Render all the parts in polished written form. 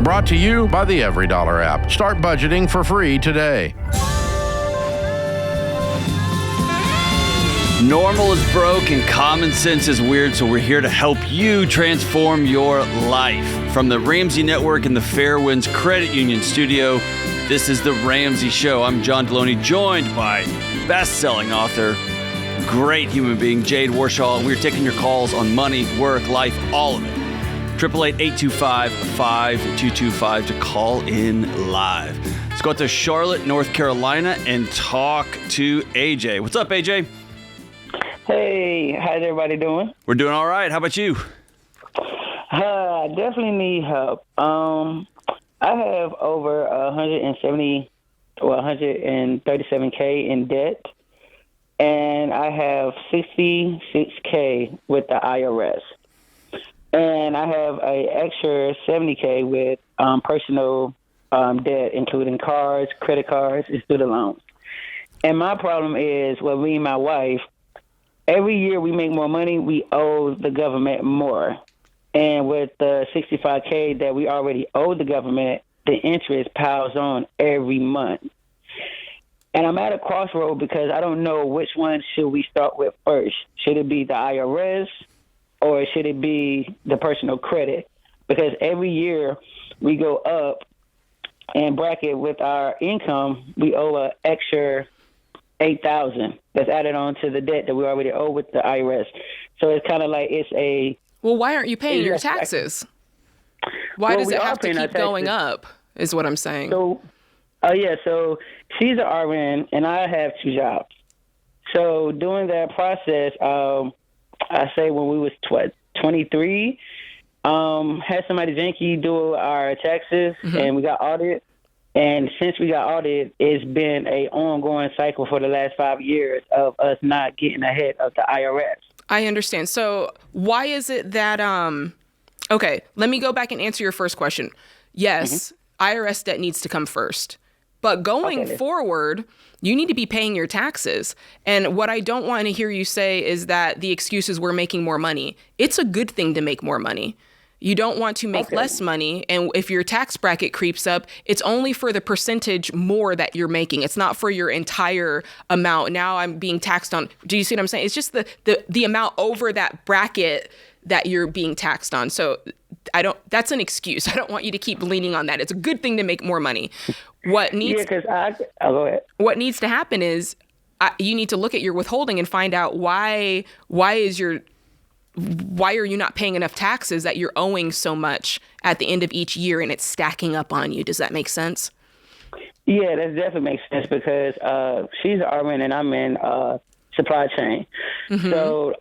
Brought to you by the Every Dollar app. Start budgeting for free today. Normal is broke and common sense is weird, so we're here to help you transform your life. From the Ramsey Network and the Fairwinds Credit Union studio, this is The Ramsey Show. I'm John Delony, joined by best-selling author, great human being, Jade Warshaw, and we're taking your calls on money, work, life, all of it. 888-825-5225 to call in live. Let's go out to Charlotte, North Carolina, and talk to AJ. What's up, AJ? Hey, how's everybody doing? We're doing all right. How about you? I definitely need help. I have over 137K in debt, and I have 66K with the IRS. And I have an extra 70K with personal debt, including cars, credit cards, and student loans. And my problem is, with me and my wife, every year we make more money, we owe the government more. And with the 65K that we already owe the government, the interest piles on every month. And I'm at a crossroad because I don't know which one should we start with first. Should it be the IRS or should it be the personal credit? Because every year we go up and bracket with our income, we owe an extra $8,000 that's added on to the debt that we already owe with the IRS. So it's kind of like it's a... Well, why aren't you paying your taxes? Why does it have to keep going up, is what I'm saying. So, so she's an RN, and I have 2 jobs. So during that process, I say when we was 23, had somebody janky do our taxes, and we got audited. And since we got audited, it's been an ongoing cycle for the last 5 years of us not getting ahead of the IRS. I understand. So why is it that, okay, let me go back and answer your first question. Yes, IRS debt needs to come first. But going forward, you need to be paying your taxes. And what I don't want to hear you say is that the excuse is we're making more money. It's a good thing to make more money. You don't want to make less money. And if your tax bracket creeps up, it's only for the percentage more that you're making. It's not for your entire amount. Now I'm being taxed on. Do you see what I'm saying? It's just the amount over that bracket that you're being taxed on. So that's an excuse. I don't want you to keep leaning on that. It's a good thing to make more money. What needs go ahead. What needs to happen is you need to look at your withholding and find out why are you not paying enough taxes that you're owing so much at the end of each year and it's stacking up on you? Does that make sense? Yeah, that definitely makes sense because she's an RN and I'm in supply chain. So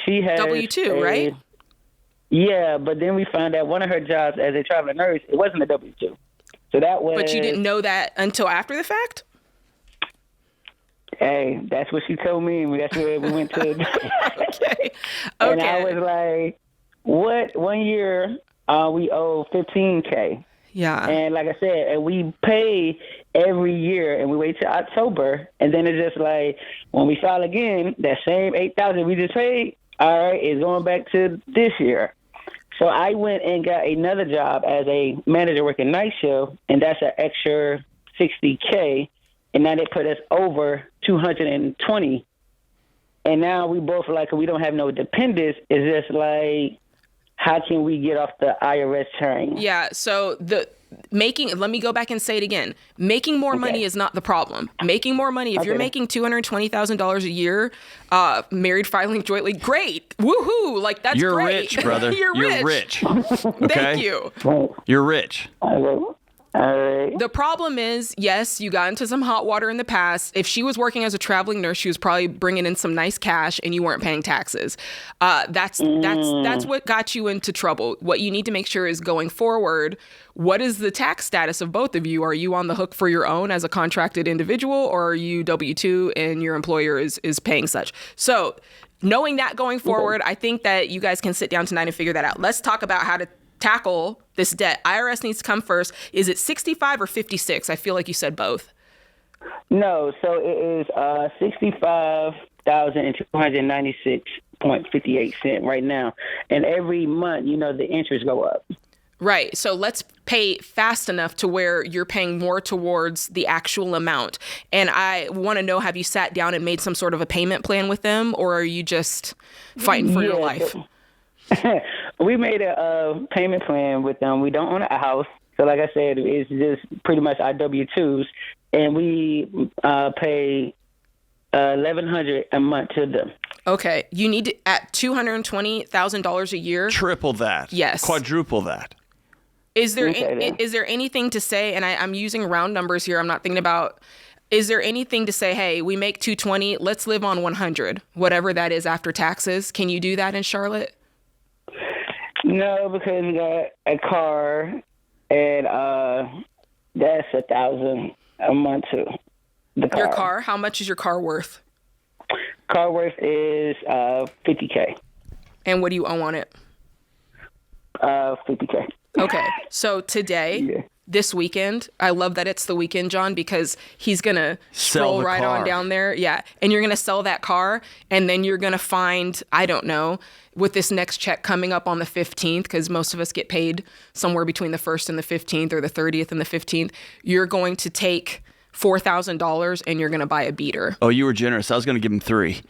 she has W-2, right? Yeah, but then we found out one of her jobs as a traveling nurse, it wasn't a W-2. So that was... But you didn't know that until after the fact? Hey, that's what she told me. That's where we went to. Okay. And I was like, what? 1 year, we owe 15K. Yeah. And like I said, and we pay every year, and we wait till October, and then it's just like, when we file again, that same $8,000 we just paid, all right, is going back to this year. So I went and got another job as a manager working night shift, and that's an extra $60K. And now they put us over 220. And now we both like, we don't have no dependents. It's just like, how can we get off the IRS train? Yeah. So let me go back and say it again. Making more money is not the problem. Making more money, if you're making $220,000 a year, married filing jointly, great. Woohoo. Like, that's You're great. Rich, brother. You're rich. Okay? Thank you. You're rich. The problem is, yes, you got into some hot water in the past. If she was working as a traveling nurse, she was probably bringing in some nice cash and you weren't paying taxes. That's what got you into trouble. What you need to make sure is going forward, what is the tax status of both of you? Are you on the hook for your own as a contracted individual, or are you W-2 and your employer is paying such? So knowing that going forward, I think that you guys can sit down tonight and figure that out. Let's talk about how to tackle this debt. IRS needs to come first. Is it 65 or 56? I feel like you said both. No, so it is 65,296.58 cents right now, and every month, the interest go up. Right. So let's pay fast enough to where you're paying more towards the actual amount. And I want to know, have you sat down and made some sort of a payment plan with them, or are you just fighting for your life? We made a payment plan with them. We don't own a house. So like I said, it's just pretty much our W-2s. And we pay $1,100 a month to them. Okay. You need to, at $220,000 a year. Triple that. Yes. Quadruple that. Is there anything to say, and I'm using round numbers here, I'm not thinking about, is there anything to say, hey, we make $220, let's live on $100, whatever that is after taxes? Can you do that in Charlotte? No, because we got a car, and that's $1,000 a month too. The car. Your car? How much is your car worth? Car worth is $50K. And what do you owe on it? $50K. Okay, so today, this weekend, I love that it's the weekend, John, because he's going to scroll right on down there. Yeah, and you're going to sell that car, and then you're going to find, I don't know, with this next check coming up on the 15th, because most of us get paid somewhere between the 1st and the 15th, or the 30th and the 15th, you're going to take $4,000 and you're going to buy a beater. Oh, you were generous. I was going to give him $3,000.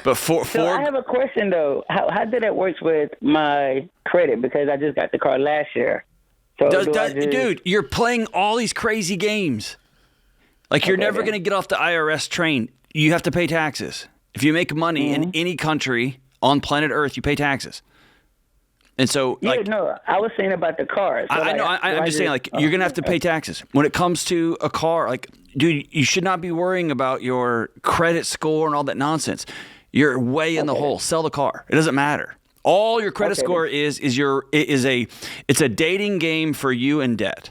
But So I have a question, though. How did that work with my credit? Because I just got the car last year. So dude, you're playing all these crazy games. Like, you're never going to get off the IRS train. You have to pay taxes. If you make money in any country on planet Earth, you pay taxes. And so, I was saying about the car. So I'm just saying, like, you're going to have to pay taxes. When it comes to a car, like, dude, you should not be worrying about your credit score and all that nonsense. You're way in the hole. Sell the car. It doesn't matter. All your credit score it's a dating game for you and debt.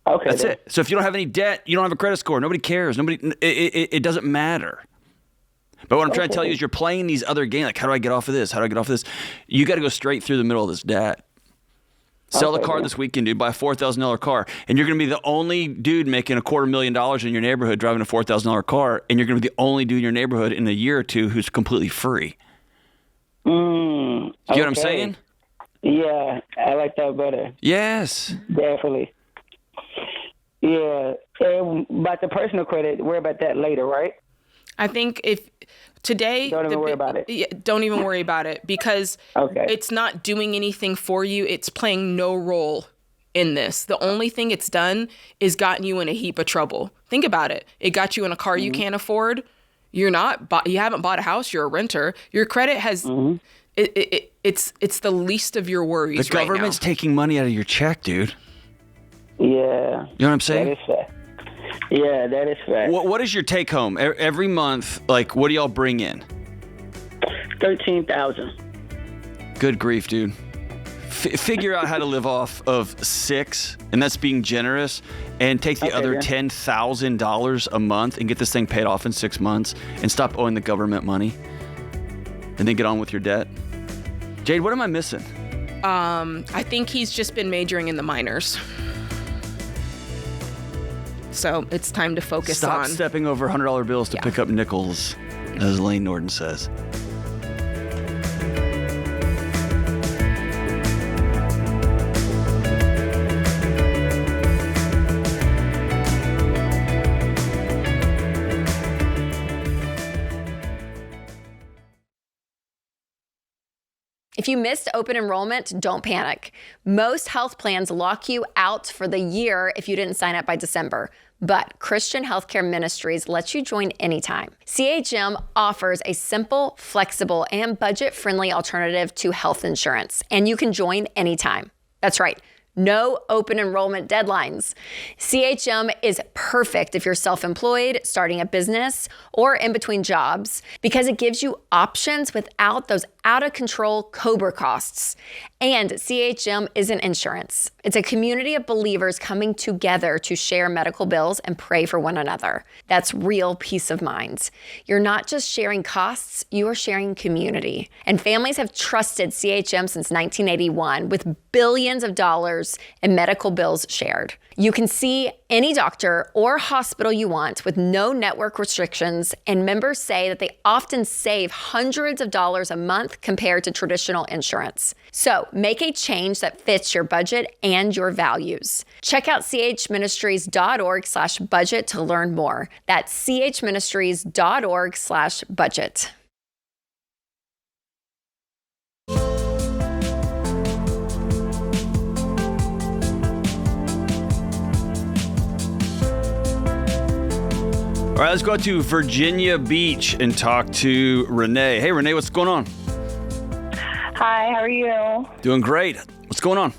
Okay. That's it. So if you don't have any debt, you don't have a credit score. Nobody cares. It doesn't matter. But what I'm trying to tell you is you're playing these other games. Like, how do I get off of this? How do I get off of this? You got to go straight through the middle of this debt. Sell the car this weekend, dude. Buy a $4,000 car. And you're going to be the only dude making $250,000 in your neighborhood driving a $4,000 car. And you're going to be the only dude in your neighborhood in a year or two who's completely free. You get what I'm saying? Yeah, I like that better. Yes. Definitely. Yeah. And about the personal credit, worry about that later, right? I think if today... Don't even worry about it. Yeah, don't even worry about it, because it's not doing anything for you. It's playing no role in this. The only thing it's done is gotten you in a heap of trouble. Think about it. It got you in a car you can't afford. You haven't bought a house. You're a renter. Your credit has... It's the least of your worries. The government's taking money out of your check, dude. Yeah. You know what I'm saying? That is fair. Yeah, that is fair. What is your take home every month? Like, what do y'all bring in? $13,000. Good grief, dude. Figure out how to live off of 6, and that's being generous, and take the other $10,000 a month and get this thing paid off in 6 months, and stop owing the government money, and then get on with your debt. Jade, what am I missing? I think he's just been majoring in the minors. So it's time to focus on... Stop stepping over $100 bills to pick up nickels, as Lane Norton says. If you missed open enrollment, don't panic. Most health plans lock you out for the year if you didn't sign up by December. But Christian Healthcare Ministries lets you join anytime. CHM offers a simple, flexible, and budget-friendly alternative to health insurance, and you can join anytime. That's right. No open enrollment deadlines. CHM is perfect if you're self-employed, starting a business, or in between jobs, because it gives you options without those out-of-control COBRA costs. And CHM isn't insurance. It's a community of believers coming together to share medical bills and pray for one another. That's real peace of mind. You're not just sharing costs, you are sharing community. And families have trusted CHM since 1981 with billions of dollars in medical bills shared. You can see any doctor or hospital you want with no network restrictions, and members say that they often save hundreds of dollars a month month compared to traditional insurance. So make a change that fits your budget and your values. Check out chministries.org/budget to learn more. That's chministries.org/budget. All right, let's go to Virginia Beach and talk to Renee. Hey, Renee, what's going on? Hi, how are you? Doing great. What's going on?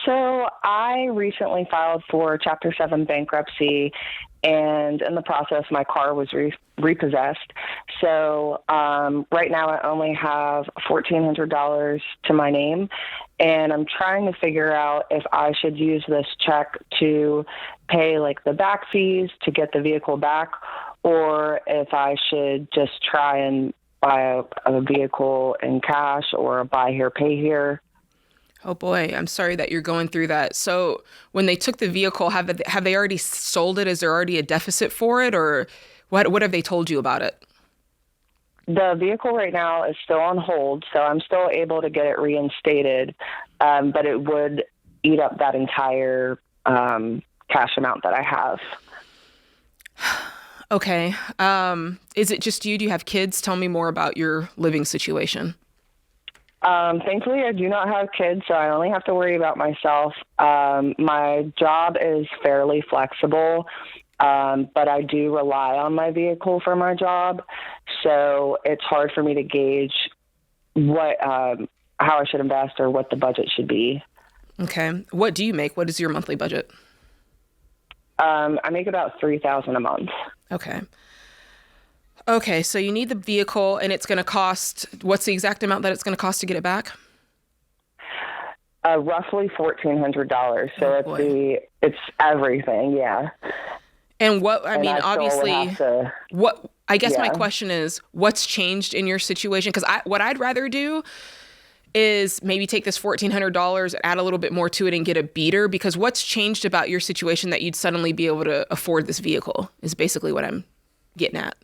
So I recently filed for Chapter 7 bankruptcy, and in the process, my car was repossessed. So right now, I only have $1,400 to my name, and I'm trying to figure out if I should use this check to pay like the back fees to get the vehicle back, or if I should just try and buy a vehicle in cash or buy here, pay here. Oh boy, I'm sorry that you're going through that. So when they took the vehicle, have they already sold it? Is there already a deficit for it, or what have they told you about it? The vehicle right now is still on hold, so I'm still able to get it reinstated, but it would eat up that entire cash amount that I have. Okay. Is it just you? Do you have kids? Tell me more about your living situation. Thankfully, I do not have kids, so I only have to worry about myself. My job is fairly flexible, but I do rely on my vehicle for my job, so it's hard for me to gauge how I should invest or what the budget should be. Okay. What do you make? What is your monthly budget? I make about $3,000 a month. Okay, so you need the vehicle, and it's going to cost, what's the exact amount that it's going to cost to get it back? Roughly $1,400. So it's everything, yeah. And obviously, my Yeah. question is, what's changed in your situation? Because what I'd rather do is maybe take this $1,400, add a little bit more to it, and get a beater. Because what's changed about your situation that you'd suddenly be able to afford this vehicle is basically what I'm getting at.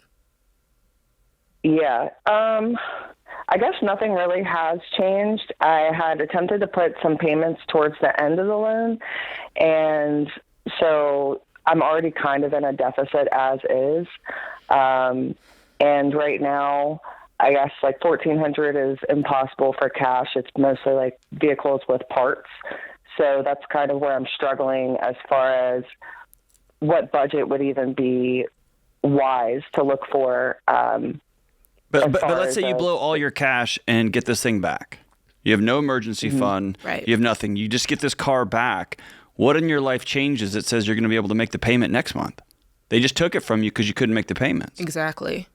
Yeah. I guess nothing really has changed. I had attempted to put some payments towards the end of the loan, and so I'm already kind of in a deficit as is. And right now, I guess like $1,400 is impossible for cash. It's mostly like vehicles with parts. So that's kind of where I'm struggling as far as what budget would even be wise to look for. But let's say you blow all your cash and get this thing back. You have no emergency fund. Right. You have nothing. You just get this car back. What in your life changes that says you're going to be able to make the payment next month? They just took it from you because you couldn't make the payments. Exactly.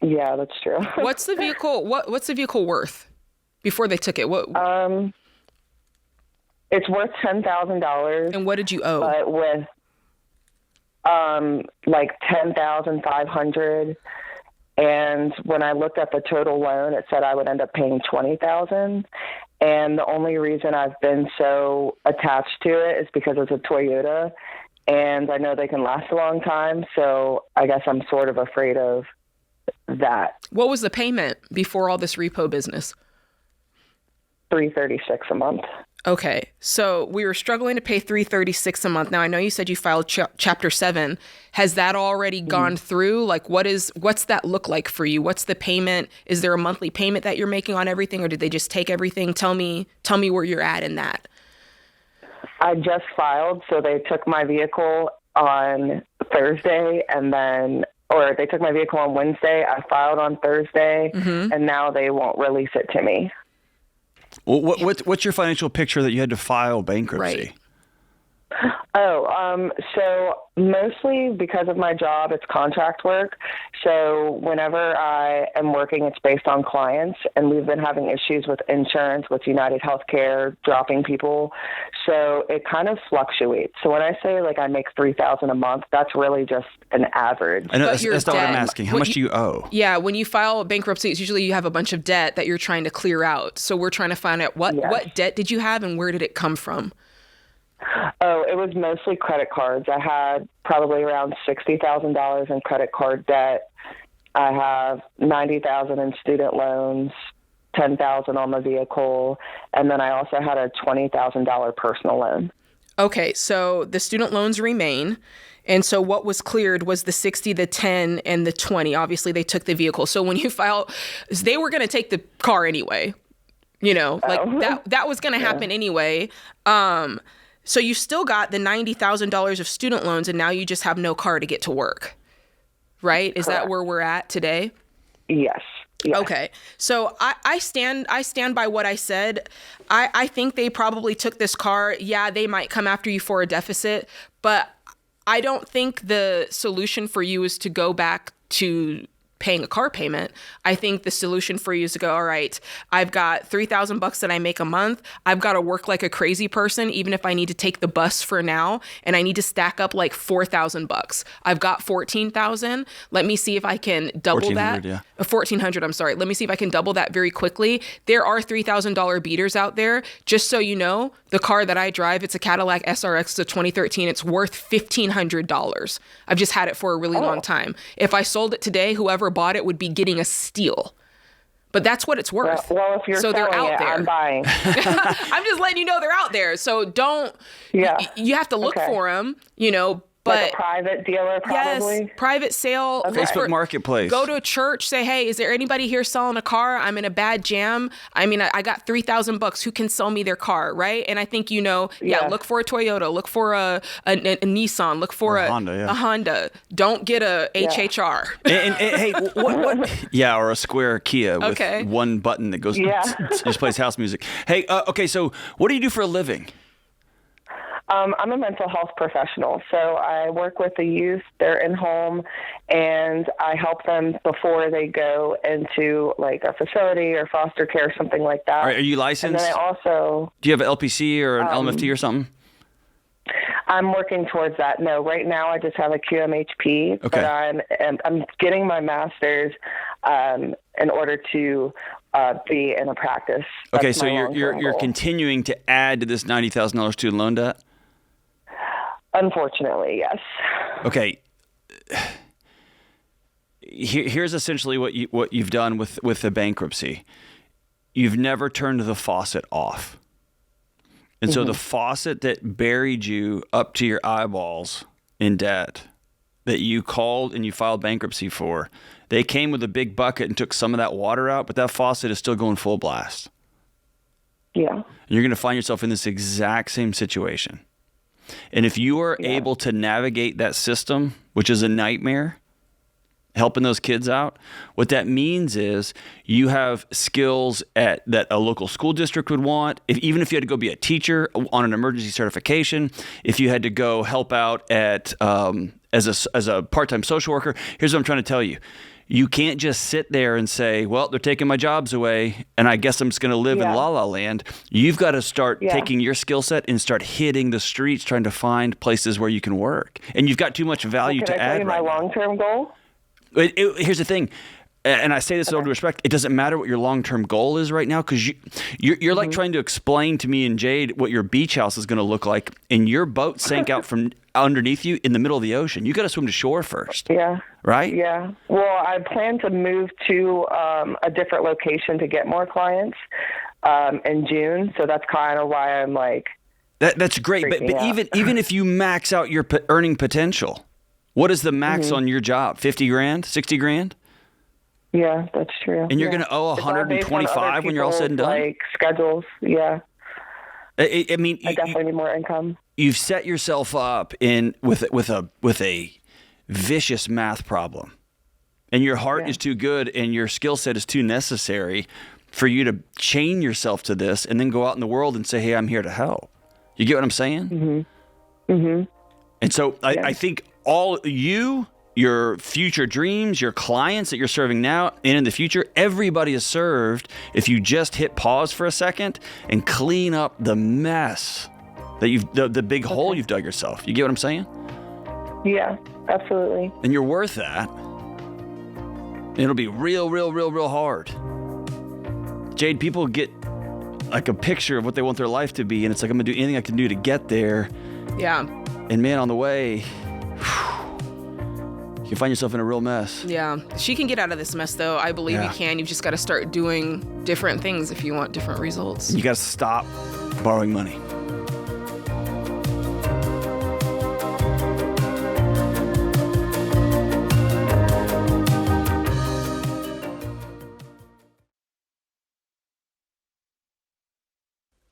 Yeah, that's true. What's the vehicle? What's the vehicle worth before they took it? What? It's worth $10,000. And what did you owe? But with like $10,500. And when I looked at the total loan, it said I would end up paying $20,000. And the only reason I've been so attached to it is because it's a Toyota, and I know they can last a long time. So I guess I'm sort of afraid of that. What was the payment before all this repo business? $336 a month. Okay, so we were struggling to pay $336 a month. Now, I know you said you filed Chapter 7. Has that already gone through? Like, what's that look like for you? What's the payment? Is there a monthly payment that you're making on everything, or did they just take everything? Tell me where you're at in that. I just filed, so they took my vehicle on Thursday, or they took my vehicle on Wednesday. I filed on Thursday, and now they won't release it to me. Well, what's your financial picture that you had to file bankruptcy? Right. So mostly because of my job, it's contract work. So whenever I am working, it's based on clients, and we've been having issues with insurance, with United Healthcare dropping people. So it kind of fluctuates. So when I say like I make $3,000 a month, that's really just an average. I know that's not what I'm asking. How much do you owe? Yeah, when you file bankruptcy, it's usually you have a bunch of debt that you're trying to clear out. So we're trying to find out what debt did you have and where did it come from? Oh, it was mostly credit cards. I had probably around $60,000 in credit card debt. I have $90,000 in student loans, $10,000 on the vehicle, and then I also had a $20,000 personal loan. Okay, so the student loans remain. And so what was cleared was the 60, the 10, and the 20. Obviously, they took the vehicle. So when you file, they were going to take the car anyway. That was going to happen anyway. So you still got the $90,000 of student loans, and now you just have no car to get to work, right? Is that where we're at today? Yes. Okay. So I stand by what I said. I think they probably took this car. Yeah, they might come after you for a deficit, but I don't think the solution for you is to go back to paying a car payment. I think the solution for you is to go, all right, I've got $3,000 that I make a month. I've got to work like a crazy person, even if I need to take the bus for now, and I need to stack up like $4,000. I've got $14,000. Let me see if I can double that. Yeah. $1,400. I'm sorry. Let me see if I can double that very quickly. There are $3,000 beaters out there. Just so you know, the car that I drive, it's a Cadillac SRX. It's a 2013. It's worth $1,500. I've just had it for a really long time. If I sold it today, whoever bought it would be getting a steal. But that's what it's worth. Well, if you're so they're selling out it, there. I'm buying. I'm just letting you know they're out there. So don't. Yeah. You have to look for them. But like a private dealer, probably? Yes, private sale. Facebook Marketplace. Go to a church, say, hey, is there anybody here selling a car? I'm in a bad jam. I mean, I got $3,000. Who can sell me their car, right? And I think, look for a Toyota, look for a Nissan, look for a Honda. Don't get a HHR. And hey, what? Yeah, or a square Kia with one button that goes, just plays house music. Hey, okay, so what do you do for a living? I'm a mental health professional, so I work with the youth. They're in home, and I help them before they go into like a facility or foster care, something like that. Are you licensed? And then I also... Do you have an LPC or an LMFT or something? I'm working towards that. No, right now I just have a QMHP, but I'm getting my master's in order to be in a practice. Okay, so you're continuing to add to this $90,000 student loan debt? Unfortunately, yes. Okay. Here's essentially what you've done with the bankruptcy. You've never turned the faucet off. And so the faucet that buried you up to your eyeballs in debt that you called and you filed bankruptcy for, they came with a big bucket and took some of that water out, but that faucet is still going full blast. Yeah. And you're going to find yourself in this exact same situation. And if you are able to navigate that system, which is a nightmare, helping those kids out, what that means is you have skills that a local school district would want. Even if you had to go be a teacher on an emergency certification, if you had to go help out at as a part-time social worker, here's what I'm trying to tell you. You can't just sit there and say, well, they're taking my jobs away, and I guess I'm just going to live in la-la land. You've got to start taking your skill set and start hitting the streets, trying to find places where you can work. And you've got too much value to add. Can I tell you my long-term goal? Here's the thing, and I say this with all due respect, it doesn't matter what your long-term goal is right now, because you're like trying to explain to me and Jade what your beach house is going to look like, and your boat sank out from underneath you in the middle of the ocean. You got to swim to shore first. Yeah. Right? Yeah. Well, I plan to move to a different location to get more clients in June, so that's kind of why I'm like... That's great, but even if you max out your earning potential, what is the max on your job? 50 grand, 60 grand? Yeah, that's true. And you're going to owe 125 when you're all said and done? Like schedules, yeah. I mean, I definitely need more income. You've set yourself up with a vicious math problem. And your heart is too good and your skill set is too necessary for you to chain yourself to this and then go out in the world and say, hey, I'm here to help. You get what I'm saying? Mm-hmm. Mm-hmm. And so I think all your future dreams, your clients that you're serving now and in the future, everybody is served if you just hit pause for a second and clean up the mess that the big hole you've dug yourself. You get what I'm saying? Yeah, absolutely. And you're worth that. It'll be real, real, real, real hard. Jade, people get like a picture of what they want their life to be, and it's like, I'm going to do anything I can do to get there. Yeah. And man, on the way, you can find yourself in a real mess. Yeah. She can get out of this mess, though. I believe you can. You've just got to start doing different things if you want different results. You got to stop borrowing money.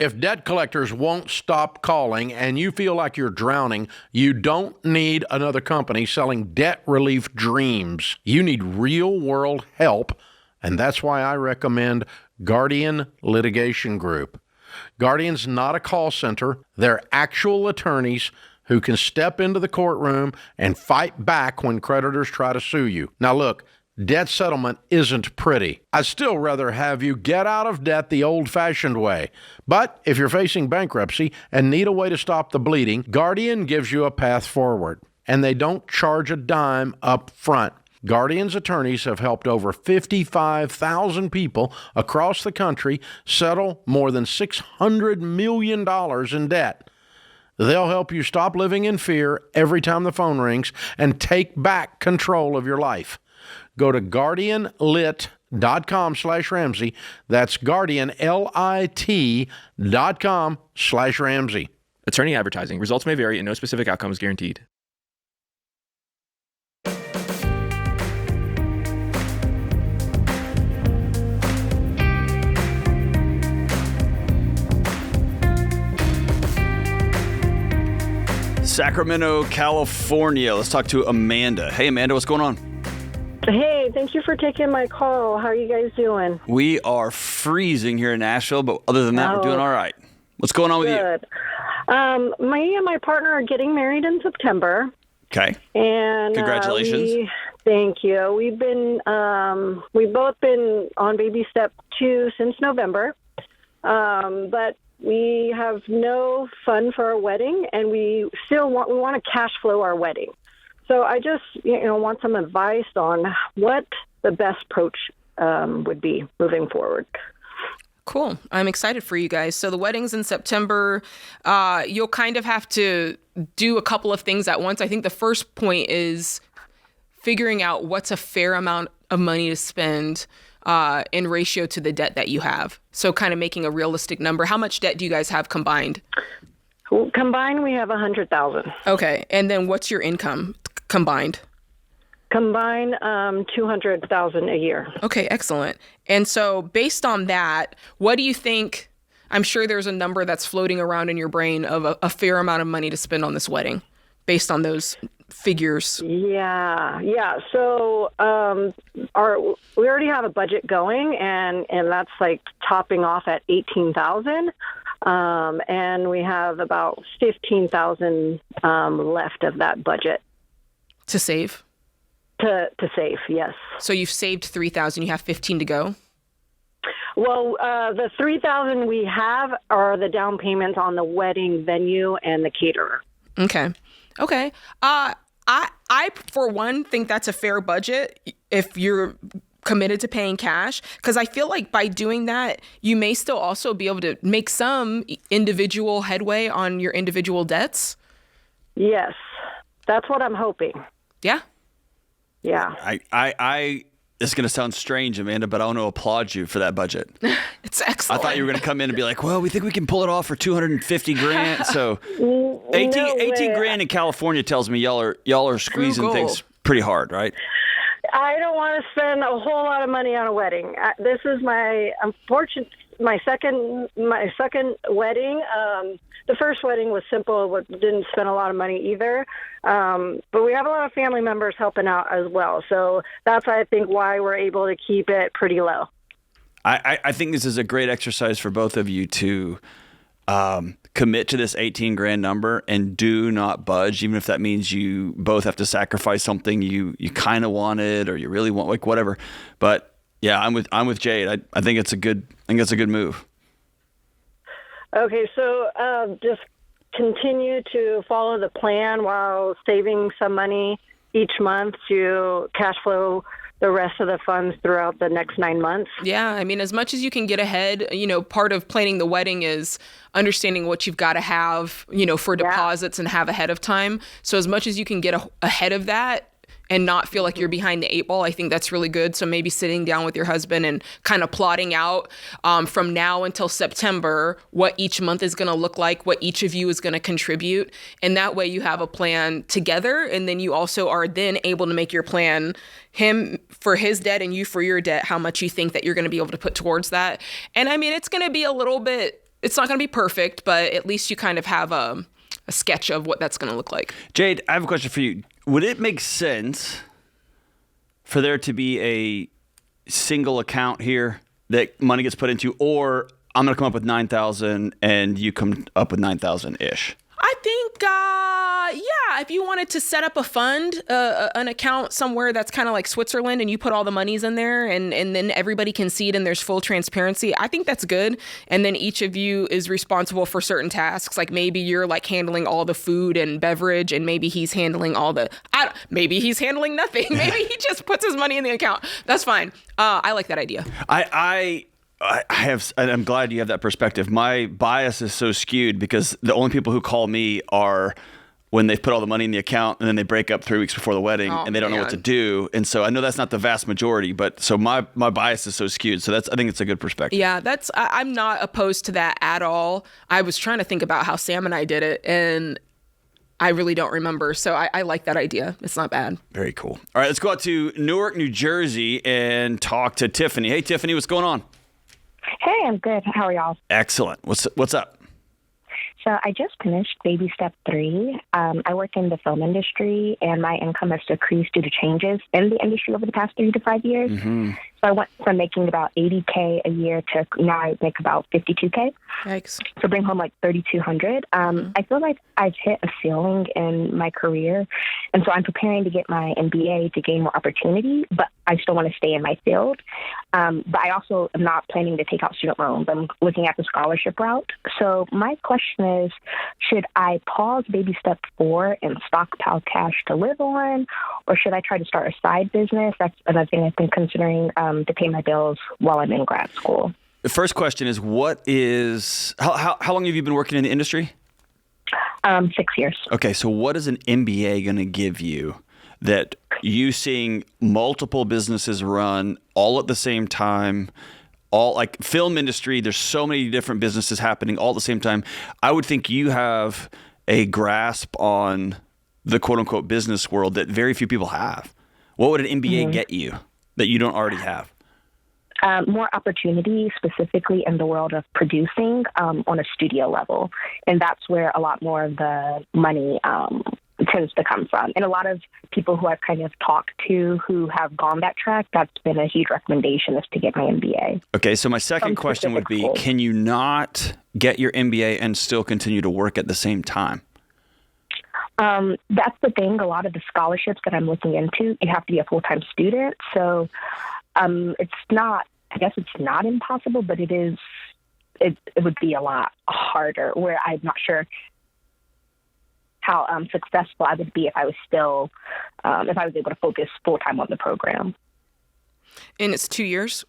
If debt collectors won't stop calling and you feel like you're drowning, you don't need another company selling debt relief dreams. You need real-world help, and that's why I recommend Guardian Litigation Group. Guardian's not a call center. They're actual attorneys who can step into the courtroom and fight back when creditors try to sue you. Now look, debt settlement isn't pretty. I'd still rather have you get out of debt the old-fashioned way. But if you're facing bankruptcy and need a way to stop the bleeding, Guardian gives you a path forward. And they don't charge a dime up front. Guardian's attorneys have helped over 55,000 people across the country settle more than $600 million in debt. They'll help you stop living in fear every time the phone rings and take back control of your life. Go to guardianlit.com/Ramsey. That's guardianlit.com/Ramsey. Attorney advertising. Results may vary and no specific outcome is guaranteed. Sacramento, California. Let's talk to Amanda. Hey, Amanda, what's going on? Hey, thank you for taking my call. How are you guys doing? We are freezing here in Nashville, but other than that, we're doing all right. What's going on with you? Good. Me and my partner are getting married in September. Okay. And congratulations. Thank you. We've both been on baby step 2 since November, but we have no fund for our wedding, and we want to cash flow our wedding. So I just, want some advice on what the best approach would be moving forward. Cool. I'm excited for you guys. So the wedding's in September. You'll kind of have to do a couple of things at once. I think the first point is figuring out what's a fair amount of money to spend in ratio to the debt that you have. So kind of making a realistic number. How much debt do you guys have combined? Combined, we have $100,000. Okay. And then what's your income combined? Combined, $200,000 a year. Okay, excellent. And so based on that, what do you think? I'm sure there's a number that's floating around in your brain of a fair amount of money to spend on this wedding based on those figures. Yeah. So we already have a budget going, and that's like topping off at $18,000. And we have about $15,000 left of that budget. To save? To save, yes. So you've saved $3,000. You have $15,000 to go? Well, the $3,000 we have are the down payments on the wedding venue and the caterer. Okay. I for one think that's a fair budget if you're committed to paying cash, because I feel like by doing that, you may still also be able to make some individual headway on your individual debts. Yes, that's what I'm hoping. Yeah. This is going to sound strange, Amanda, but I want to applaud you for that budget. It's excellent. I thought you were going to come in and be like, well, we think we can pull it off for $250,000. So 18 grand in California tells me y'all are squeezing things pretty hard, right? I don't want to spend a whole lot of money on a wedding. This is my second wedding. The first wedding was simple, didn't spend a lot of money either. But we have a lot of family members helping out as well. So that's, I think, why we're able to keep it pretty low. I think this is a great exercise for both of you to commit to this 18 grand number and do not budge, even if that means you both have to sacrifice something you kind of wanted or you really want, like whatever. But yeah, I'm with Jade. I think it's a good move. Okay, so just continue to follow the plan while saving some money each month to cash flow the rest of the funds throughout the next 9 months. Yeah, I mean, as much as you can get ahead, part of planning the wedding is understanding what you've got to have, for deposits and have ahead of time. So as much as you can get ahead of that, and not feel like you're behind the 8 ball. I think that's really good. So maybe sitting down with your husband and kind of plotting out from now until September what each month is going to look like, what each of you is going to contribute. And that way you have a plan together. And then you also are then able to make your plan, him for his debt and you for your debt, how much you think that you're going to be able to put towards that. And I mean, it's going to be a little bit, it's not going to be perfect, but at least you kind of have a sketch of what that's going to look like. Jade, I have a question for you. Would it make sense for there to be a single account here that money gets put into, or I'm going to come up with $9,000 and you come up with $9,000-ish? I think, yeah, if you wanted to set up a fund, an account somewhere that's kind of like Switzerland, and you put all the monies in there and then everybody can see it and there's full transparency, I think that's good. And then each of you is responsible for certain tasks. Like maybe you're like handling all the food and beverage, and maybe he's handling maybe he's handling nothing. Maybe he just puts his money in the account. That's fine. I like that idea. I'm glad you have that perspective. My bias is so skewed because the only people who call me are when they've put all the money in the account and then they break up 3 weeks before the wedding and they don't know what to do. And so I know that's not the vast majority, but so my bias is so skewed. So I think it's a good perspective. Yeah, I'm not opposed to that at all. I was trying to think about how Sam and I did it, and I really don't remember. So I like that idea. It's not bad. Very cool. All right, let's go out to Newark, New Jersey and talk to Tiffany. Hey, Tiffany, what's going on? Hey, I'm good. How are y'all? Excellent. What's up? So I just finished baby step 3. I work in the film industry, and my income has decreased due to changes in the industry over the past 3 to 5 years. Mm-hmm. So I went from making about $80K a year to now I make about $52K. Yikes. So bring home like $3,200. I feel like I've hit a ceiling in my career, and so I'm preparing to get my MBA to gain more opportunity, but I still want to stay in my field. But I also am not planning to take out student loans. I'm looking at the scholarship route. So my question is, should I pause baby step 4 and stockpile cash to live on, or should I try to start a side business? That's another thing I've been considering to pay my bills while I'm in grad school. The first question is, how long have you been working in the industry? 6 years. Okay, so what is an MBA going to give you that you seeing multiple businesses run all at the same time, all like film industry, there's so many different businesses happening all at the same time. I would think you have a grasp on the quote unquote business world that very few people have. What would an MBA get you that you don't already have? More opportunity, specifically in the world of producing on a studio level. And that's where a lot more of the money tends to come from. And a lot of people who I've kind of talked to who have gone that track, that's been a huge recommendation, is to get my MBA. Okay, so my second question would be, can you not get your MBA and still continue to work at the same time? That's the thing. A lot of the scholarships that I'm looking into, you have to be a full-time student. So it's not, I guess it's not impossible, but it would be a lot harder, where I'm not sure how successful I would be if I was still, if I was able to focus full-time on the program. And it's 2 years?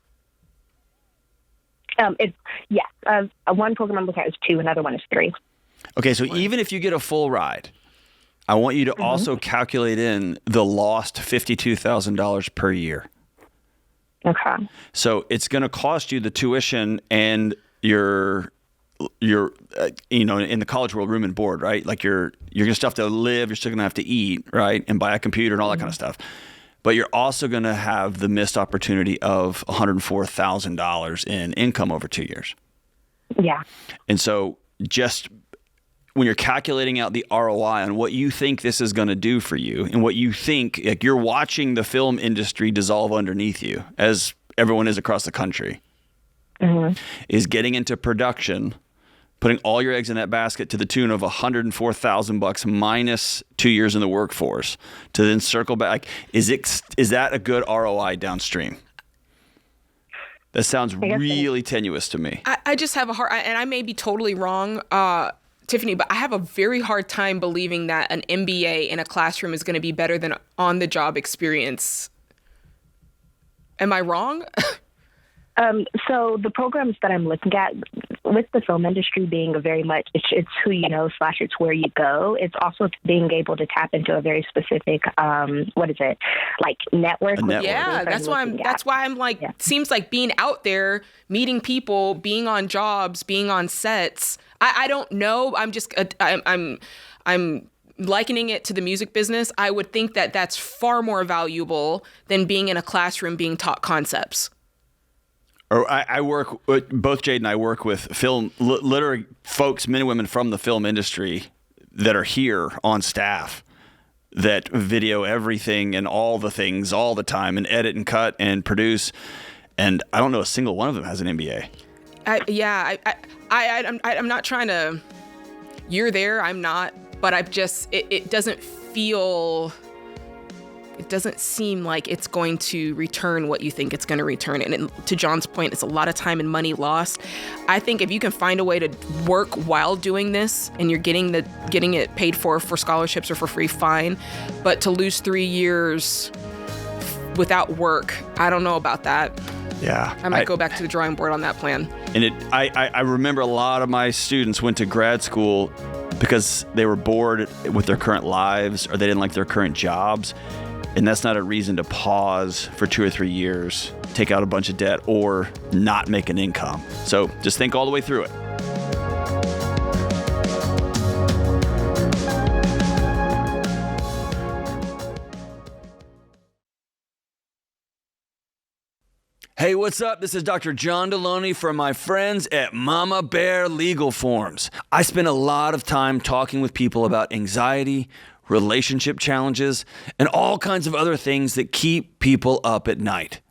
One program I'm looking at is 2, another one is 3. Okay, so even if you get a full ride, I want you to also calculate in the lost $52,000 per year. Okay. So it's going to cost you the tuition and your in the college world, room and board, right? Like you're going to still have to live, you're still going to have to eat, right? And buy a computer and all that kind of stuff. But you're also going to have the missed opportunity of $104,000 in income over 2 years. Yeah. And so just when you're calculating out the ROI on what you think this is going to do for you and what you think, like you're watching the film industry dissolve underneath you, as everyone is across the country, is getting into production, putting all your eggs in that basket to the tune of $104,000 minus 2 years in the workforce to then circle back. Is that a good ROI downstream? That sounds really tenuous to me. I just have and I may be totally wrong, Tiffany, but I have a very hard time believing that an MBA in a classroom is going to be better than on-the-job experience. Am I wrong? So the programs that I'm looking at, with the film industry being a very much, it's who you know / it's where you go. It's also being able to tap into a very specific, network. Yeah, that's why I'm like, seems like being out there, meeting people, being on jobs, being on sets. I don't know. I'm likening it to the music business. I would think that that's far more valuable than being in a classroom being taught concepts. Or I work with, both Jade and I work with film, literally folks, men and women from the film industry that are here on staff that video everything and all the things all the time and edit and cut and produce. And I don't know a single one of them has an MBA. I'm not trying to, you're there, I'm not, but it doesn't seem like it's going to return what you think it's going to return. And to John's point, it's a lot of time and money lost. I think if you can find a way to work while doing this and you're getting it paid for scholarships or for free, fine. But to lose 3 years without work, I don't know about that. Yeah. I might go back to the drawing board on that plan. And I remember a lot of my students went to grad school because they were bored with their current lives or they didn't like their current jobs. And that's not a reason to pause for 2 or 3 years, take out a bunch of debt, or not make an income. So just think all the way through it. Hey, what's up? This is Dr. John Delony from my friends at Mama Bear Legal Forms. I spend a lot of time talking with people about anxiety, relationship challenges, and all kinds of other things that keep people up at night.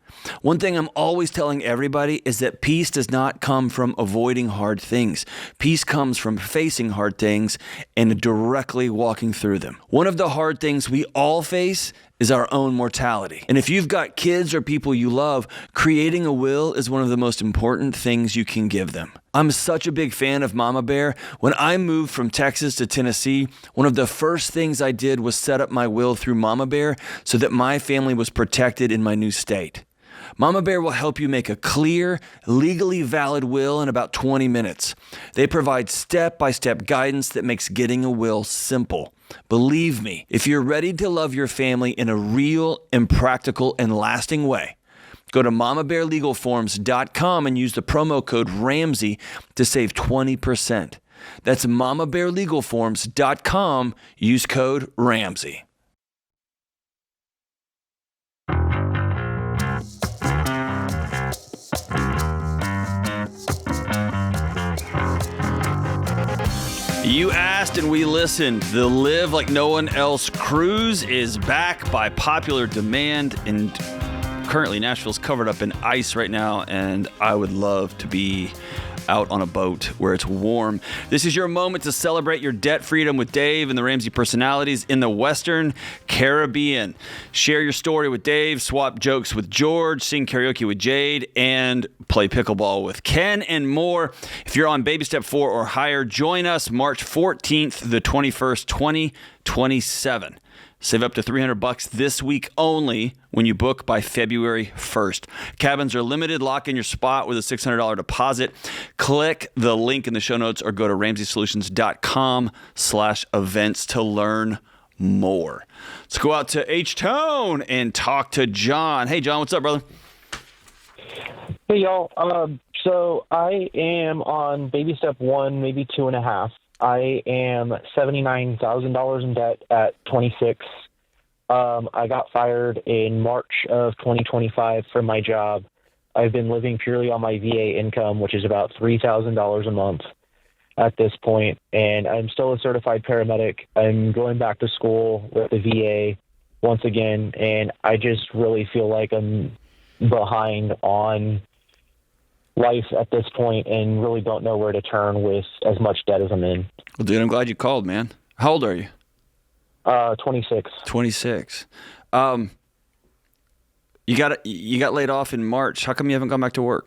One thing I'm always telling everybody is that peace does not come from avoiding hard things. Peace comes from facing hard things and directly walking through them. One of the hard things we all face is our own mortality. And if you've got kids or people you love, creating a will is one of the most important things you can give them. I'm such a big fan of Mama Bear. When I moved from Texas to Tennessee, one of the first things I did was set up my will through Mama Bear so that my family was protected in my new state. Mama Bear will help you make a clear, legally valid will in about 20 minutes. They provide step-by-step guidance that makes getting a will simple. Believe me, if you're ready to love your family in a real and practical and lasting way, go to mamabearlegalforms.com and use the promo code Ramsey to save 20%. That's mamabearlegalforms.com. Use code Ramsey. You asked and we listened. The Live Like No One Else cruise is back by popular demand, and currently Nashville's covered up in ice right now, and I would love to be out on a boat where it's warm. This is your moment to celebrate your debt freedom with Dave and the Ramsey personalities in the Western Caribbean. Share your story with Dave, swap jokes with George, sing karaoke with Jade, and play pickleball with Ken and more. If you're on Baby Step 4 or higher, join us March 14th, the 21st, 2027. Save up to $300 this week only when you book by February 1st. Cabins are limited. Lock in your spot with a $600 deposit. Click the link in the show notes or go to RamseySolutions.com/events to learn more. Let's go out to H-Town and talk to John. Hey, John, what's up, brother? Hey, y'all. So I am on baby step 1, maybe 2.5. I am $79,000 in debt at 26. I got fired in March of 2025 from my job. I've been living purely on my VA income, which is about $3,000 a month at this point, and I'm still a certified paramedic. I'm going back to school with the VA once again, and I just really feel like I'm behind on life at this point and really don't know where to turn with as much debt as I'm in. Well, dude, I'm glad you called, man. How old are you? 26. 26. You got laid off in March. How come you haven't gone back to work?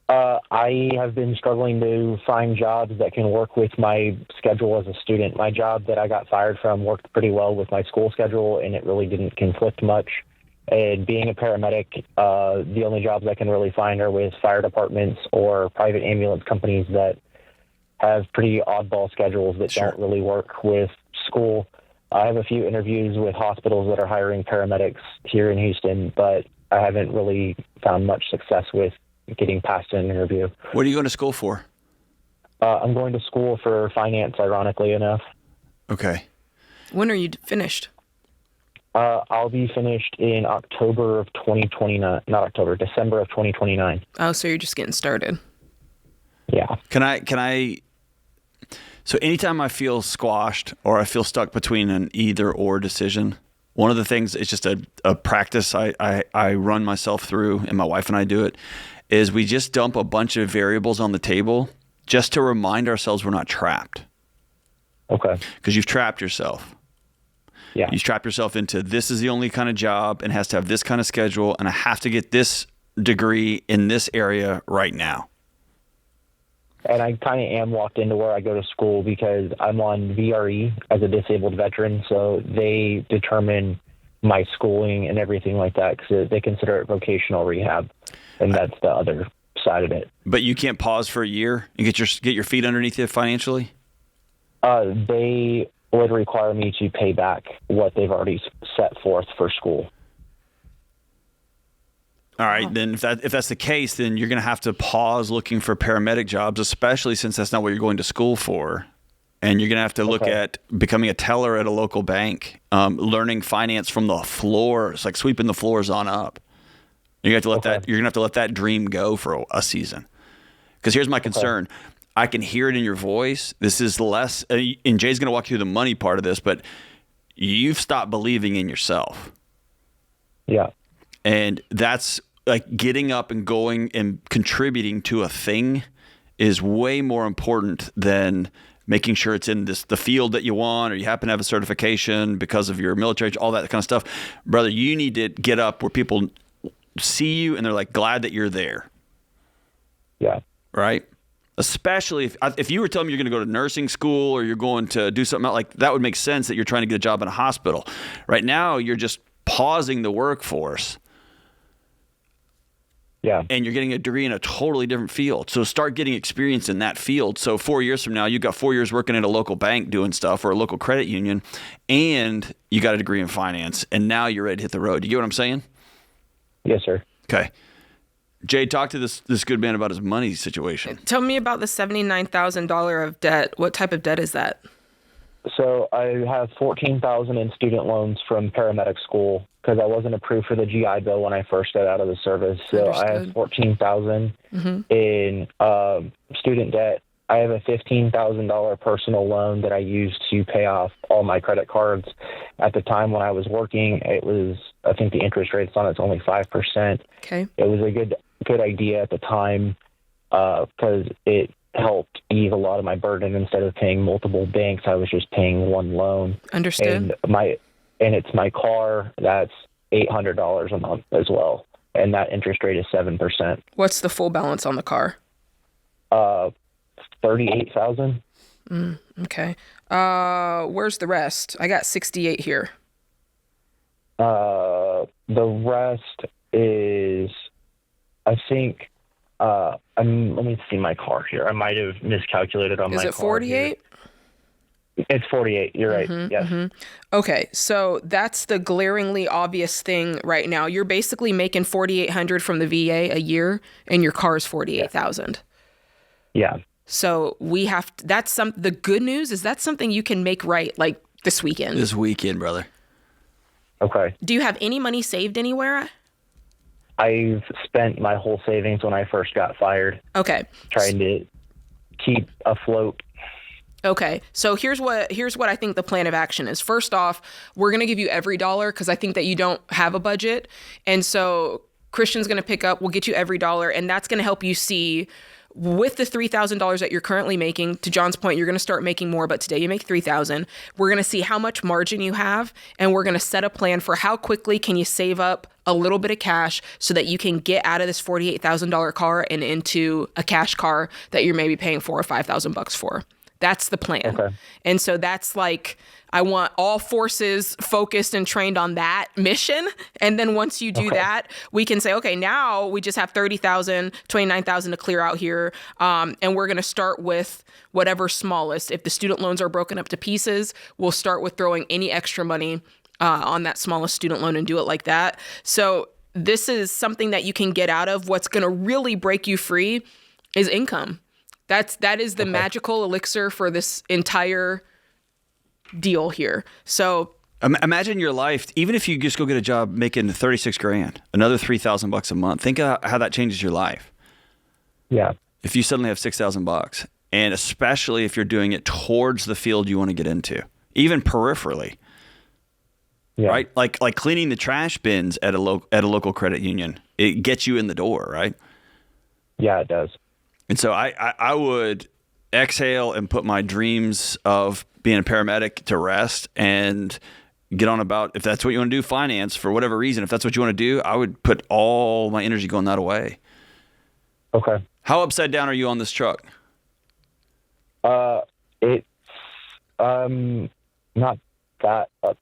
I have been struggling to find jobs that can work with my schedule as a student. My job that I got fired from worked pretty well with my school schedule, and it really didn't conflict much. And being a paramedic, the only jobs I can really find are with fire departments or private ambulance companies that have pretty oddball schedules that don't really work with school. I have a few interviews with hospitals that are hiring paramedics here in Houston, but I haven't really found much success with getting past an interview. What are you going to school for? I'm going to school for finance, ironically enough. Okay. When are you finished? I'll be finished in October of 2029. Not October, December of 2029. Oh, so you're just getting started. Yeah. Can I? So anytime I feel squashed or I feel stuck between an either or decision, one of the things, it's just a practice I run myself through, and my wife and I do it, is we just dump a bunch of variables on the table just to remind ourselves we're not trapped. Okay. Because you've trapped yourself. Yeah. You've trapped yourself into, this is the only kind of job and has to have this kind of schedule, and I have to get this degree in this area right now. And I kind of am locked into where I go to school because I'm on VRE as a disabled veteran, so they determine my schooling and everything like that because they consider it vocational rehab, and that's the other side of it. But you can't pause for a year and get your feet underneath you financially? They would require me to pay back what they've already set forth for school. All right, then if that's the case, then you're going to have to pause looking for paramedic jobs, especially since that's not what you're going to school for. And you're going to have to look at becoming a teller at a local bank, learning finance from the floors, like sweeping the floors on up. You're going to have to let that dream go for a season. Because here's my concern. I can hear it in your voice. This is less, and Jay's going to walk you through the money part of this, but you've stopped believing in yourself. Yeah. And that's like getting up and going and contributing to a thing is way more important than making sure it's in the field that you want, or you happen to have a certification because of your military, all that kind of stuff. Brother, you need to get up where people see you and they're like glad that you're there. Yeah. Right? Especially if you were telling me you're going to go to nursing school or you're going to do something like that, would make sense that you're trying to get a job in a hospital. Right now, you're just pausing the workforce. Yeah. And you're getting a degree in a totally different field. So start getting experience in that field. So 4 years from now, you've got 4 years working at a local bank doing stuff or a local credit union, and you got a degree in finance, and now you're ready to hit the road. You get what I'm saying? Yes, sir. Okay. Jay, talk to this good man about his money situation. Tell me about the $79,000 of debt. What type of debt is that? So I have $14,000 in student loans from paramedic school because I wasn't approved for the GI Bill when I first got out of the service. So I have $14,000 in student debt. I have a $15,000 personal loan that I used to pay off all my credit cards. At the time when I was working, I think the interest rate's on it's only 5%. Okay. It was a good idea at the time because it helped ease a lot of my burden. Instead of paying multiple banks, I was just paying one loan. Understood. And it's my car that's $800 a month as well, and that interest rate is 7%. What's the full balance on the car? $38,000. Okay. Where's the rest? I got 68 here. The rest is, I think. Let me see my car here. I might have miscalculated on my car. Is it 48? It's 48. You're right. Yes. Okay, so that's the glaringly obvious thing right now. You're basically making $4,800 from the VA a year, and your car's $48,000. Yeah. So we have the good news is that's something you can make right like this weekend. This weekend, brother. Okay. Do you have any money saved anywhere? I've spent my whole savings when I first got fired. Okay. Trying to keep afloat. Okay, so here's what I think the plan of action is. First off, we're going to give you every dollar because I think that you don't have a budget. And so Christian's going to pick up, we'll get you every dollar, and that's going to help you see with the $3,000 that you're currently making. To John's point, you're going to start making more, but today you make $3,000. We're going to see how much margin you have, and we're going to set a plan for how quickly can you save up a little bit of cash so that you can get out of this $48,000 car and into a cash car that you're maybe paying $4,000 or $5,000 for. That's the plan. Okay. And so that's like, I want all forces focused and trained on that mission. And then once you do that, we can say, okay, now we just have 30,000, 29,000 to clear out here. And we're going to start with whatever's smallest. If the student loans are broken up to pieces, we'll start with throwing any extra money on that smallest student loan and do it like that. So this is something that you can get out of. What's going to really break you free is income. That is the magical elixir for this entire deal here. So imagine your life, even if you just go get a job making 36 grand, another $3,000 a month. Think of how that changes your life. Yeah. If you suddenly have $6,000, and especially if you're doing it towards the field you want to get into, even peripherally. Yeah. Right? Like cleaning the trash bins at a local credit union. It gets you in the door, right? Yeah, it does. And so I would exhale and put my dreams of being a paramedic to rest and get on about, if that's what you want to do, finance for whatever reason. If that's what you want to do, I would put all my energy going that away. Okay. How upside down are you on this truck? It's not that up.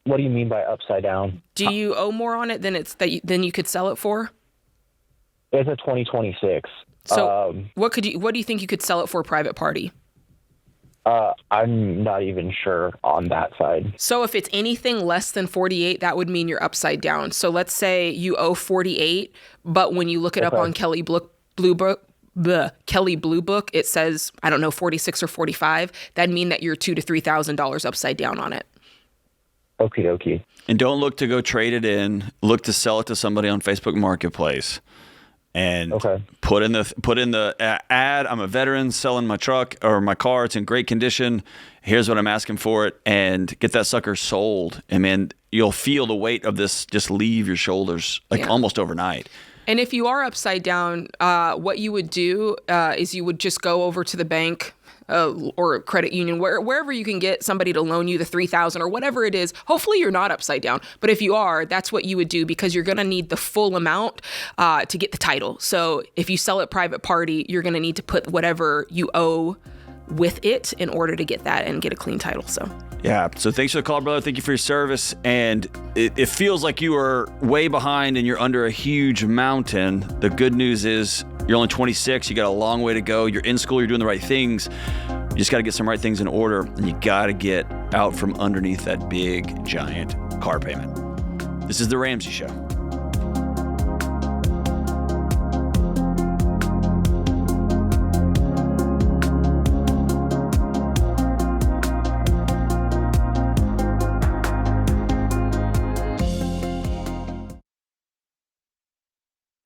What do you mean by upside down? do you owe more on it than you could sell it for? It's a 2026. So what do you think you could sell it for a private party? I'm not even sure on that side. So if it's anything less than 48, that would mean you're upside down. So let's say you owe 48, but when you look it up on Kelley Blue Book, it says, I don't know, 46 or 45. That'd mean that you're $2,000 to $3,000 upside down on it. Okie dokie. And don't look to go trade it in. Look to sell it to somebody on Facebook Marketplace. And put in the ad, I'm a veteran selling my truck or my car. It's in great condition. Here's what I'm asking for it, and get that sucker sold. And man, you'll feel the weight of this just leave your shoulders almost overnight. And if you are upside down, what you would do is you would just go over to the bank or credit union, wherever you can get somebody to loan you the $3,000 or whatever it is. Hopefully you're not upside down, but if you are, that's what you would do, because you're going to need the full amount to get the title. So if you sell it private party, you're going to need to put whatever you owe with it in order to get that and get a clean title. So thanks for the call, brother. Thank you for your service. And it feels like you are way behind and you're under a huge mountain. The good news is you're only 26. You got a long way to go. You're in school. You're doing the right things. You just got to get some right things in order, and you got to get out from underneath that big, giant car payment. This is The Ramsey Show.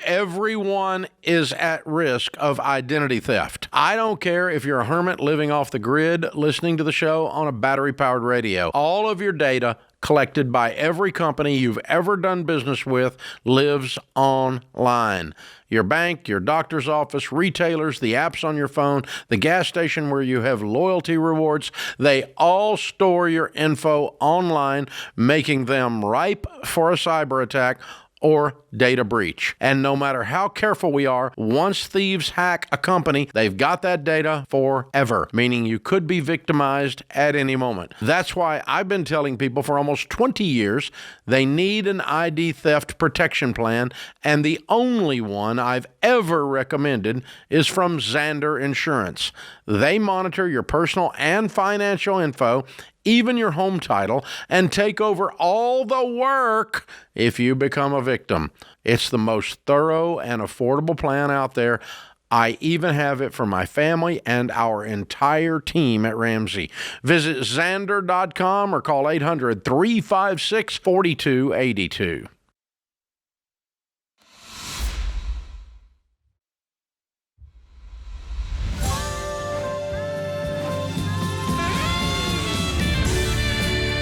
Everyone is at risk of identity theft. I don't care if you're a hermit living off the grid, listening to the show on a battery-powered radio. All of your data collected by every company you've ever done business with lives online. Your bank, your doctor's office, retailers, the apps on your phone, the gas station where you have loyalty rewards, they all store your info online, making them ripe for a cyber attack or data breach. And no matter how careful we are, once thieves hack a company, they've got that data forever, meaning you could be victimized at any moment. That's why I've been telling people for almost 20 years they need an ID theft protection plan, and the only one I've ever recommended is from Xander Insurance. They monitor your personal and financial info, even your home title, and take over all the work if you become a victim. It's the most thorough and affordable plan out there. I even have it for my family and our entire team at Ramsey. Visit Xander.com or call 800-356-4282.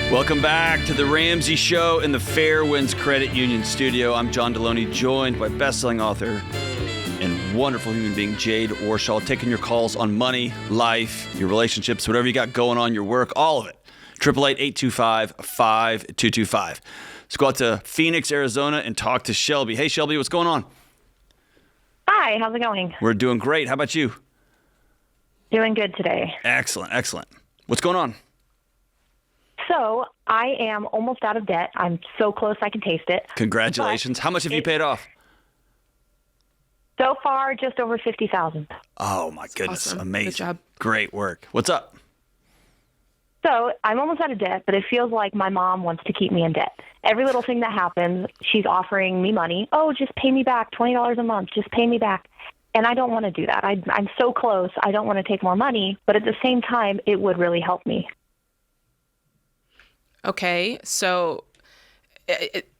Welcome back to The Ramsey Show in the Fairwinds Credit Union studio. I'm John Delony, joined by best-selling author and wonderful human being Jade Warshaw, taking your calls on money, life, your relationships, whatever you got going on, your work, all of it. 888-825-5225. Let's go out to Phoenix, Arizona, and talk to Shelby. Hey, Shelby, what's going on? Hi, how's it going? We're doing great. How about you? Doing good today. Excellent, excellent. What's going on? So I am almost out of debt. I'm so close I can taste it. Congratulations. How much have you paid off? So far, just over $50,000. Oh, my goodness. awesome. Amazing. Good job. Great work. What's up? So I'm almost out of debt, but it feels like my mom wants to keep me in debt. Every little thing that happens, she's offering me money. Oh, just pay me back $20 a month. Just pay me back. And I don't want to do that. I'm so close. I don't want to take more money, but at the same time, it would really help me. Okay, so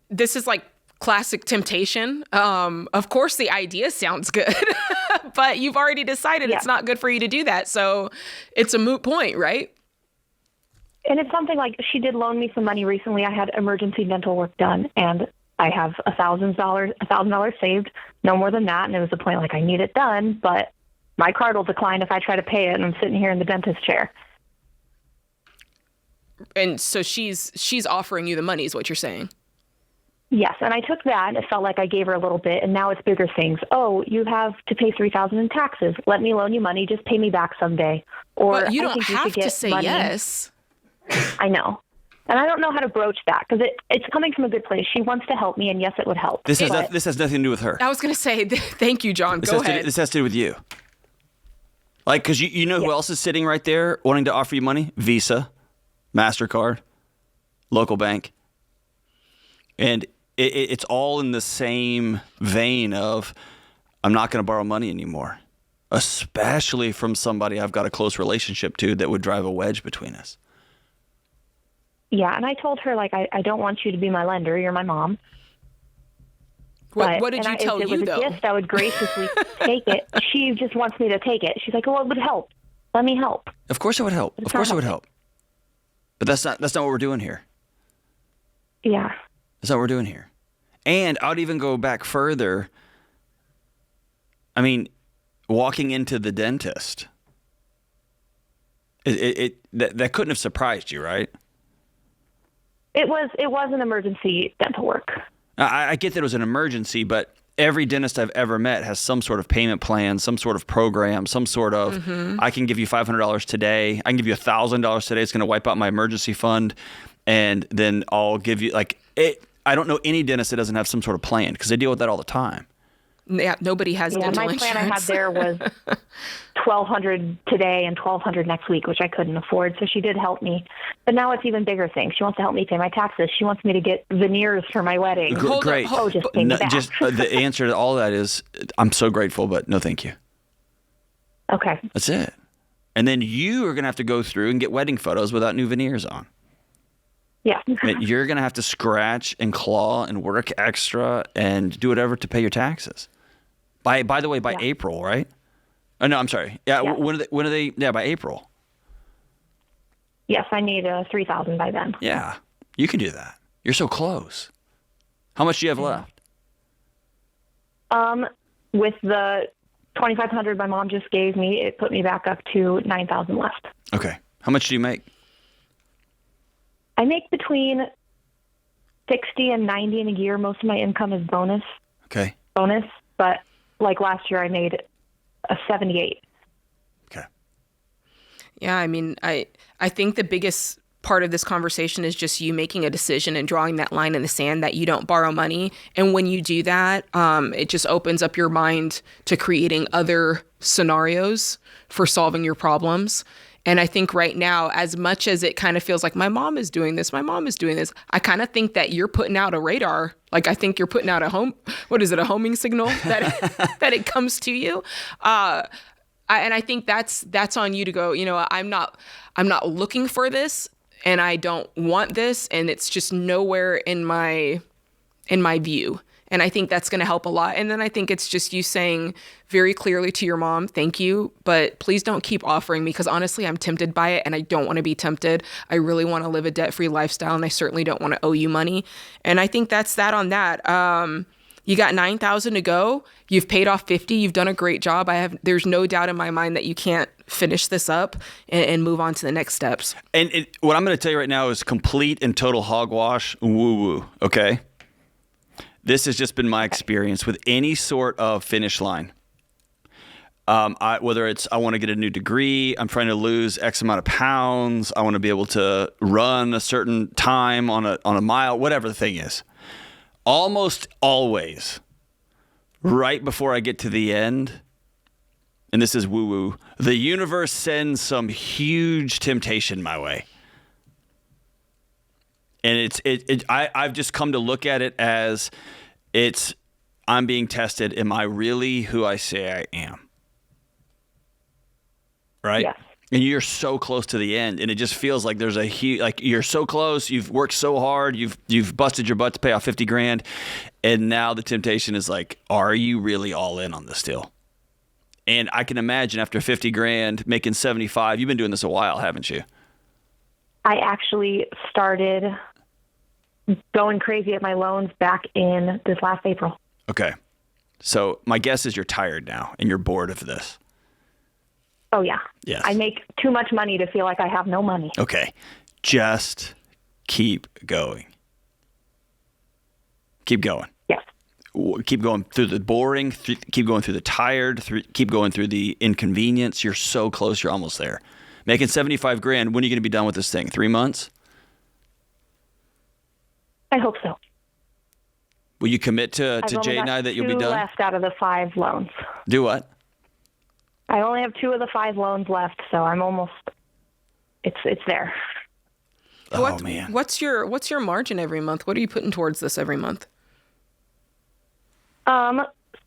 this is like classic temptation. Of course, the idea sounds good, but you've already decided it's not good for you to do that. So it's a moot point, right? And it's something like she did loan me some money recently. I had emergency dental work done, and I have $1,000 saved, no more than that. And it was a point like I need it done, but my card will decline if I try to pay it, and I'm sitting here in the dentist chair. And so she's offering you the money is what you're saying. Yes, and I took that, and it felt like I gave her a little bit, and now it's bigger things. Oh, you have to pay $3,000 in taxes. Let me loan you money. Just pay me back someday. Or But you I don't think you have should to get say money. yes. I know. And I don't know how to broach that because it's coming from a good place. She wants to help me, and yes, it would help. This has nothing to do with her. I was going to say, thank you, John. Go ahead. This has to do with you. Like, because you know who else is sitting right there wanting to offer you money? Visa, MasterCard, local bank. And it's all in the same vein of, I'm not going to borrow money anymore, especially from somebody I've got a close relationship to that would drive a wedge between us. Yeah, and I told her, like, I don't want you to be my lender. You're my mom. What did you tell you, though? If it was a gift, I would graciously take it. She just wants me to take it. She's like, well, it would help. Let me help. Of course it would help. Of course it would help. But that's not what we're doing here. Yeah. That's not what we're doing here. And I'd even go back further. I mean, walking into the dentist, that couldn't have surprised you, right? It was an emergency dental work. I get that it was an emergency, but every dentist I've ever met has some sort of payment plan, some sort of program, some sort of, I can give you $500 today. I can give you $1,000 today. It's going to wipe out my emergency fund. And then I'll give you I don't know any dentist that doesn't have some sort of plan because they deal with that all the time. Yeah, nobody has dental insurance. My plan I had there was $1,200 today and $1,200 next week, which I couldn't afford. So she did help me. But now it's even bigger things. She wants to help me pay my taxes. She wants me to get veneers for my wedding. Great. Just pay me back. The answer to all that is, I'm so grateful, but no thank you. Okay. That's it. And then you are going to have to go through and get wedding photos without new veneers on. Yeah. You're going to have to scratch and claw and work extra and do whatever to pay your taxes. By the way, by April, right? Oh, no, I'm sorry. Yeah. When are they? Yeah, by April. Yes, I need $3,000 by then. Yeah, you can do that. You're so close. How much do you have left? With the $2,500 my mom just gave me, it put me back up to $9,000 left. Okay. How much do you make? I make between 60 and 90 in a year. Most of my income is bonus. Okay. But like last year, I made a 78. Okay. Yeah, I mean, I think the biggest part of this conversation is just you making a decision and drawing that line in the sand that you don't borrow money. And when you do that, it just opens up your mind to creating other scenarios for solving your problems. And I think right now, as much as it kind of feels like my mom is doing this, I kind of think that you're putting out a radar. Like I think you're putting out a homing signal that that it comes to you. And I think that's on you to go, I'm not looking for this and I don't want this. And it's just nowhere in my view. And I think that's going to help a lot. And then I think it's just you saying very clearly to your mom, thank you, but please don't keep offering me because honestly, I'm tempted by it and I don't want to be tempted. I really want to live a debt-free lifestyle and I certainly don't want to owe you money. And I think that's that on that. You got $9,000 to go. You've paid off $50,000. You've done a great job. There's no doubt in my mind that you can't finish this up and move on to the next steps. And what I'm going to tell you right now is complete and total hogwash woo-woo, okay? This has just been my experience with any sort of finish line. Whether it's I want to get a new degree, I'm trying to lose X amount of pounds, I want to be able to run a certain time on a mile, whatever the thing is. Almost always, right before I get to the end, and this is woo-woo, the universe sends some huge temptation my way. And I've just come to look at it as I'm being tested. Am I really who I say I am? Right? Yes. And you're so close to the end, and it just feels like there's a huge, like you're so close. You've worked so hard. You've busted your butt to pay off $50,000, and now the temptation is like, are you really all in on this deal? And I can imagine after $50,000 making 75. You've been doing this a while, haven't you? I actually started going crazy at my loans back in this last April. Okay. So my guess is you're tired now and you're bored of this. Oh, yeah. Yes. I make too much money to feel like I have no money. Okay. Just keep going. Keep going. Yes. Keep going through the boring, keep going through the tired, keep going through the inconvenience. You're so close. You're almost there. Making $75,000. When are you going to be done with this thing? 3 months? I hope so. Will you commit to Jade and I that you'll be done? Left out of the 5 loans. Do what? I only have 2 of the 5 loans left, so I'm almost. It's there. Oh man. What's your margin every month? What are you putting towards this every month?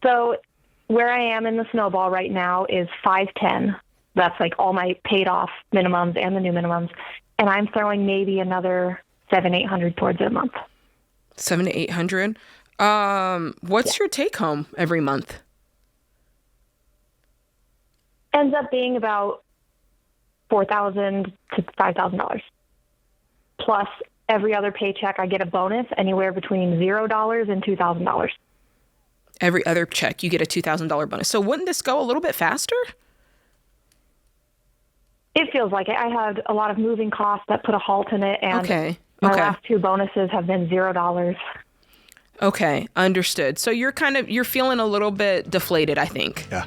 So where I am in the snowball right now is 510. That's like all my paid off minimums and the new minimums, and I'm throwing maybe another $700-800 towards it a month. $700-800. What's your take home every month? Ends up being about $4,000 to $5,000. Plus, every other paycheck, I get a bonus anywhere between $0 and $2,000. Every other check, you get a $2,000 bonus. So wouldn't this go a little bit faster? It feels like it. I had a lot of moving costs that put a halt in it, and my last 2 bonuses have been $0. Okay, understood. So you're feeling a little bit deflated, I think. Yeah.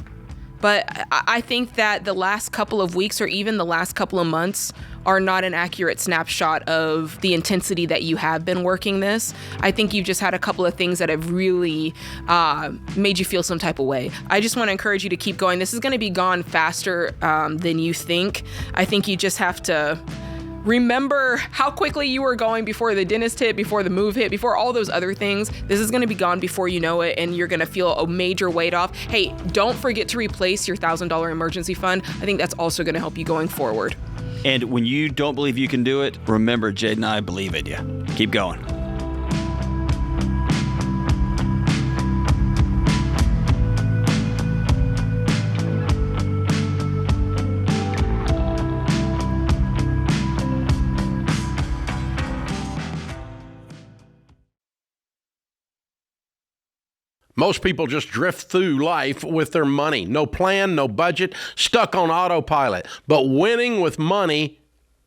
But I think that the last couple of weeks or even the last couple of months are not an accurate snapshot of the intensity that you have been working this. I think you've just had a couple of things that have really made you feel some type of way. I just want to encourage you to keep going. This is going to be gone faster than you think. I think you just have to remember how quickly you were going before the dentist hit, before the move hit, before all those other things. This is going to be gone before you know it, and you're going to feel a major weight off. Hey, don't forget to replace your $1,000 emergency fund. I think that's also going to help you going forward. And when you don't believe you can do it, remember, Jade and I believe in you. Keep going. Most people just drift through life with their money. No plan, no budget, stuck on autopilot. But winning with money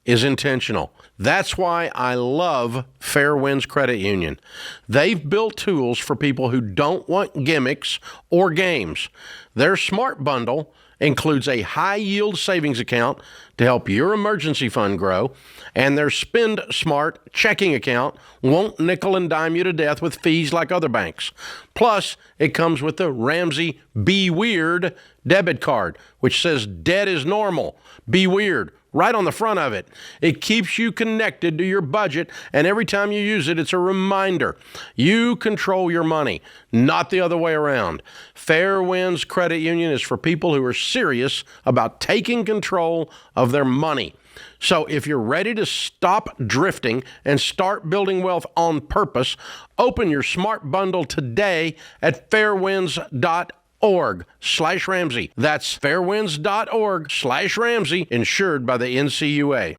is intentional. That's why I love Fair Winds Credit Union. They've built tools for people who don't want gimmicks or games. Their Smart Bundle includes a high-yield savings account to help your emergency fund grow, and their Spend Smart checking account won't nickel and dime you to death with fees like other banks. Plus, it comes with the Ramsey Be Weird debit card, which says debt is normal, be weird, right on the front of it. It keeps you connected to your budget, and every time you use it, it's a reminder. You control your money, not the other way around. Fair Winds Credit Union is for people who are serious about taking control of their money. So if you're ready to stop drifting and start building wealth on purpose, open your Smart Bundle today at fairwinds.org/Ramsey. That's fairwinds.org/Ramsey, insured by the NCUA.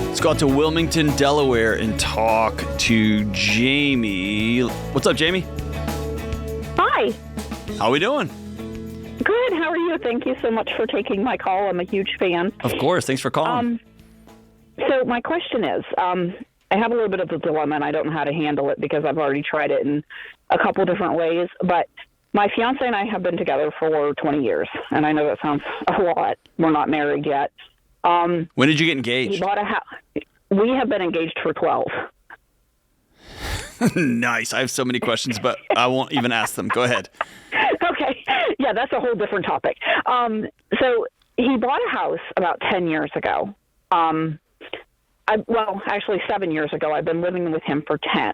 Let's go out to Wilmington, Delaware, and talk to Jamie. What's up, Jamie? Hi. How we doing? Good. How are you? Thank you so much for taking my call. I'm a huge fan. Of course. Thanks for calling. So my question is, I have a little bit of a dilemma, and I don't know how to handle it because I've already tried it in a couple different ways. But my fiance and I have been together for 20 years, and I know that sounds a lot. We're not married yet. When did you get engaged? He bought a house. We have been engaged for 12. Nice. I have so many questions, but I won't even ask them. Go ahead. Okay. Yeah, that's a whole different topic. So he bought a house about 10 years ago. Actually 7 years ago. I've been living with him for 10.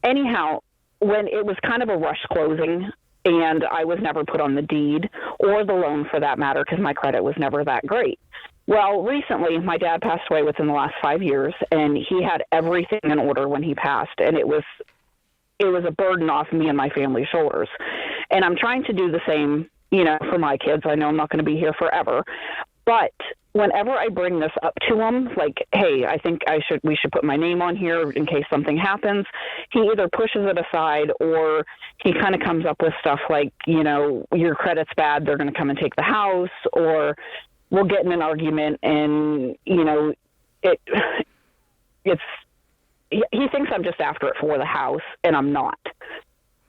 Anyhow, when it was kind of a rush closing, and I was never put on the deed or the loan for that matter because my credit was never that great. Well, recently, my dad passed away within the last 5 years, and he had everything in order when he passed, and it was a burden off me and my family's shoulders. And I'm trying to do the same, for my kids. I know I'm not going to be here forever, but whenever I bring this up to him, like, hey, I think we should put my name on here in case something happens, he either pushes it aside or he kind of comes up with stuff like, your credit's bad, they're going to come and take the house, or we'll get in an argument and, he thinks I'm just after it for the house, and I'm not.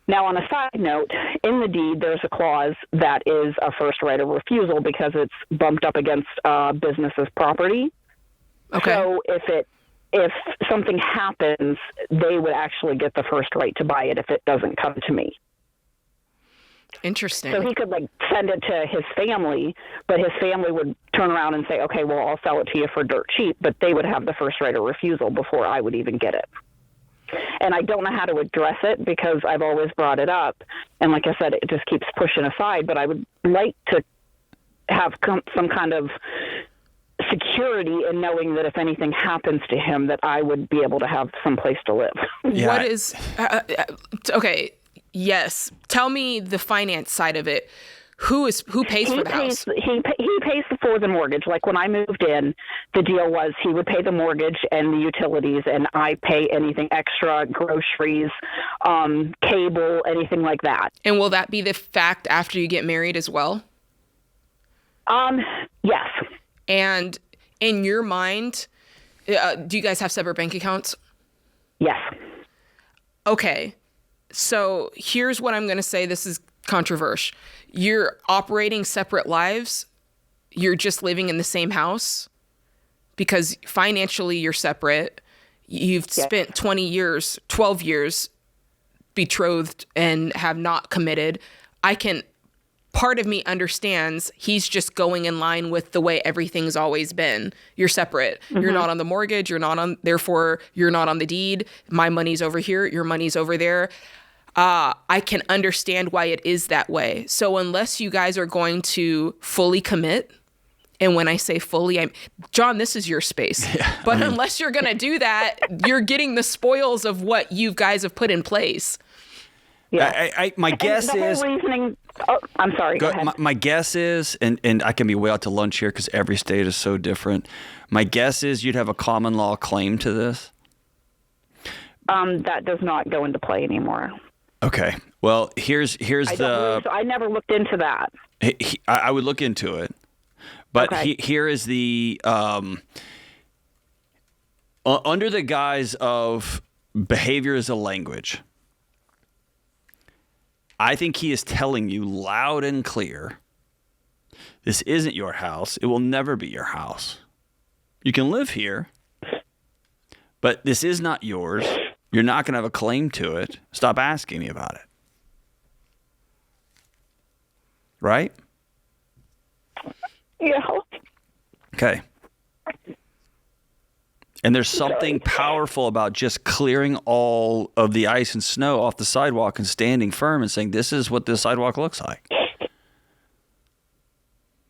Now, on a side note, in the deed, there's a clause that is a first right of refusal because it's bumped up against business's property. Okay. So if something happens, they would actually get the first right to buy it if it doesn't come to me. Interesting. So he could send it to his family, but his family would turn around and say, okay, well, I'll sell it to you for dirt cheap, but they would have the first right of refusal before I would even get it. And I don't know how to address it because I've always brought it up. And like I said, it just keeps pushing aside, but I would like to have some kind of security in knowing that if anything happens to him, that I would be able to have some place to live. Yeah. What is, okay. Yes. Tell me the finance side of it. Who pays for the house? He pays for the mortgage. Like when I moved in, the deal was he would pay the mortgage and the utilities, and I pay anything extra, groceries, cable, anything like that. And will that be the fact after you get married as well? Yes. And in your mind, do you guys have separate bank accounts? Yes. Okay. So here's what I'm going to say. This is controversial. You're operating separate lives. You're just living in the same house because financially you're separate. You've spent 12 years betrothed and have not committed. Part of me understands he's just going in line with the way everything's always been. You're separate. Mm-hmm. You're not on the mortgage. Therefore you're not on the deed. My money's over here. Your money's over there. I can understand why it is that way. So unless you guys are going to fully commit, and when I say fully, John, this is your space. Yeah, but unless you're going to do that, you're getting the spoils of what you guys have put in place. Yeah. My guess is. I'm sorry. Go ahead. My guess is, and I can be way out to lunch here because every state is so different. My guess is you'd have a common law claim to this. That does not go into play anymore. Okay. Well, here's I never looked into that. I would look into it, but okay. Here is the under the guise of behavior as a language. I think he is telling you loud and clear, this isn't your house. It will never be your house. You can live here, but this is not yours. You're not going to have a claim to it. Stop asking me about it. Right? Yeah. Okay. And there's something powerful about just clearing all of the ice and snow off the sidewalk and standing firm and saying, this is what this sidewalk looks like. So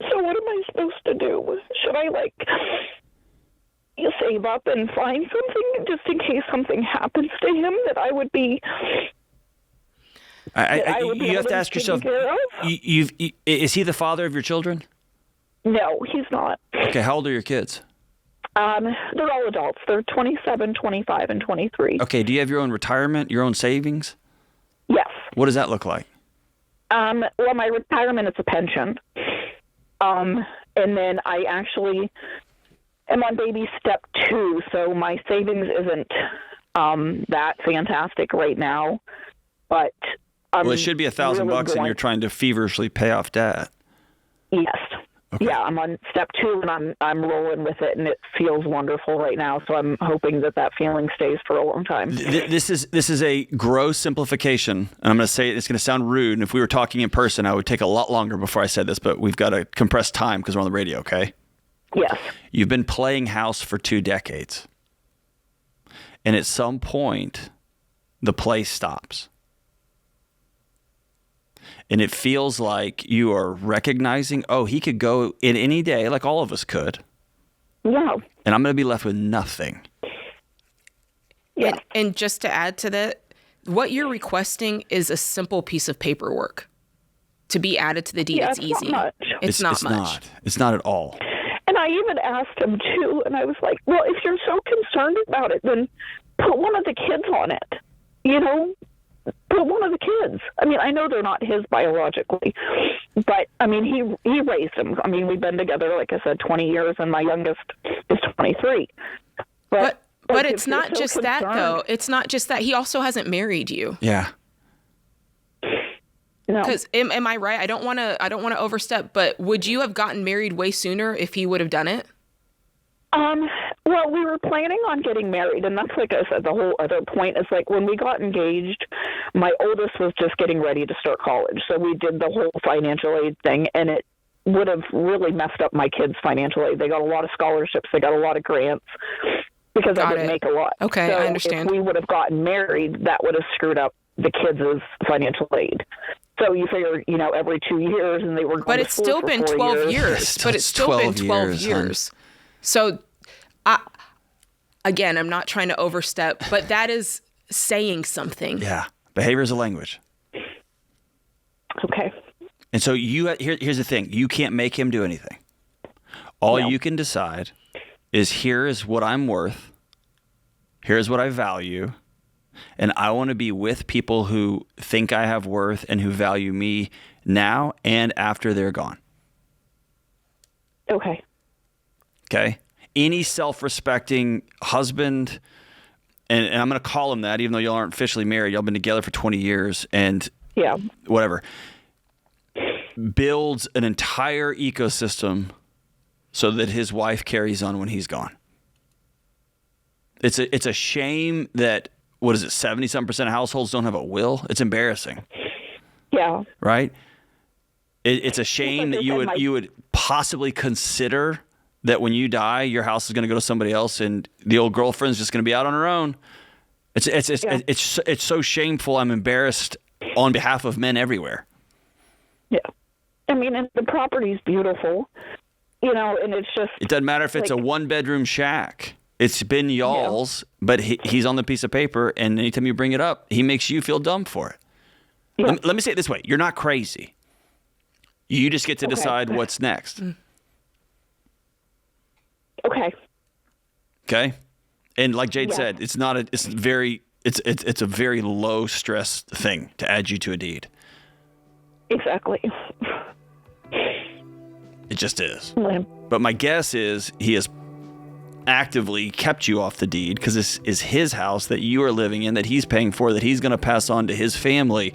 what am I supposed to do? Should I, you save up and find something just in case something happens to him that I would be... you have to ask yourself, is he the father of your children? No, he's not. Okay, how old are your kids? They're all adults. They're 27, 25, and 23. Okay, do you have your own retirement, your own savings? Yes. What does that look like? Well, my retirement is a pension. And then I actually am on baby step 2, so my savings isn't that fantastic right now. But well, it should be $1,000 and you're trying to feverishly pay off debt. Yes. Okay. Yeah, I'm on step 2 and I'm rolling with it, and it feels wonderful right now. So I'm hoping that feeling stays for a long time. This is a gross simplification, and I'm going to say it's going to sound rude. And if we were talking in person, I would take a lot longer before I said this. But we've got to compress time because we're on the radio. Okay. Yes. You've been playing house for 2 decades, and at some point, the play stops. And it feels like you are recognizing, oh, he could go in any day, like all of us could. Yeah. And I'm going to be left with nothing. Yeah. And just to add to that, what you're requesting is a simple piece of paperwork to be added to the deed. Yeah, it's easy. not much. It's not much. It's not at all. And I even asked him too, and I was like, well, if you're so concerned about it, then put one of the kids on it. You know, put one of the kids. I mean, I know they're not his biologically, but I mean, he raised them. I mean, we've been together, like I said, 20 years, and my youngest is 23. But it's not just that, though. It's not just that. He also hasn't married you. Yeah. No. Because am I right? I don't want to overstep, but would you have gotten married way sooner if he would have done it? Well, we were planning on getting married, and that's, like I said, the whole other point is, like, when we got engaged, my oldest was just getting ready to start college, so we did the whole financial aid thing, and it would have really messed up my kids' financial aid. They got a lot of scholarships, they got a lot of grants, because I didn't make a lot. Okay, so I understand. If we would have gotten married, that would have screwed up the kids' financial aid. So you figure, you know, every 2 years, and they were going But to it's school still for been 4 12 years. years. But it's still been 12 years. So, again, I'm not trying to overstep, but that is saying something. Yeah. Behavior is a language. Okay. And so here's the thing. You can't make him do anything. All you can decide is, here is what I'm worth. Here's what I value. And I want to be with people who think I have worth and who value me now and after they're gone. Okay. Okay? Any self-respecting husband, and I'm going to call him that, even though y'all aren't officially married. Y'all been together for 20 years and whatever. Builds an entire ecosystem so that his wife carries on when he's gone. It's a shame that, 70-something% of households don't have a will? It's embarrassing. Yeah. Right? It's a shame that you would possibly consider that when you die, your house is going to go to somebody else, and the old girlfriend's just going to be out on her own. It's so shameful. I'm embarrassed on behalf of men everywhere. Yeah, I mean, and the property's beautiful, you know, and it's just. It doesn't matter if it's a 1-bedroom shack. It's been y'all's, but he's on the piece of paper, and anytime you bring it up, he makes you feel dumb for it. Yeah. Let me say it this way: you're not crazy. You just get to decide what's next. Okay. Okay. And like Jade said, it's a very low stress thing to add you to a deed. Exactly. It just is. But my guess is he has actively kept you off the deed because this is his house that you are living in, that he's paying for, that he's going to pass on to his family.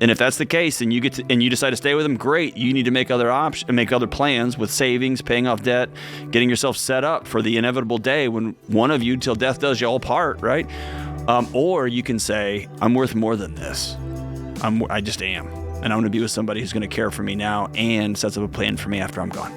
And if that's the case, and you decide to stay with him, great. You need to make other plans with savings, paying off debt, getting yourself set up for the inevitable day when one of you, till death does you all part, right? Or you can say, I'm worth more than this. I just am. And I want to be with somebody who's going to care for me now and sets up a plan for me after I'm gone.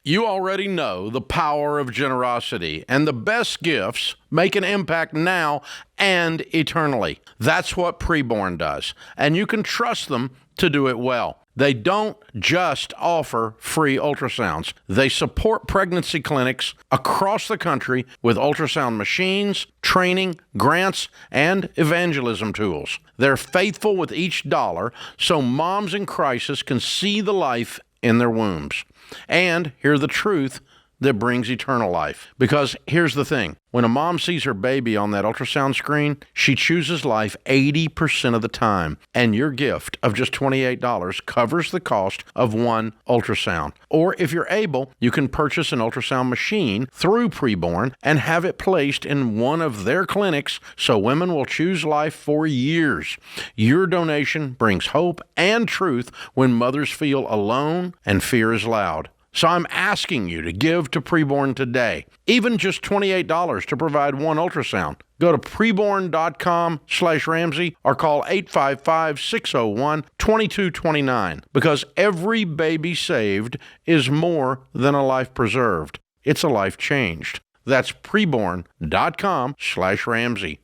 You already know the power of generosity, and the best gifts make an impact now and eternally. That's what Preborn does, and you can trust them to do it well. They don't just offer free ultrasounds. They support pregnancy clinics across the country with ultrasound machines, training, grants, and evangelism tools. They're faithful with each dollar so moms in crisis can see the life in their wombs and hear the truth that brings eternal life. Because here's the thing. When a mom sees her baby on that ultrasound screen, she chooses life 80% of the time. And your gift of just $28 covers the cost of one ultrasound. Or if you're able, you can purchase an ultrasound machine through Preborn and have it placed in one of their clinics so women will choose life for years. Your donation brings hope and truth when mothers feel alone and fear is loud. So I'm asking you to give to Preborn today, even just $28 to provide one ultrasound. Go to preborn.com/Ramsey or call 855-601-2229 because every baby saved is more than a life preserved. It's a life changed. That's preborn.com/Ramsey.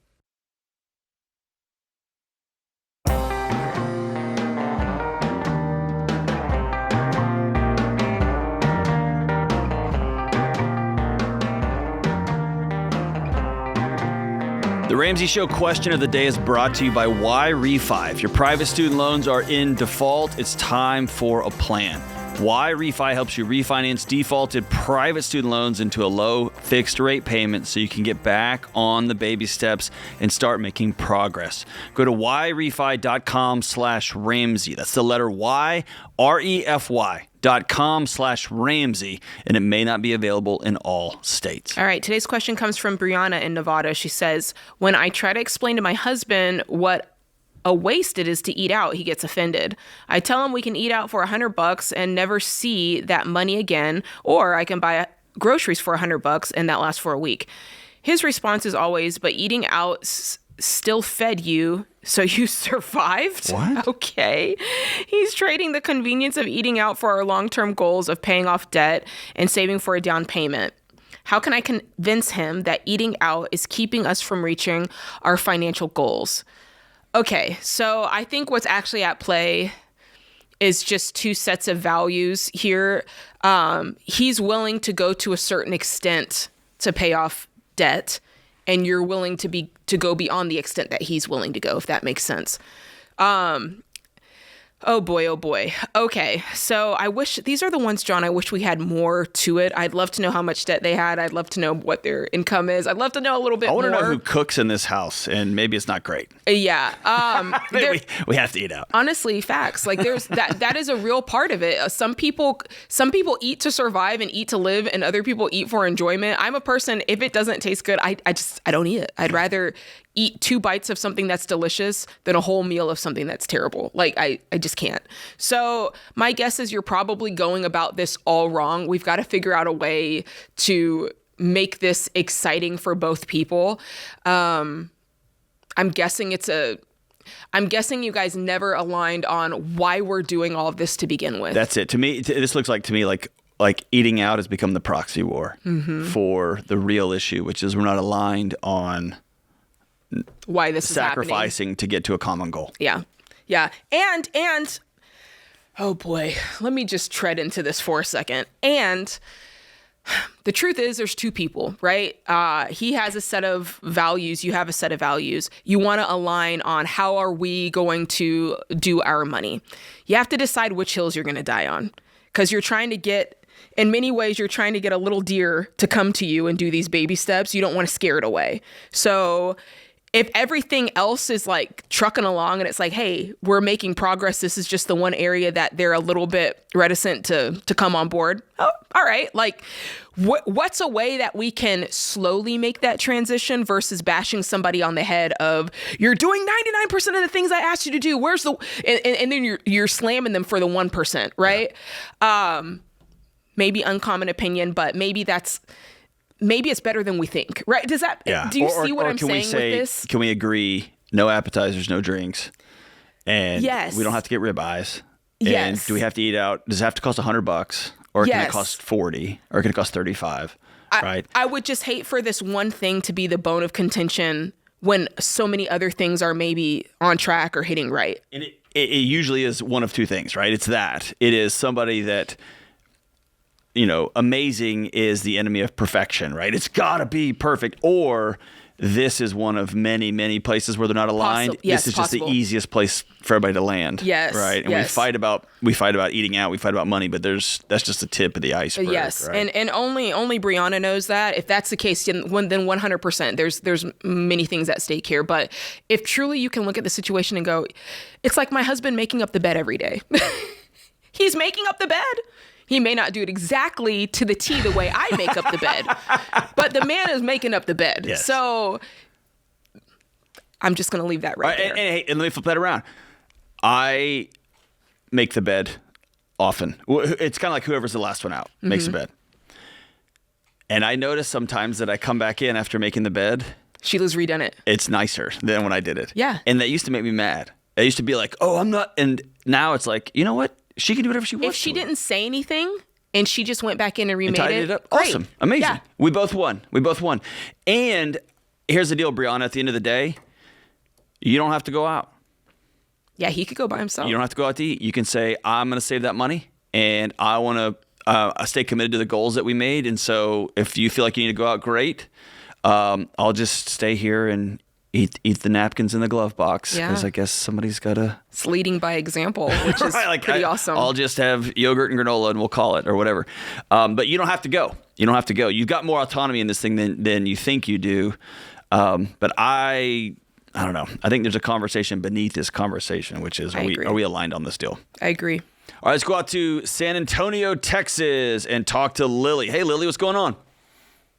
The Ramsey Show question of the day is brought to you by Why Refi. If your private student loans are in default, it's time for a plan. Why Refi helps you refinance defaulted private student loans into a low fixed rate payment so you can get back on the baby steps and start making progress. Go to whyrefi.com/Ramsey. That's the letter Y, REFY.com/Ramsey, and it may not be available in all states. All right, today's question comes from Brianna in Nevada. She says, when I try to explain to my husband what a waste it is to eat out, he gets offended. I tell him we can eat out for $100 and never see that money again, or I can buy groceries for $100 and that lasts for a week. His response is always, but eating out still fed you, so you survived? What? Okay. He's trading the convenience of eating out for our long-term goals of paying off debt and saving for a down payment. How can I convince him that eating out is keeping us from reaching our financial goals? Okay, so I think what's actually at play is just two sets of values here. He's willing to go to a certain extent to pay off debt, and you're willing to go beyond the extent that he's willing to go, if that makes sense. Oh boy. Okay, so these are the ones, John, I wish we had more to it. I'd love to know how much debt they had. I'd love to know what their income is. I'd love to know a little bit more. I want to know who cooks in this house, and maybe it's not great. Yeah. We have to eat out. Honestly, facts. Like there's that is a real part of it. Some people eat to survive and eat to live, and other people eat for enjoyment. I'm a person, if it doesn't taste good, I don't eat it. I'd rather eat 2 bites of something that's delicious than a whole meal of something that's terrible. Like I just can't. So my guess is you're probably going about this all wrong. We've got to figure out a way to make this exciting for both people. I'm guessing you guys never aligned on why we're doing all of this to begin with. That's it. To me, this looks like like eating out has become the proxy war for the real issue, which is we're not aligned on why this is sacrificing to get to a common goal. Yeah. And oh boy, let me just tread into this for a second. And the truth is there's two people, right? He has a set of values. You have a set of values. You want to align on how are we going to do our money. You have to decide which hills you're going to die on, because you're trying to get, in many ways, you're trying to get a little deer to come to you and do these baby steps. You don't want to scare it away. So if everything else is like trucking along and it's like, hey, we're making progress, this is just the one area that they're a little bit reticent to come on board. Oh, all right. Like, what's a way that we can slowly make that transition versus bashing somebody on the head of, you're doing 99% of the things I asked you to do. Where's the, and then you're slamming them for the 1%, right? Yeah. Maybe uncommon opinion, but maybe it's better than we think, right? Does that, do you see what I'm saying with this? Can we agree, no appetizers, no drinks, and we don't have to get ribeyes? And do we have to eat out? Does it have to cost $100, or can it cost $40, or can it cost $35? Right? I would just hate for this one thing to be the bone of contention when so many other things are maybe on track or hitting right. And it usually is one of two things, right? It's that. It is somebody that, you know, amazing is the enemy of perfection, right? It's got to be perfect. Or this is one of many, many places where they're not aligned. Yes, this is possible. just the easiest place for everybody to land. Yes, right. And yes. we fight about eating out. We fight about money, but that's just the tip of the iceberg. Yes, right? and only Brianna knows that. If that's the case, then 100%. There's many things at stake here. But if truly you can look at the situation and go, it's like my husband making up the bed every day. He's making up the bed. He may not do it exactly to the T the way I make up the bed, but the man is making up the bed. Yes. So I'm just going to leave that right there. And let me flip that around. I make the bed often. It's kind of like whoever's the last one out makes the bed. And I notice sometimes that I come back in after making the bed. Sheila's redone it. It's nicer than when I did it. Yeah. And that used to make me mad. I used to be like, oh, I'm not. And now it's like, you know what? She can do whatever she wants. If she didn't say anything and she just went back in and remade tidied it up. great. Awesome. Amazing. Yeah. We both won. And here's the deal, Brianna. At the end of the day, you don't have to go out. Yeah, he could go by himself. You don't have to go out to eat. You can say, I'm going to save that money, and I want to stay committed to the goals that we made. And so if you feel like you need to go out, great. I'll just stay here and eat the napkins in the glove box, because I guess somebody's got to. It's leading by example, which is pretty awesome. I'll just have yogurt and granola and we'll call it, or whatever. But you don't have to go. You've got more autonomy in this thing than you think you do. But I don't know. I think there's a conversation beneath this conversation, which is, are we aligned on this deal? I agree. All right, let's go out to San Antonio, Texas, and talk to Lily. Hey, Lily, what's going on?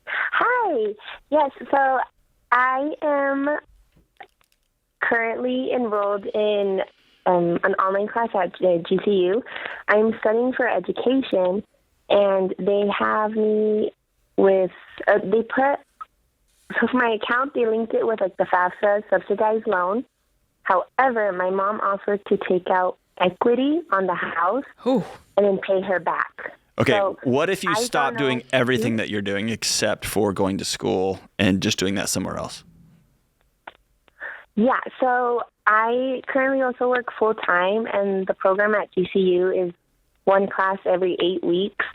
Hi. Yes, so I am currently enrolled in an online class at GCU. I'm studying for education, and they have me with, so for my account, they linked it with like the FAFSA subsidized loan. However, my mom offered to take out equity on the house and then pay her back. Okay, so what if you stop doing everything that you're doing except for going to school and just doing that somewhere else? Yeah, so I currently also work full-time, and the program at GCU is one class every 8 weeks,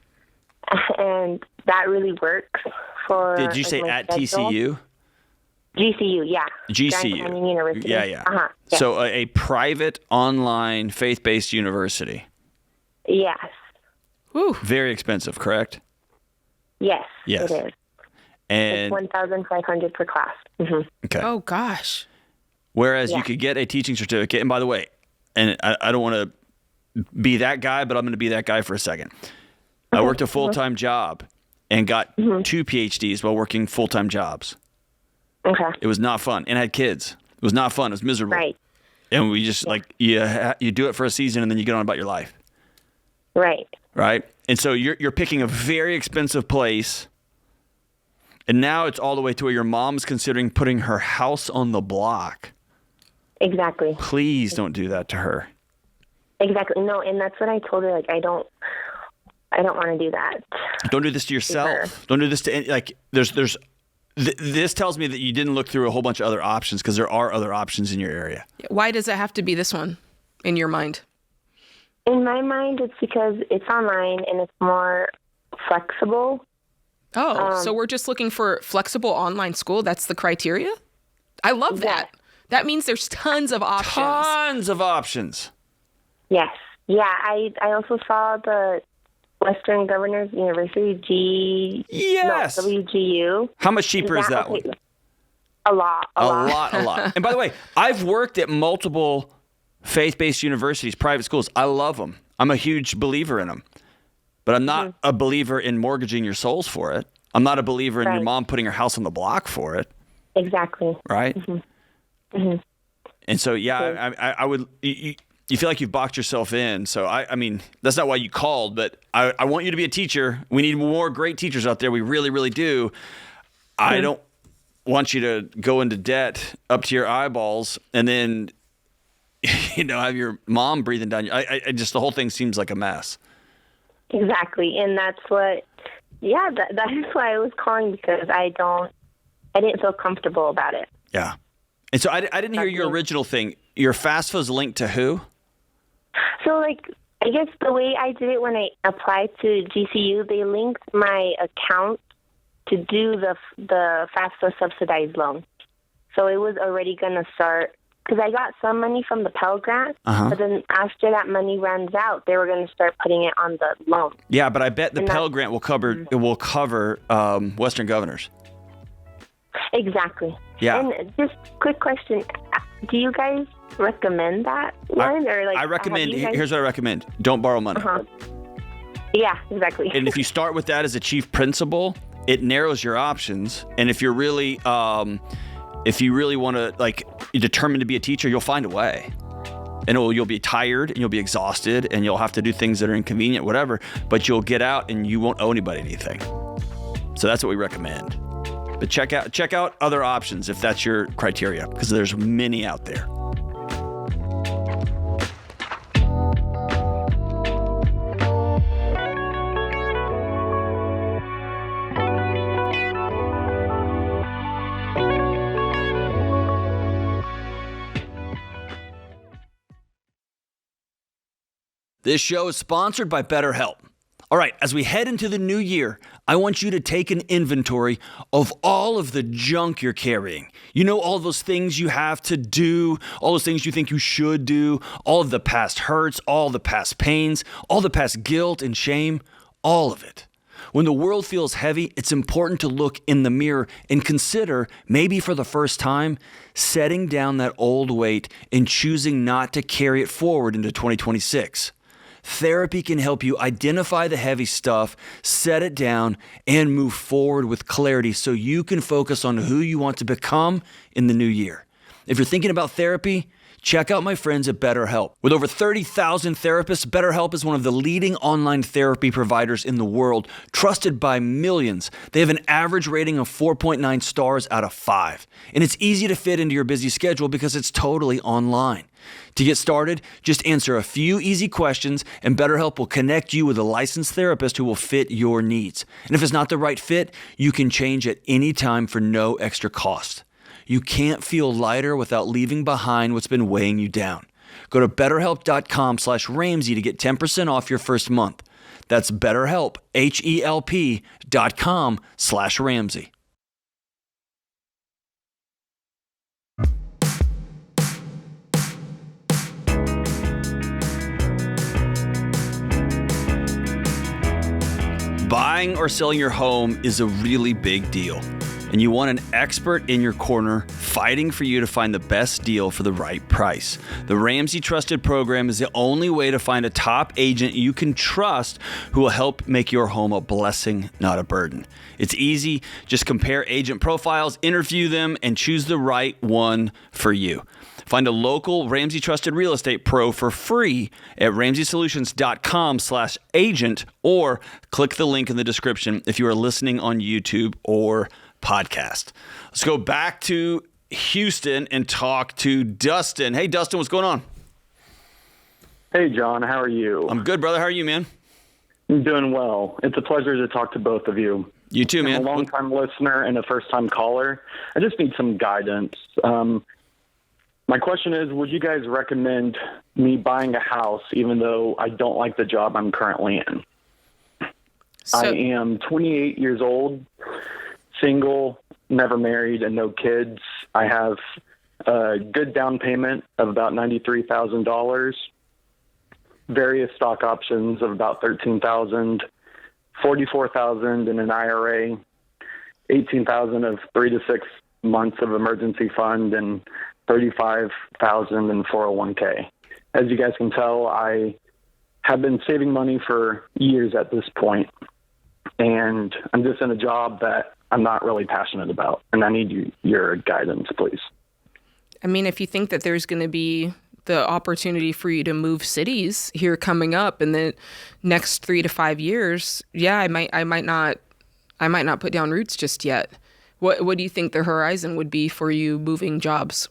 and that really works for. Did you say at TCU? GCU, yeah. GCU. Grand Canyon University. Yeah. Yeah. So a private, online, faith-based university. Yes. Whew. Very expensive, correct? Yes, Yes. it is. And it's $1,500 per class. Mm-hmm. Okay. Oh, gosh. Whereas you could get a teaching certificate, and by the way, and I don't want to be that guy, but I'm going to be that guy for a second. I worked a full-time job and got 2 PhDs while working full-time jobs. Okay. It was not fun, and I had kids. It was not fun. It was miserable. Right. And we just you do it for a season, and then you get on about your life. Right. Right. And so you're picking a very expensive place, and now it's all the way to where your mom's considering putting her house on the block. Exactly. Please don't do that to her. Exactly. No, and that's what I told her. Like, I don't want to do that. Don't do this to yourself. Don't do this to like. This tells me that you didn't look through a whole bunch of other options, because there are other options in your area. Why does it have to be this one in your mind? In my mind, it's because it's online and it's more flexible. Oh, so we're just looking for flexible online school? That's the criteria? I love that. That means there's tons of options. Tons of options. Yes. Yeah, I also saw the Western Governors University, WGU. How much cheaper is that one? A lot. A lot. And by the way, I've worked at multiple faith-based universities, private schools. I love them. I'm a huge believer in them. But I'm not a believer in mortgaging your souls for it. I'm not a believer in your mom putting her house on the block for it. Exactly. Right? Mm-hmm. Mm-hmm. And so, I would... You feel like you've boxed yourself in. So, I mean, that's not why you called, but I want you to be a teacher. We need more great teachers out there. We really, really do. I don't want you to go into debt up to your eyeballs and then, have your mom breathing down you. I just, the whole thing seems like a mess. Exactly. And that's what, that is why I was calling, because I didn't feel comfortable about it. Yeah. And so I didn't hear your original thing. Your FAFSA is linked to who? So, like, I guess the way I did it when I applied to GCU, they linked my account to do the FAFSA subsidized loan. So it was already going to start, because I got some money from the Pell Grant, but then after that money runs out, they were going to start putting it on the loan. Yeah, but I bet the Pell Grant will cover Western governors. Exactly. Yeah. And just quick question, do you guys recommend that one? I recommend, here's what I recommend. Don't borrow money. Yeah, exactly. And if you start with that as a chief principal, it narrows your options. And if you're really, if you really want to, like, you're determined to be a teacher, you'll find a way. And you'll be tired and you'll be exhausted and you'll have to do things that are inconvenient, whatever, but you'll get out and you won't owe anybody anything. So that's what we recommend. But check out other options if that's your criteria, because there's many out there. This show is sponsored by BetterHelp. All right, as we head into the new year, I want you to take an inventory of all of the junk you're carrying. You know, all those things you have to do, all those things you think you should do, all of the past hurts, all the past pains, all the past guilt and shame, all of it. When the world feels heavy, it's important to look in the mirror and consider, maybe for the first time, setting down that old weight and choosing not to carry it forward into 2026. Therapy can help you identify the heavy stuff, set it down, and move forward with clarity so you can focus on who you want to become in the new year. If you're thinking about therapy, check out my friends at BetterHelp. With over 30,000 therapists, BetterHelp is one of the leading online therapy providers in the world, trusted by millions. They have an average rating of 4.9 stars out of 5. And it's easy to fit into your busy schedule because it's totally online. To get started, just answer a few easy questions and BetterHelp will connect you with a licensed therapist who will fit your needs. And if it's not the right fit, you can change at any time for no extra cost. You can't feel lighter without leaving behind what's been weighing you down. Go to BetterHelp.com/Ramsey to get 10% off your first month. That's BetterHelp, HELP.com/Ramsey. Buying or selling your home is a really big deal, and you want an expert in your corner fighting for you to find the best deal for the right price. The Ramsey Trusted Program is the only way to find a top agent you can trust who will help make your home a blessing, not a burden. It's easy. Just compare agent profiles, interview them, and choose the right one for you. Find a local Ramsey Trusted Real Estate Pro for free at RamseySolutions.com/agent or click the link in the description if you are listening on YouTube or podcast. Let's go back to Houston and talk to Dustin. Hey, Dustin, what's going on? Hey, John. How are you? I'm good, brother. How are you, man? I'm doing well. It's a pleasure to talk to both of you. You too, man. I'm a long-time listener and a first-time caller. I just need some guidance. My question is, would you guys recommend me buying a house even though I don't like the job I'm currently in? I am 28 years old, single, never married, and no kids. I have a good down payment of about $93,000, various stock options of about $13,000, $44,000 in an IRA, $18,000 of 3 to 6 months of emergency fund, and $35,000 in 401k. As you guys can tell, I have been saving money for years at this point, and I'm just in a job that I'm not really passionate about, and I need your guidance, please. I mean, if you think that there's going to be the opportunity for you to move cities here coming up in the next 3 to 5 years, yeah, I might not put down roots just yet. What do you think the horizon would be for you moving jobs?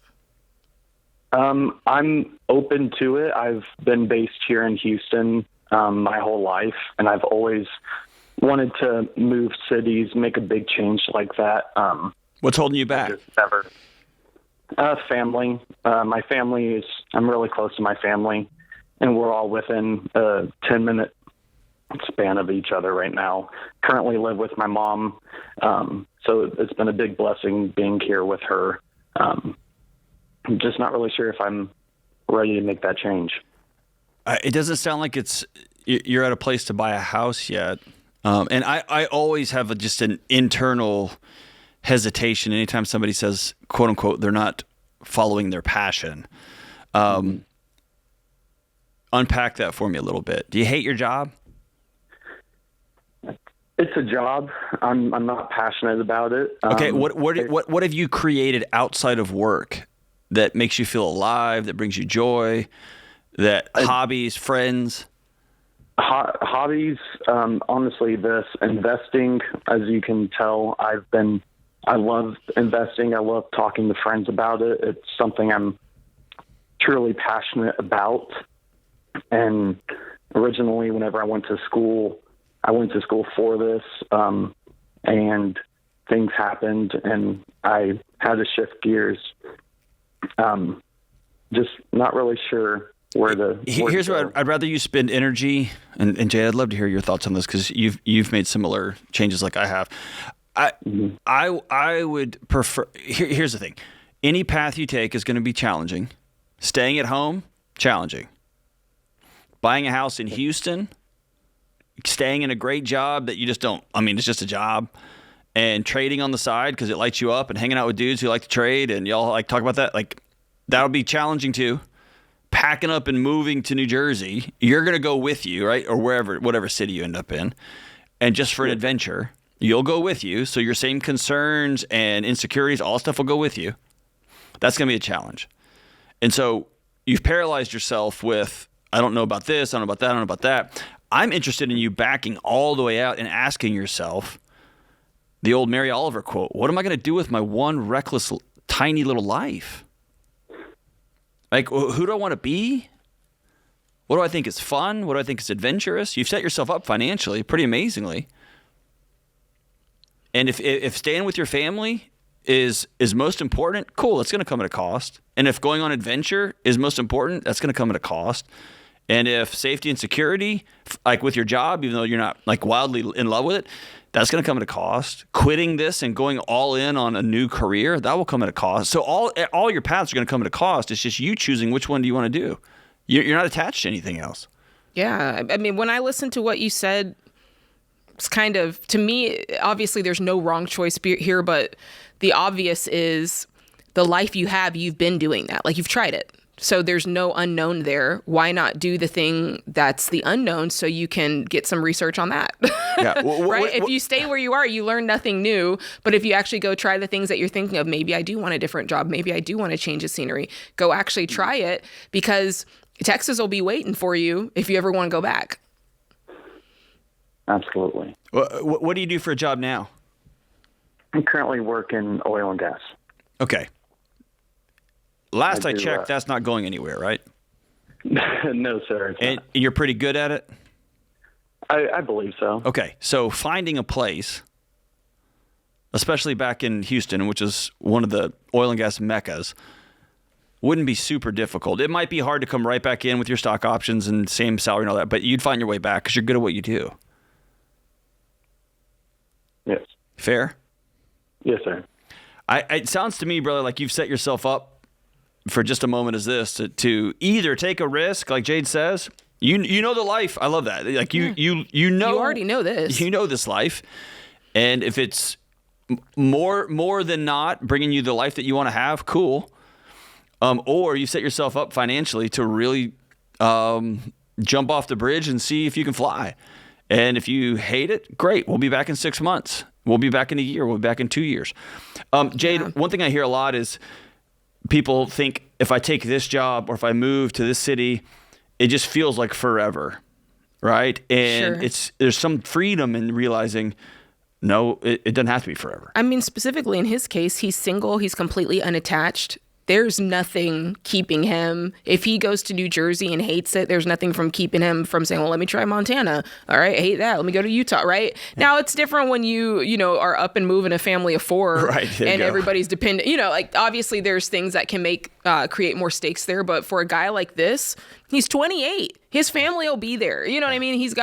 I'm open to it. I've been based here in Houston my whole life, and I've always wanted to move cities, make a big change like that. What's holding you back? Family. My family is, I'm really close to my family, and we're all within a 10-minute span of each other right now. Currently live with my mom, so it's been a big blessing being here with her. I'm just not really sure if I'm ready to make that change. It doesn't sound like you're at a place to buy a house yet. And I always have just an internal hesitation anytime somebody says, quote unquote, they're not following their passion. Unpack that for me a little bit. Do you hate your job? It's a job. I'm not passionate about it. Okay. What have you created outside of work that makes you feel alive, that brings you joy, hobbies, friends? Hobbies, honestly, this investing, as you can tell, I love investing. I love talking to friends about it. It's something I'm truly passionate about. And originally, whenever I went to school for this, and things happened and I had to shift gears. Just not really sure Here's where I'd rather you spend energy, and Jay, I'd love to hear your thoughts on this because you've made similar changes like I have. I would prefer. Here's the thing: any path you take is going to be challenging. Staying at home, challenging. Buying a house in Houston, staying in a great job that you just don't. I mean, it's just a job, and trading on the side because it lights you up, and hanging out with dudes who like to trade, and y'all like talk about that. Like that'll be challenging too. Packing up and moving to New Jersey, you're going to go with you, right? Or whatever city you end up in. And just for an adventure, you'll go with you. So your same concerns and insecurities, all stuff will go with you. That's going to be a challenge. And so you've paralyzed yourself with, I don't know about this, I don't know about that, I don't know about that. I'm interested in you backing all the way out and asking yourself the old Mary Oliver quote, what am I going to do with my one reckless, tiny little life? Like, who do I want to be? What do I think is fun? What do I think is adventurous? You've set yourself up financially pretty amazingly. And if staying with your family is most important, cool, that's going to come at a cost. And if going on adventure is most important, that's going to come at a cost. And if safety and security, like with your job, even though you're not like wildly in love with it, that's going to come at a cost. Quitting this and going all in on a new career, that will come at a cost. So all your paths are going to come at a cost. It's just you choosing which one do you want to do. You're not attached to anything else. Yeah. I mean, when I listened to what you said, it's kind of, to me, obviously there's no wrong choice here, but the obvious is the life you have, you've been doing that. Like you've tried it. So there's no unknown there. Why not do the thing that's the unknown so you can get some research on that? Yeah. Right? If you stay where you are, you learn nothing new. But if you actually go try the things that you're thinking of, maybe I do want a different job. Maybe I do want to change the scenery. Go actually try it because Texas will be waiting for you if you ever want to go back. Absolutely. What do you do for a job now? I currently work in oil and gas. Okay. Last I checked, that's not going anywhere, right? No, sir. And you're pretty good at it? I believe so. Okay. So finding a place, especially back in Houston, which is one of the oil and gas meccas, wouldn't be super difficult. It might be hard to come right back in with your stock options and same salary and all that, but you'd find your way back because you're good at what you do. Yes. Fair? Yes, sir. It sounds to me, brother, like you've set yourself up for just a moment as this to either take a risk, like Jade says. You know the life. I love that. Like you know. You already know this. You know this life, and if it's more than not bringing you the life that you want to have, cool. Or you set yourself up financially to really jump off the bridge and see if you can fly. And if you hate it, great. We'll be back in 6 months. We'll be back in a year. We'll be back in 2 years. Jade, one thing I hear a lot is people think if I take this job or if I move to this city, it just feels like forever, right? And there's some freedom in realizing, no, it doesn't have to be forever. I mean, specifically in his case, he's single. He's completely unattached. there's nothing keeping him. If he goes to New Jersey and hates it, there's nothing from keeping him from saying, well, let me try Montana. All right, I hate that. Let me go to Utah, right? Yeah. Now, it's different when you are up and moving a family of 4 right, and everybody's dependent. Like, obviously, there's things that can create more stakes there. But for a guy like this, he's 28. His family will be there. You know what I mean?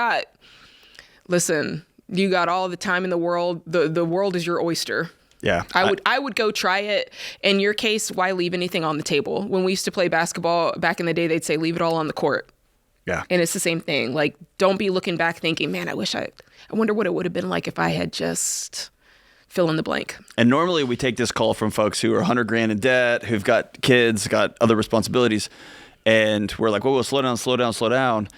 Listen, you got all the time in the world. The world is your oyster. Yeah. I would go try it. In your case, why leave anything on the table? When we used to play basketball back in the day, they'd say, leave it all on the court. Yeah. And it's the same thing. Like, don't be looking back thinking, man, I wonder what it would have been like if I had just fill in the blank. And normally we take this call from folks who are $100,000 in debt, who've got kids, got other responsibilities. And we're like, whoa, slow down.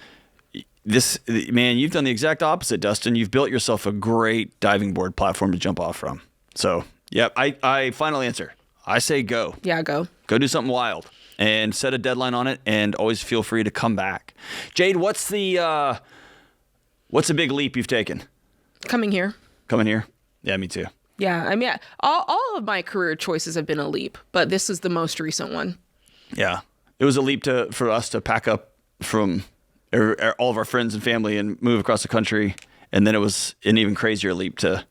Man, you've done the exact opposite, Dustin. You've built yourself a great diving board platform to jump off from. So, yeah, I final answer. I say go. Yeah, go. Go do something wild and set a deadline on it, and always feel free to come back. Jade, what's a big leap you've taken? Coming here. Yeah, me too. Yeah, I mean, all of my career choices have been a leap, but this is the most recent one. Yeah, it was a leap for us to pack up from all of our friends and family and move across the country, and then it was an even crazier leap to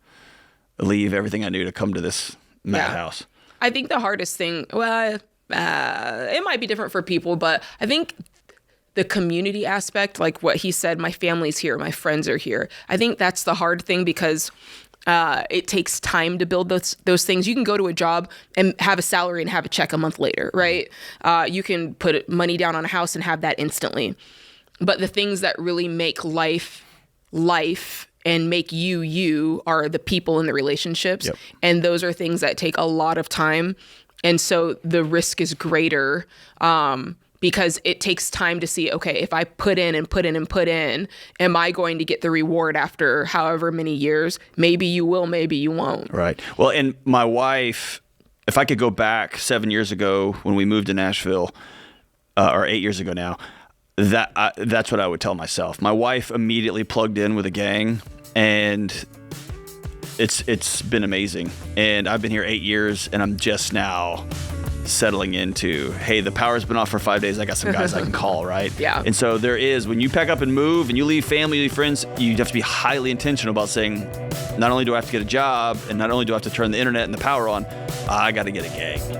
leave everything I knew to come to this madhouse. I think the hardest thing, it might be different for people, but I think the community aspect, like what he said, my family's here, my friends are here. I think that's the hard thing because it takes time to build those things. You can go to a job and have a salary and have a check a month later, right? You can put money down on a house and have that instantly. But the things that really make life and make you are the people in the relationships. Yep. And those are things that take a lot of time. And so the risk is greater because it takes time to see, okay, if I put in, am I going to get the reward after however many years? Maybe you will, maybe you won't. Right. Well, and my wife, if I could go back 7 years ago when we moved to Nashville, or 8 years ago now, that's what I would tell myself. My wife immediately plugged in with a gang, and it's been amazing. And I've been here 8 years, and I'm just now settling into, hey, the power's been off for 5 days. I got some guys I can call, right? Yeah. And so when you pack up and move and you leave family, you leave friends, you have to be highly intentional about saying, not only do I have to get a job, and not only do I have to turn the internet and the power on, I got to get a gang.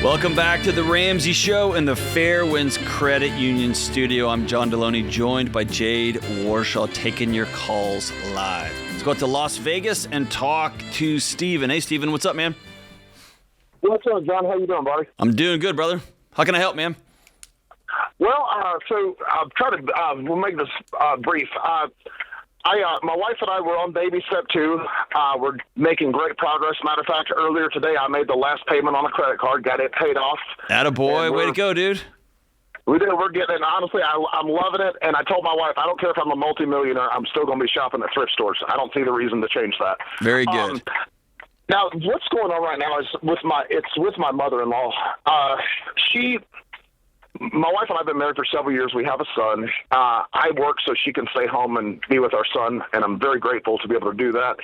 Welcome back to the Ramsey Show in the Fairwinds Credit Union studio. I'm John Delony, joined by Jade Warshaw, taking your calls live. Let's go to Las Vegas and talk to Steven. Hey, Steven, what's up, man? What's up, John? How you doing, buddy? I'm doing good, brother. How can I help, man? Well, so I'll try to we'll make this brief. My wife and I were on baby step 2. We're making great progress. Matter of fact, earlier today, I made the last payment on a credit card, got it paid off. Attaboy, way to go, dude. We're getting it. Honestly, I'm loving it. And I told my wife, I don't care if I'm a multimillionaire, I'm still going to be shopping at thrift stores. I don't see the reason to change that. Very good. Now, what's going on right now is with my mother-in-law. My wife and I have been married for several years. We have a son. I work so she can stay home and be with our son, and I'm very grateful to be able to do that.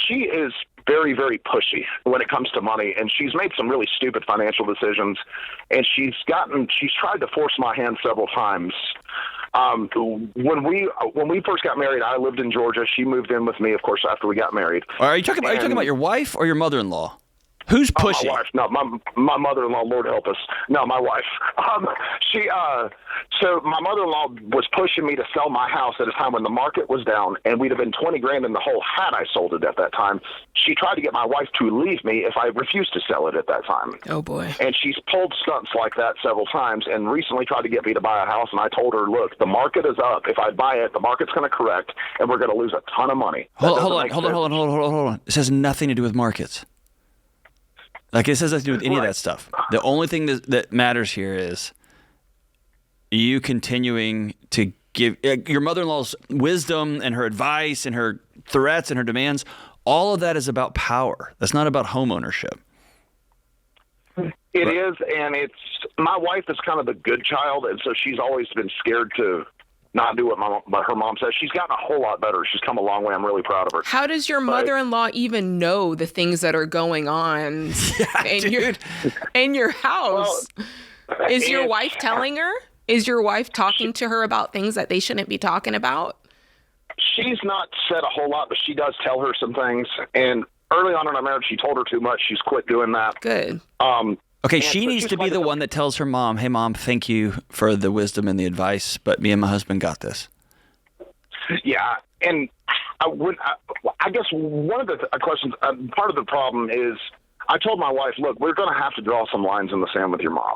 She is very, very pushy when it comes to money, and she's made some really stupid financial decisions, and she's tried to force my hand several times. When we first got married, I lived in Georgia. She moved in with me, of course, after we got married. Are you talking about your wife or your mother-in-law? Who's pushing? My wife. No, my mother-in-law, Lord help us. No, my wife. So my mother-in-law was pushing me to sell my house at a time when the market was down, and we'd have been $20,000 in the hole had I sold it at that time. She tried to get my wife to leave me if I refused to sell it at that time. Oh, boy. And she's pulled stunts like that several times, and recently tried to get me to buy a house, and I told her, look, the market is up. If I buy it, the market's going to correct, and we're going to lose a ton of money. Hold on. This has nothing to do with markets. Like, it has nothing to do with any of that stuff. The only thing that matters here is you continuing to give your mother-in-law's wisdom and her advice and her threats and her demands, all of that is about power. That's not about home ownership. It is, and it's my wife is kind of the good child, and so she's always been scared to not do what her mom says. She's gotten a whole lot better. She's come a long way. I'm really proud of her. How does your mother-in-law even know the things that are going on in your house? Well, is your wife telling her? Is your wife talking to her about things that they shouldn't be talking about? She's not said a whole lot, but she does tell her some things. And early on in our marriage, she told her too much. She's quit doing that. Good. Okay, she needs to be the one that tells her mom, hey, Mom, thank you for the wisdom and the advice, but me and my husband got this. Yeah, and I guess one of the questions, part of the problem is I told my wife, look, we're going to have to draw some lines in the sand with your mom.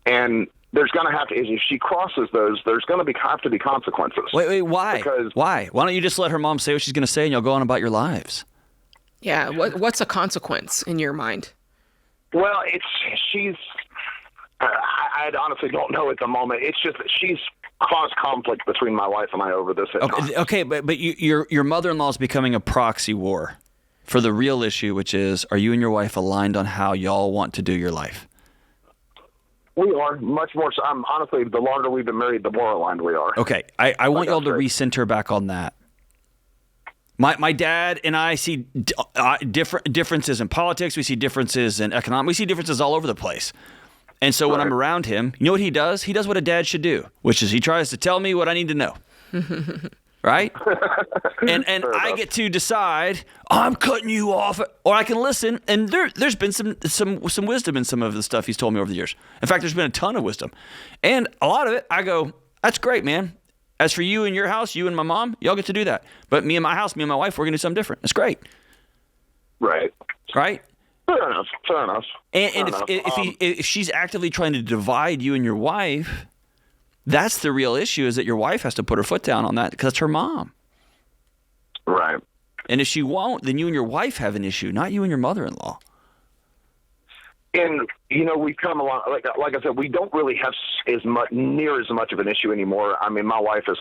And there's going to have to, if she crosses those, there's going to have to be consequences. Wait, why? Why? Why don't you just let her mom say what she's going to say and you'll go on about your lives? Yeah, what's a consequence in your mind? Well, I honestly don't know at the moment. It's just that she's caused conflict between my wife and I over this. Okay, but your mother-in-law is becoming a proxy war for the real issue, which is, are you and your wife aligned on how y'all want to do your life? We are much more. Honestly, the longer we've been married, the more aligned we are. Okay, I want y'all to recenter back on that. My dad and I see differences in politics. We see differences in economics. We see differences all over the place. And so when I'm around him, you know what he does? He does what a dad should do, which is he tries to tell me what I need to know. Right? And I get to decide, I'm cutting you off, or I can listen. And there's been some wisdom in some of the stuff he's told me over the years. In fact, there's been a ton of wisdom. And a lot of it, I go, that's great, man. As for you and your house, you and my mom, y'all get to do that. But me and my house, me and my wife, we're going to do something different. It's great. Right. Right? Fair enough. And if she's actively trying to divide you and your wife, that's the real issue, is that your wife has to put her foot down on that because it's her mom. Right. And if she won't, then you and your wife have an issue, not you and your mother-in-law. And, we've come along, like I said, we don't really have near as much of an issue anymore. I mean, my wife is...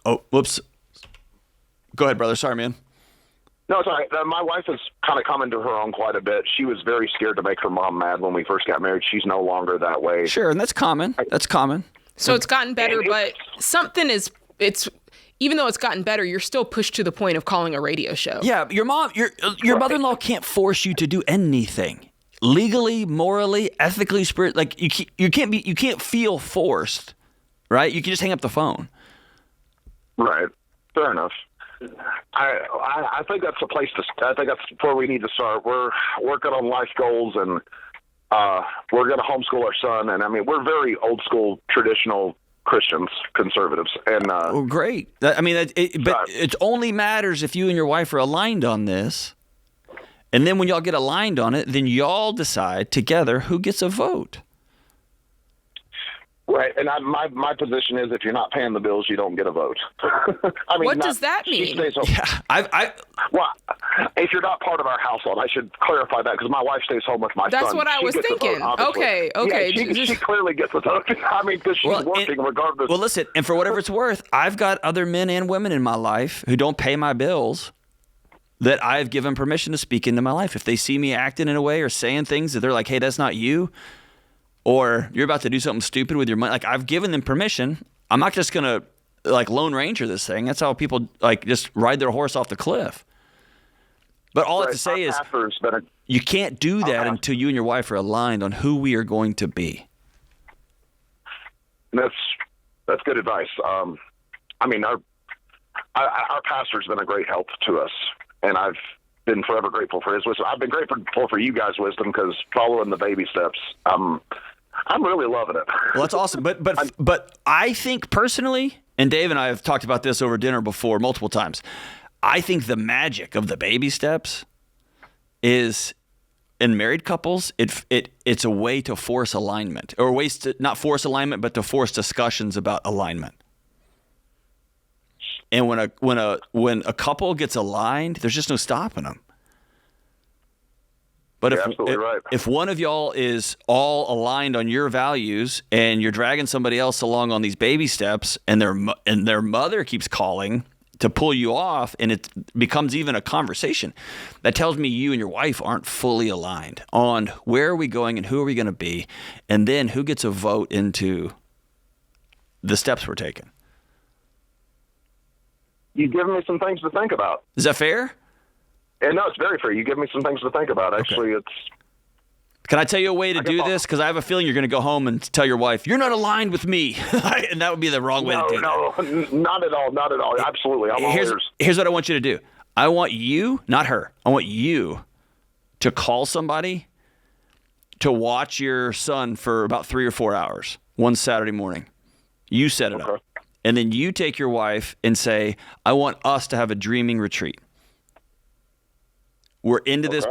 Oh, whoops. Go ahead, brother. Sorry, man. No, it's all right. My wife has kind of come into her own quite a bit. She was very scared to make her mom mad when we first got married. She's no longer that way. Sure, and that's common. So it's gotten better, but even though it's gotten better, you're still pushed to the point of calling a radio show. Yeah, your mother-in-law can't force you to do anything. Legally, morally, ethically, like you can't feel forced, right? You can just hang up the phone. Right. Fair enough. I think that's the place I think that's where we need to start. We're working on life goals, and we're going to homeschool our son. And I mean, we're very old school, traditional Christians, conservatives. And great. But it only matters if you and your wife are aligned on this. And then when y'all get aligned on it, then y'all decide together who gets a vote. Right, and my position is if you're not paying the bills, you don't get a vote. I mean, what does that mean? Well, if you're not part of our household, I should clarify that because my wife stays home with my son. That's what I was thinking. Okay. Yeah, she clearly gets a vote. I mean, because she's working regardless. Well, listen, and for whatever it's worth, I've got other men and women in my life who don't pay my bills that I've given permission to speak into my life. If they see me acting in a way or saying things that they're like, hey, that's not you, or you're about to do something stupid with your money, like I've given them permission. I'm not just going to like Lone Ranger this thing. That's how people like just ride their horse off the cliff. But all I have to say is you can't do that until you and your wife are aligned on who we are going to be. That's good advice. I mean, our pastor's been a great help to us, and I've been forever grateful for his wisdom. I've been grateful for you guys' wisdom because following the baby steps, I'm really loving it. Well, that's awesome. But I think personally, and Dave and I have talked about this over dinner before multiple times, I think the magic of the baby steps is in married couples, it's a way to force alignment, or ways to not force alignment, but to force discussions about alignment. And when a couple gets aligned, there's just no stopping them. But You're absolutely right. if one of y'all is all aligned on your values and you're dragging somebody else along on these baby steps and their mother keeps calling to pull you off and it becomes even a conversation, that tells me you and your wife aren't fully aligned on where are we going and who are we going to be, and then who gets a vote into the steps we're taking. You give me some things to think about. Is that fair? And no, it's very fair. You give me some things to think about. Actually, Okay. Can I tell you a way to do this? Because I have a feeling you're going to go home and tell your wife, you're not aligned with me. And that would be the wrong way to do it. No, not at all. Not at all. Absolutely. I'm all ears. Here's what I want you to do. I want you, not her, I want you to call somebody to watch your son for about 3 or 4 hours one Saturday morning. You set it up. And then you take your wife and say, I want us to have a dreaming retreat. We're into this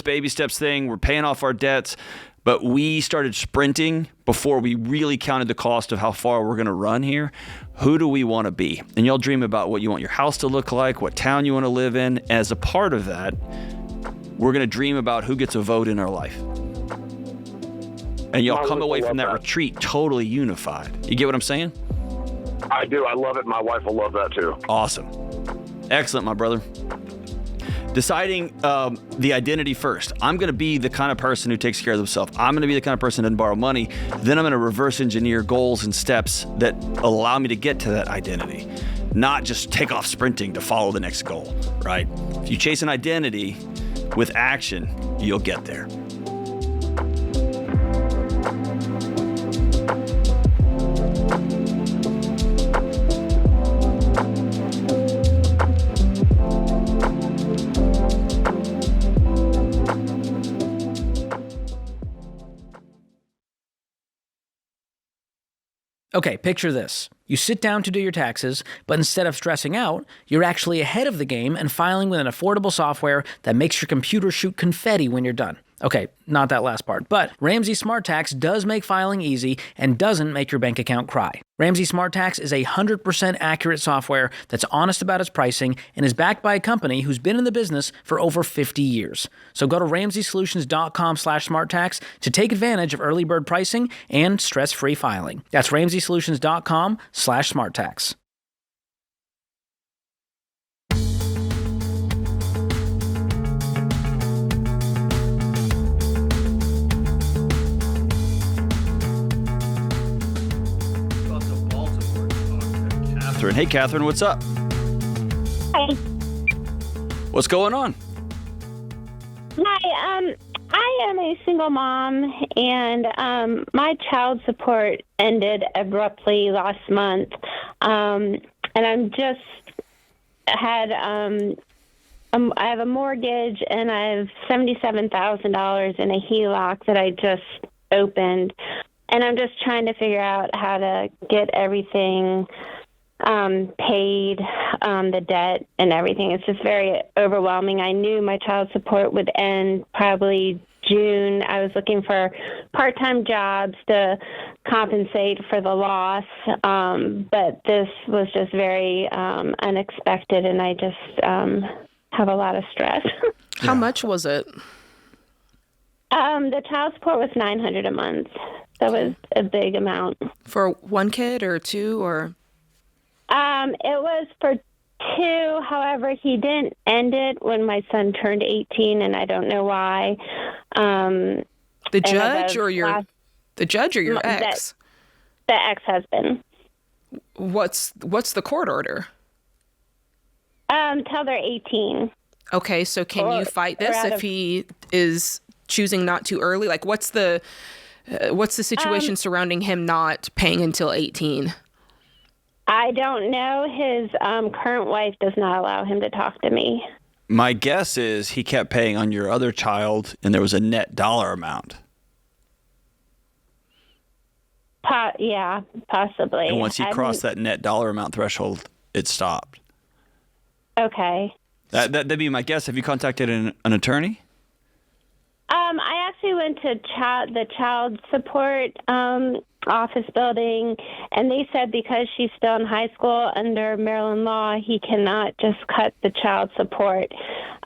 baby steps thing. We're paying off our debts, but we started sprinting before we really counted the cost of how far we're going to run here. Who do we want to be? And y'all dream about what you want your house to look like, what town you want to live in. As a part of that, we're going to dream about who gets a vote in our life. And y'all come away from that retreat totally unified. You get what I'm saying? I do. I love it. My wife will love that too. Awesome. Excellent, my brother. Deciding the identity first. I'm going to be the kind of person who takes care of themselves. I'm going to be the kind of person that doesn't borrow money. Then I'm going to reverse engineer goals and steps that allow me to get to that identity. Not just take off sprinting to follow the next goal, right? If you chase an identity with action, you'll get there. Okay, picture this. You sit down to do your taxes, but instead of stressing out, you're actually ahead of the game and filing with an affordable software that makes your computer shoot confetti when you're done. Okay, not that last part, but Ramsey Smart Tax does make filing easy and doesn't make your bank account cry. Ramsey Smart Tax is 100% accurate software that's honest about its pricing and is backed by a company who's been in the business for over 50 years. So go to RamseySolutions.com/SmartTax to take advantage of early bird pricing and stress-free filing. That's RamseySolutions.com/SmartTax. Catherine. Hey, Catherine, what's up? Hi. What's going on? Hi. I am a single mom, and my child support ended abruptly last month. And I'm just had I have a mortgage, and I have $77,000 in a HELOC that I just opened, and I'm just trying to figure out how to get everything paid, the debt and everything. It's just very overwhelming. I knew my child support would end probably June. I was looking for part-time jobs to compensate for the loss, but this was just very unexpected, and I just have a lot of stress. How much was it? The child support was $900 a month. That was a big amount. For one kid or two, or? It was for two. However, he didn't end it when my son turned 18, and I don't know why. The judge or your ex? The ex-husband. What's the court order? Till they're 18. Okay, so can you fight this if he is choosing not to early? Like, what's the situation surrounding him not paying until 18? I don't know. His current wife does not allow him to talk to me. My guess is he kept paying on your other child, and there was a net dollar amount. Yeah, possibly. And once he crossed that net dollar amount threshold, it stopped. Okay. That'd be my guess. Have you contacted an attorney? I actually went to the child support office building, and they said because she's still in high school under Maryland law, he cannot just cut the child support.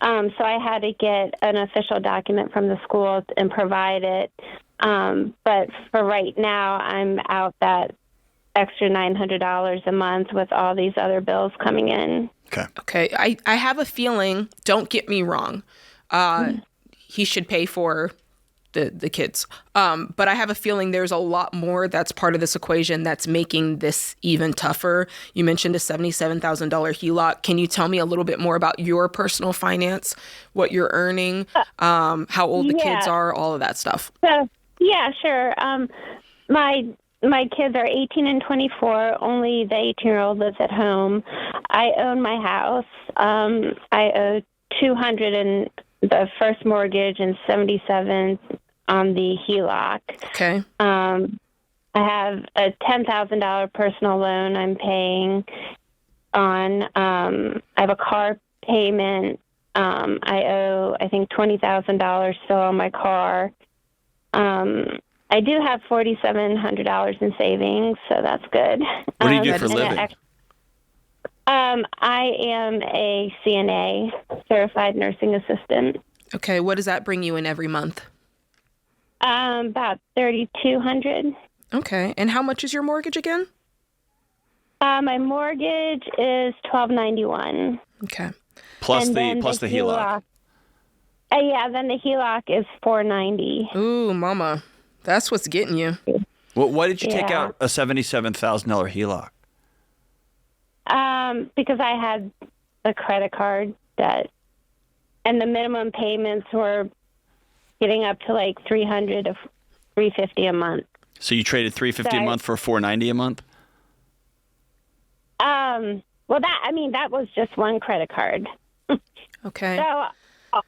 So I had to get an official document from the school and provide it. But for right now, I'm out that extra $900 a month with all these other bills coming in. Okay. I have a feeling, don't get me wrong, he should pay for the kids. But I have a feeling there's a lot more that's part of this equation that's making this even tougher. You mentioned a $77,000 HELOC. Can you tell me a little bit more about your personal finance, what you're earning, how old the kids are, all of that stuff? So, yeah, sure. My kids are 18 and 24. Only the 18-year-old lives at home. I own my house. I owe $200 in the first mortgage and $77 on the HELOC. Okay. I have a $10,000 personal loan I'm paying on. I have a car payment. I owe, I think, $20,000 still on my car. I do have $4,700 in savings, so that's good. What do you do for a living? I am a CNA, certified nursing assistant. Okay, what does that bring you in every month? About $3,200. Okay, and how much is your mortgage again? My mortgage is $1,291. Okay, plus the HELOC. Yeah, then the HELOC is $490. Ooh, mama, that's what's getting you. Well, why did you take out a $77,000 HELOC? Because I had a credit card debt, and the minimum payments were getting up to like $300 to $350 a month. So you traded $350 a month for $490 a month? Well, that was just one credit card. Okay. So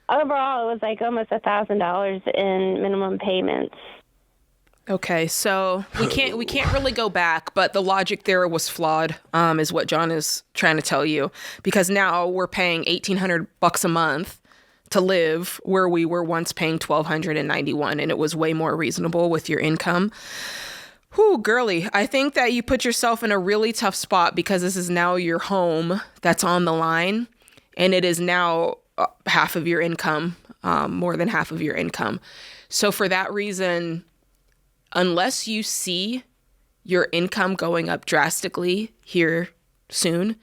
overall, it was like almost $1,000 in minimum payments. Okay, so we can't really go back, but the logic there was flawed, is what John is trying to tell you, because now we're paying $1,800 a month to live where we were once paying $1,291, and it was way more reasonable with your income. Whew, girly, I think that you put yourself in a really tough spot because this is now your home that's on the line, and it is now half of your income, more than half of your income. So for that reason, unless you see your income going up drastically here soon,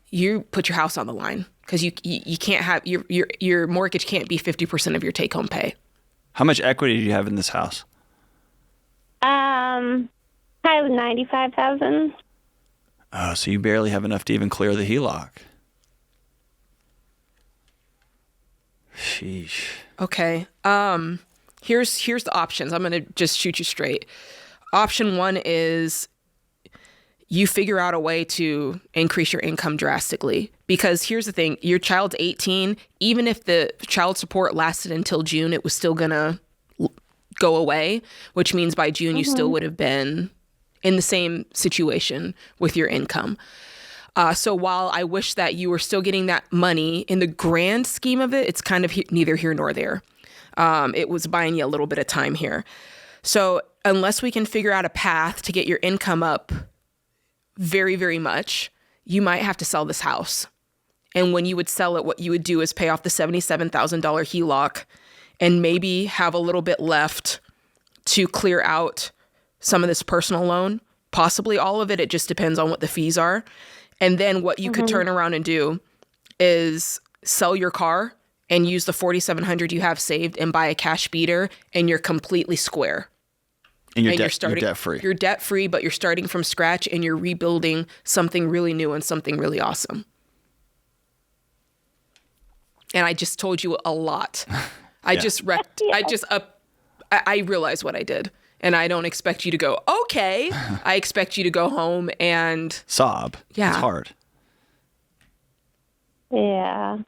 you put your house on the line because you can't have your mortgage can't be 50% of your take home pay. How much equity do you have in this house? Probably $95,000. Oh, so you barely have enough to even clear the HELOC. Sheesh. Okay. Here's the options. I'm going to just shoot you straight. Option one is you figure out a way to increase your income drastically. Because here's the thing, your child's 18. Even if the child support lasted until June, it was still going to go away, which means by June you still would have been in the same situation with your income. So while I wish that you were still getting that money, in the grand scheme of it, it's kind of neither here nor there. It was buying you a little bit of time here. So unless we can figure out a path to get your income up very, very much, you might have to sell this house. And when you would sell it, what you would do is pay off the $77,000 HELOC and maybe have a little bit left to clear out some of this personal loan, possibly all of it. It just depends on what the fees are. And then what you could turn around and do is sell your car and use the $4,700 you have saved and buy a cash beater, and you're completely square. And you're debt-free. You're debt-free, but you're starting from scratch, and you're rebuilding something really new and something really awesome. And I just told you a lot. I realized what I did. And I don't expect you to go, okay. I expect you to go home and sob. Yeah. It's hard. Yeah.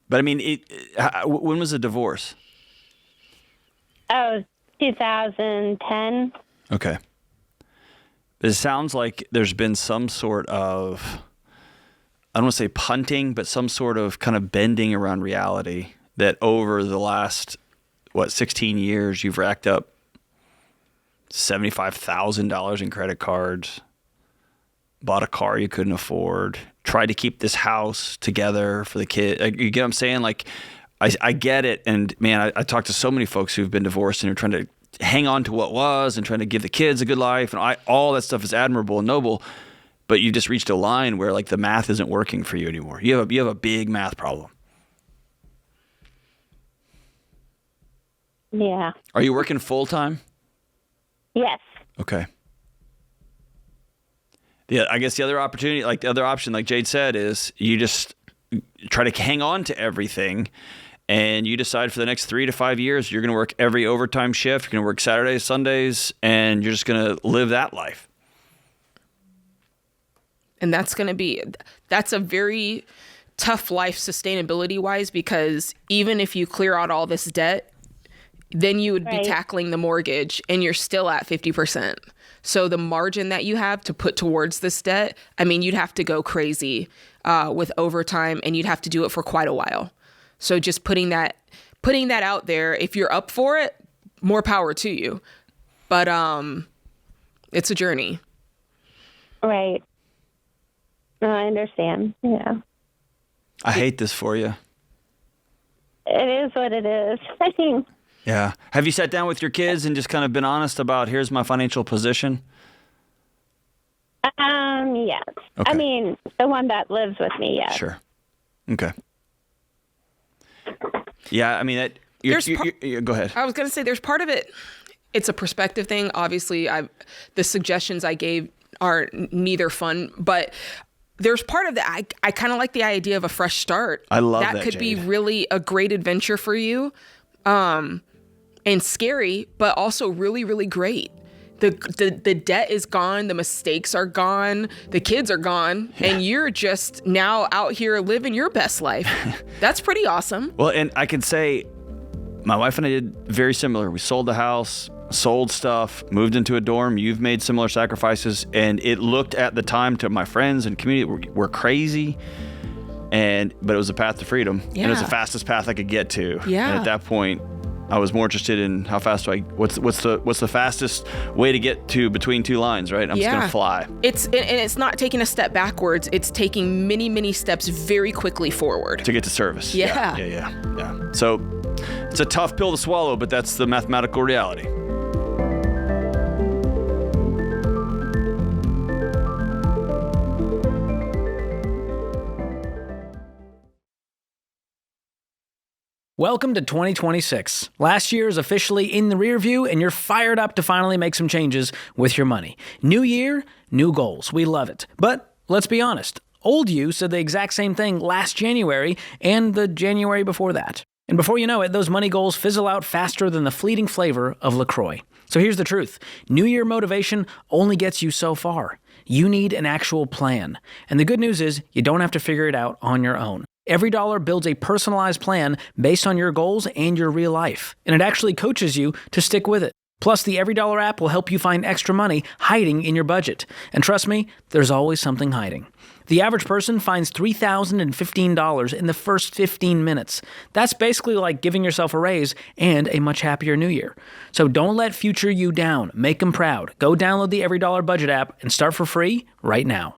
But I mean, when was the divorce? Oh, 2010. Okay. It sounds like there's been some sort of, I don't want to say punting, but some sort of kind of bending around reality that over the last 16 years, you've racked up $75,000 in credit cards, bought a car you couldn't afford, tried to keep this house together for the kid. You get what I'm saying? Like, I get it. And man, I talk to so many folks who've been divorced and are trying to hang on to what was and trying to give the kids a good life. And all that stuff is admirable and noble, but you just reached a line where like the math isn't working for you anymore. You have a big math problem. Yeah. Are you working full time? Yes. Okay. Yeah, I guess the other opportunity, like the other option, like Jade said, is you just try to hang on to everything, and you decide for the next 3 to 5 years you're going to work every overtime shift. You're going to work Saturdays, Sundays, and you're just going to live that life. And that's a very tough life sustainability wise, because even if you clear out all this debt, then you would be tackling the mortgage and you're still at 50%. So the margin that you have to put towards this debt, I mean, you'd have to go crazy with overtime, and you'd have to do it for quite a while. So just putting that out there, if you're up for it, more power to you. But it's a journey. Right. No, I understand. Yeah. I hate this for you. It is what it is. I think. Yeah. Have you sat down with your kids and just kind of been honest about, here's my financial position? Yes. Okay. I mean, the one that lives with me, yes. Sure. Okay. Yeah, I mean, go ahead. I was going to say there's part of it. It's a perspective thing. Obviously, the suggestions I gave are neither fun, but there's part of that. I kind of like the idea of a fresh start. I love that. That could be Jade. really a great adventure for you. And scary, but also really, really great. The debt is gone. The mistakes are gone. The kids are gone. Yeah. And you're just now out here living your best life. That's pretty awesome. Well, and I can say my wife and I did very similar. We sold the house, sold stuff, moved into a dorm. You've made similar sacrifices. And it looked at the time to my friends and community, we're crazy. But it was a path to freedom. Yeah. And it was the fastest path I could get to. Yeah. And at that point, I was more interested in how fast what's the fastest way to get to between two lines, right? I'm just gonna fly. It's not taking a step backwards. It's taking many, many steps very quickly forward to get to service. Yeah. So it's a tough pill to swallow, but that's the mathematical reality. Welcome to 2026. Last year is officially in the rear view, and you're fired up to finally make some changes with your money. New year, new goals. We love it. But let's be honest. Old you said the exact same thing last January and the January before that. And before you know it, those money goals fizzle out faster than the fleeting flavor of LaCroix. So here's the truth. New Year motivation only gets you so far. You need an actual plan. And the good news is you don't have to figure it out on your own. EveryDollar builds a personalized plan based on your goals and your real life, and it actually coaches you to stick with it. Plus, the EveryDollar app will help you find extra money hiding in your budget. And trust me, there's always something hiding. The average person finds $3,015 in the first 15 minutes. That's basically like giving yourself a raise and a much happier new year. So don't let future you down. Make them proud. Go download the EveryDollar budget app and start for free right now.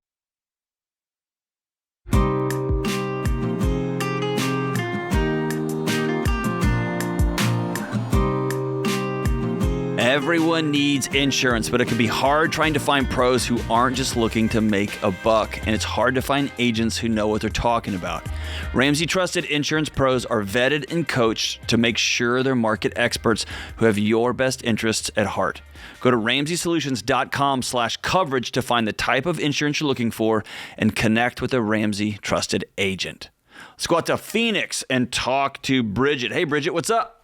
Everyone needs insurance, but it can be hard trying to find pros who aren't just looking to make a buck, and it's hard to find agents who know what they're talking about. Ramsey Trusted Insurance Pros are vetted and coached to make sure they're market experts who have your best interests at heart. Go to RamseySolutions.com/coverage to find the type of insurance you're looking for and connect with a Ramsey Trusted agent. Let's go out to Phoenix and talk to Bridget. Hey, Bridget, what's up?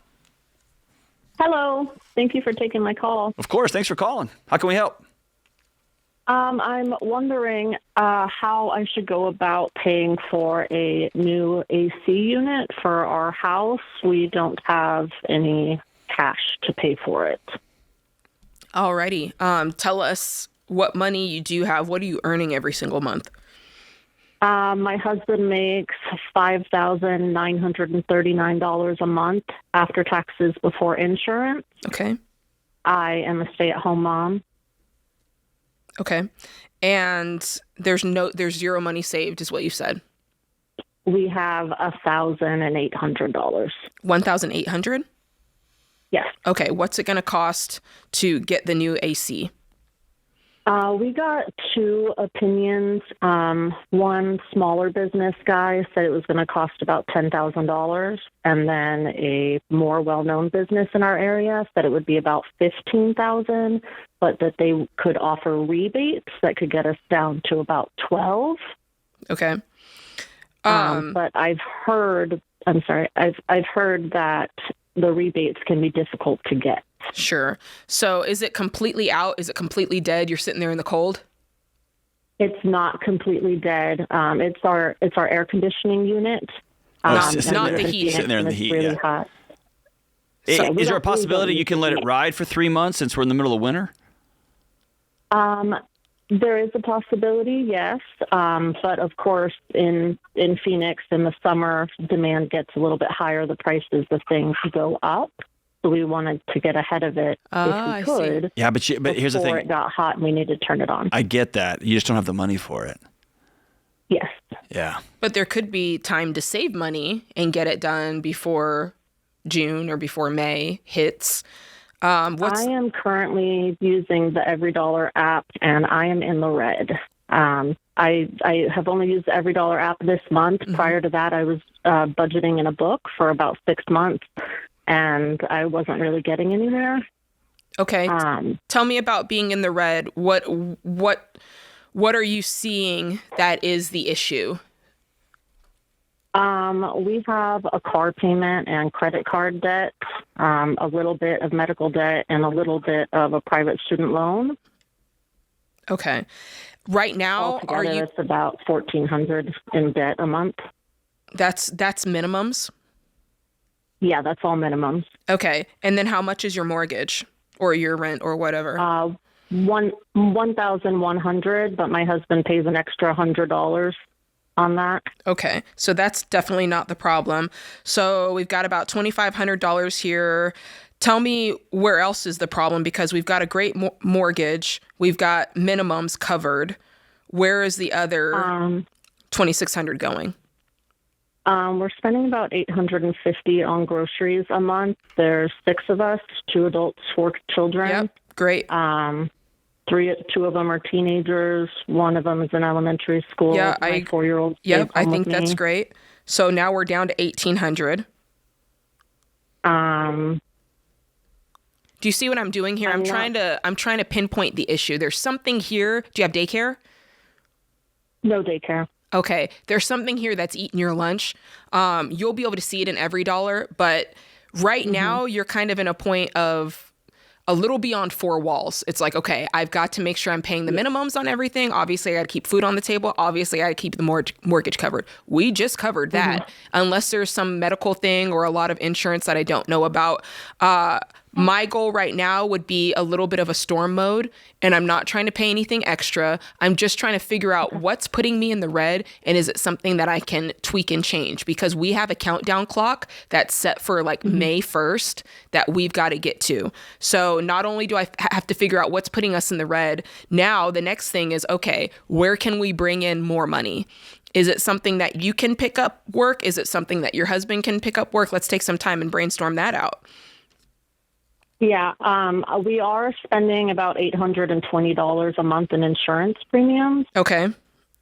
Hello. Thank you for taking my call. Of course. Thanks for calling. How can we help? I'm wondering how I should go about paying for a new AC unit for our house. We don't have any cash to pay for it. Alrighty. Tell us what money you do have. What are you earning every single month? My husband makes $5,939 a month after taxes before insurance. Okay. I am a stay-at-home mom. Okay. And there's zero money saved, is what you said. We have $1,800. $1,800? Yes. Okay. What's it going to cost to get the new AC? We got two opinions. One smaller business guy said it was going to cost about $10,000, and then a more well-known business in our area said it would be about $15,000, but that they could offer rebates that could get us down to about $12,000. Okay. But I've heard that the rebates can be difficult to get. Sure. So is it completely out? Is it completely dead? You're sitting there in the cold? It's not completely dead. It's our air conditioning unit. Not the heat. Sitting there in the heat. Really Yeah. hot. Is there a possibility you can let it ride for 3 months since we're in the middle of winter? There is a possibility, yes. But of course, in Phoenix in the summer, demand gets a little bit higher. The prices of things go up. So we wanted to get ahead of it if we could. Yeah, but here's the thing. Before it got hot and we needed to turn it on. I get that. You just don't have the money for it. Yes. Yeah. But there could be time to save money and get it done before June or before May hits. I am currently using the EveryDollar app, and I am in the red. I have only used the EveryDollar app this month. Mm-hmm. Prior to that, I was budgeting in a book for about 6 months, and I wasn't really getting anywhere. Okay. Tell me about being in the red. What are you seeing that is the issue? We have a car payment and credit card debt, a little bit of medical debt, and a little bit of a private student loan. Okay. Right now, altogether, it's about $1,400 in debt a month. That's minimums? Yeah, that's all minimums. Okay. And then how much is your mortgage or your rent or whatever? $1,100, but my husband pays an extra $100 on that. Okay. So that's definitely not the problem. So we've got about $2,500 here. Tell me where else is the problem, because we've got a great mortgage. We've got minimums covered. Where is the other $2,600 going? We're spending about $850 on groceries a month. There's 6 of us, 2 adults, 4 children. Yep. Great. 2 of them are teenagers. 1 of them is in elementary school. Yeah, my 4-year-old. Yep, I think that's great. So now we're down to $1,800. Do you see what I'm doing here? I'm trying to pinpoint the issue. There's something here. Do you have daycare? No daycare. Okay. There's something here that's eating your lunch. You'll be able to see it in EveryDollar, but right now you're kind of in a point of a little beyond 4 walls. It's like, okay, I've got to make sure I'm paying the minimums on everything. Obviously, I got to keep food on the table. Obviously, I got to keep the mortgage covered. We just covered that. Unless there's some medical thing or a lot of insurance that I don't know about. My goal right now would be a little bit of a storm mode, and I'm not trying to pay anything extra. I'm just trying to figure out what's putting me in the red, and is it something that I can tweak and change? Because we have a countdown clock that's set for like May 1st that we've got to get to. So not only do I have to figure out what's putting us in the red, now the next thing is, okay, where can we bring in more money? Is it something that you can pick up work? Is it something that your husband can pick up work? Let's take some time and brainstorm that out. Yeah, we are spending about $820 a month in insurance premiums. Okay.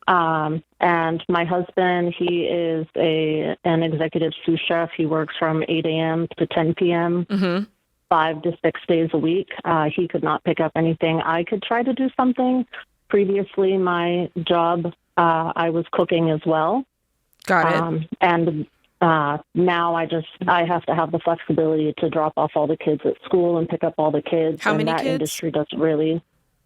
And my husband, he is an executive sous chef. He works from 8 a.m. to 10 p.m., 5 to 6 days a week. He could not pick up anything. I could try to do something. Previously, my job, I was cooking as well. Got it. And now I have to have the flexibility to drop off all the kids at school and pick up all the kids. How many that kids? Industry doesn't really.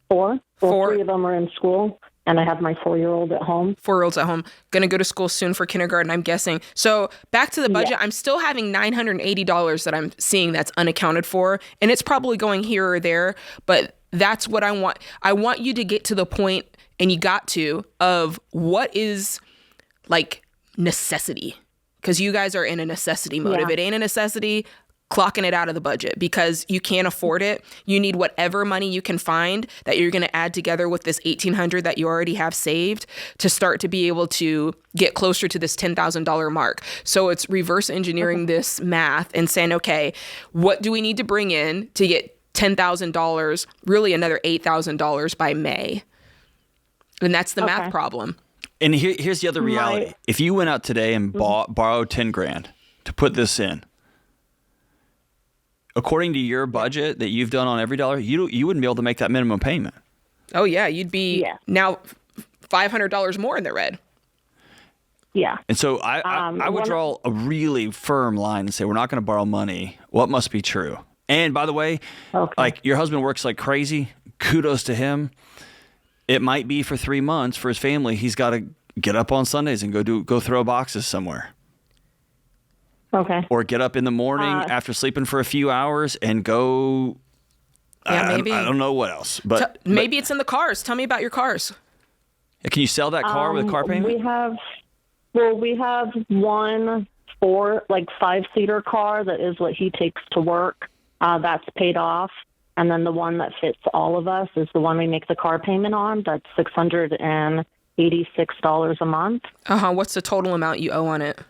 4. Well, 3 of them are in school, and I have my 4-year-old at home. 4-year-old's at home. Going to go to school soon for kindergarten, I'm guessing. So back to the budget, I'm still having $980 that I'm seeing that's unaccounted for, and it's probably going here or there, but that's what I want. I want you to get to the point, and you got to, of what is like necessity, because you guys are in a necessity mode. If it ain't a necessity, clocking it out of the budget because you can't afford it. You need whatever money you can find that you're going to add together with this $1,800 that you already have saved to start to be able to get closer to this $10,000 mark. So it's reverse engineering this math and saying, okay, what do we need to bring in to get $10,000, really another $8,000 by May? And that's the math problem. And here's the other reality. If you went out today and borrowed $10,000 to put this in, according to your budget that you've done on every dollar, you wouldn't be able to make that minimum payment. Oh, yeah. You'd be now $500 more in the red. Yeah. And so I would draw a really firm line and say, we're not going to borrow money. What must be true? And by the way, like your husband works like crazy. Kudos to him. It might be for 3 months for his family. He's got to get up on Sundays and go throw boxes somewhere. Okay. Or get up in the morning after sleeping for a few hours and go. Maybe. I don't know what else, but maybe it's in the cars. Tell me about your cars. Can you sell that car with a car payment? We have one 5-seater car that is what he takes to work. That's paid off. And then the one that fits all of us is the one we make the car payment on. That's $686 a month. What's the total amount you owe on it?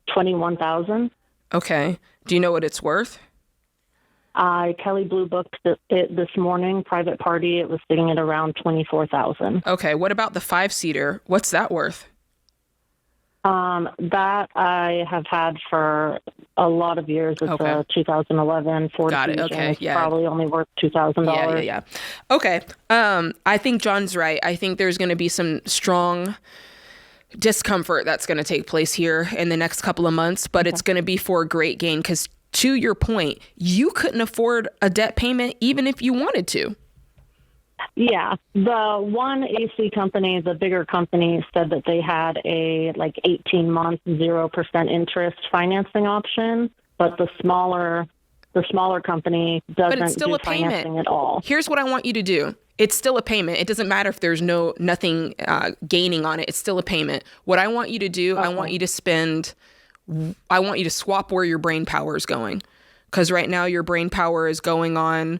$21,000. Okay. Do you know what it's worth? Kelly Blue booked it this morning. Private party. It was sitting at around $24,000. Okay. What about the 5-seater? What's that worth? That I have had for a lot of years. It's a 2011 Ford. Got it. Okay. It's probably only worth $2,000. Yeah. Okay. I think John's right. I think there's going to be some strong discomfort that's going to take place here in the next couple of months, but it's going to be for a great gain because, to your point, you couldn't afford a debt payment even if you wanted to. Yeah. The one AC company, the bigger company, said that they had a 18-month 0% interest financing option, but the smaller company doesn't do financing at all. Here's what I want you to do. It's still a payment. It doesn't matter if there's nothing gaining on it. It's still a payment. What I want you to do, I want you to swap where your brain power is going. Because right now your brain power is going on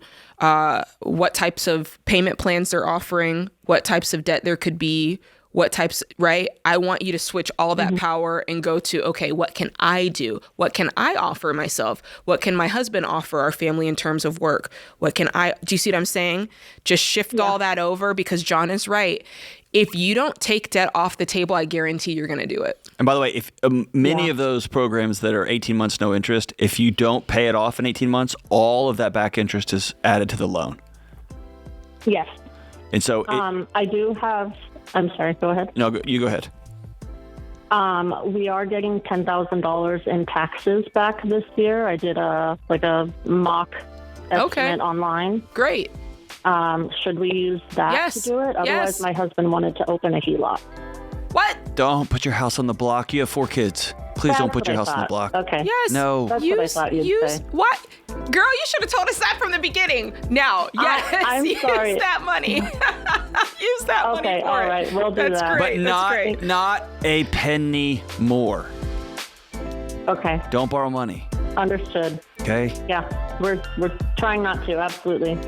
what types of payment plans they're offering, what types of debt there could be, right? I want you to switch all that power and go to, okay, what can I do? What can I offer myself? What can my husband offer our family in terms of work? Do you see what I'm saying? Just shift all that over because John is right. If you don't take debt off the table, I guarantee you're going to do it. And by the way, if many of those programs that are 18 months no interest, if you don't pay it off in 18 months, all of that back interest is added to the loan. Yes. And so I do have. I'm sorry. Go ahead. No, you go ahead. We are getting $10,000 in taxes back this year. I did a mock estimate online. Great. Should we use that to do it? Otherwise, my husband wanted to open a HELOC. What? Don't put your house on the block. You have 4 kids. Please don't put your house on the block. Okay. Yes. No. That's what I thought you'd say. What? Girl, you should have told us that from the beginning. Now, yes, I'm use sorry. that money. Use that money Okay, for all it. right, we'll do That's that. Great. But not a penny more. Okay. Don't borrow money. Understood. Okay? Yeah, we're trying not to, absolutely.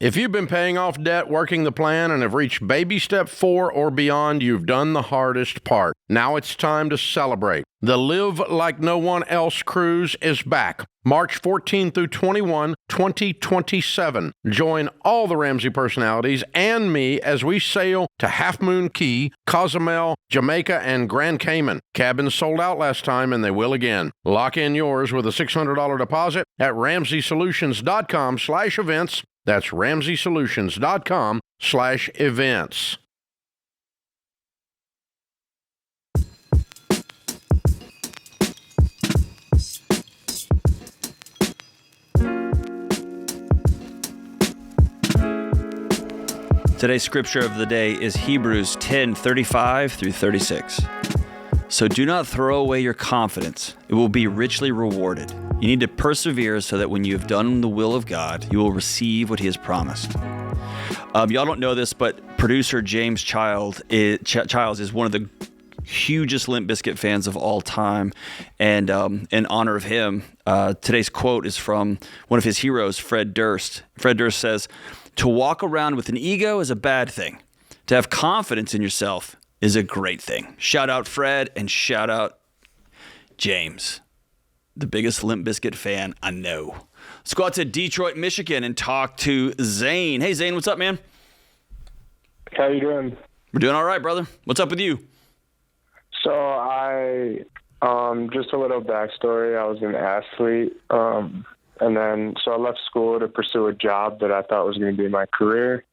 If you've been paying off debt, working the plan, and have reached baby step 4 or beyond, you've done the hardest part. Now it's time to celebrate. The Live Like No One Else cruise is back. March 14 through 21, 2027. Join all the Ramsey personalities and me as we sail to Half Moon Cay, Cozumel, Jamaica, and Grand Cayman. Cabins sold out last time, and they will again. Lock in yours with a $600 deposit at RamseySolutions.com/events. That's RamseySolutions.com/events. Today's scripture of the day is Hebrews 10:35 through 36. So do not throw away your confidence. It will be richly rewarded. You need to persevere so that when you have done the will of God, you will receive what he has promised. Y'all don't know this, but producer James Childs is one of the hugest Limp Bizkit fans of all time. And in honor of him, today's quote is from one of his heroes, Fred Durst. Fred Durst says, "To walk around with an ego is a bad thing. To have confidence in yourself is a great thing." Shout out Fred and shout out James, the biggest Limp Bizkit fan I know. Let's go out to Detroit, Michigan and talk to Zane. Hey, Zane, what's up, man? How you doing? We're doing all right, brother. What's up with you? So just a little backstory. I was an athlete, and then I left school to pursue a job that I thought was going to be my career.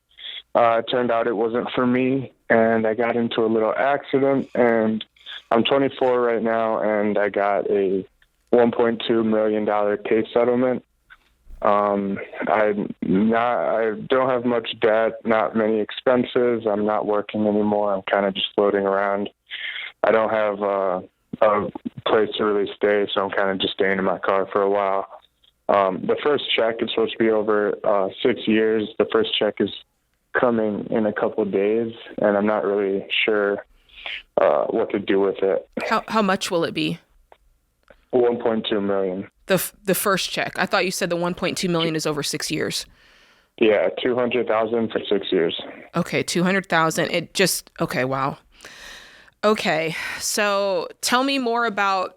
It turned out it wasn't for me, and I got into a little accident, and I'm 24 right now, and I got a $1.2 million case settlement. I don't have much debt, not many expenses. I'm not working anymore. I'm kind of just floating around. I don't have a place to really stay, so I'm kind of just staying in my car for a while. The first check is supposed to be over 6 years. The first check is coming in a couple of days, and I'm not really sure what to do with it. How much will it be? $1.2 million. The first check. I thought you said the $1.2 million is over 6 years. Yeah, $200,000 for 6 years. Okay, $200,000. Okay, wow. Okay, so tell me more about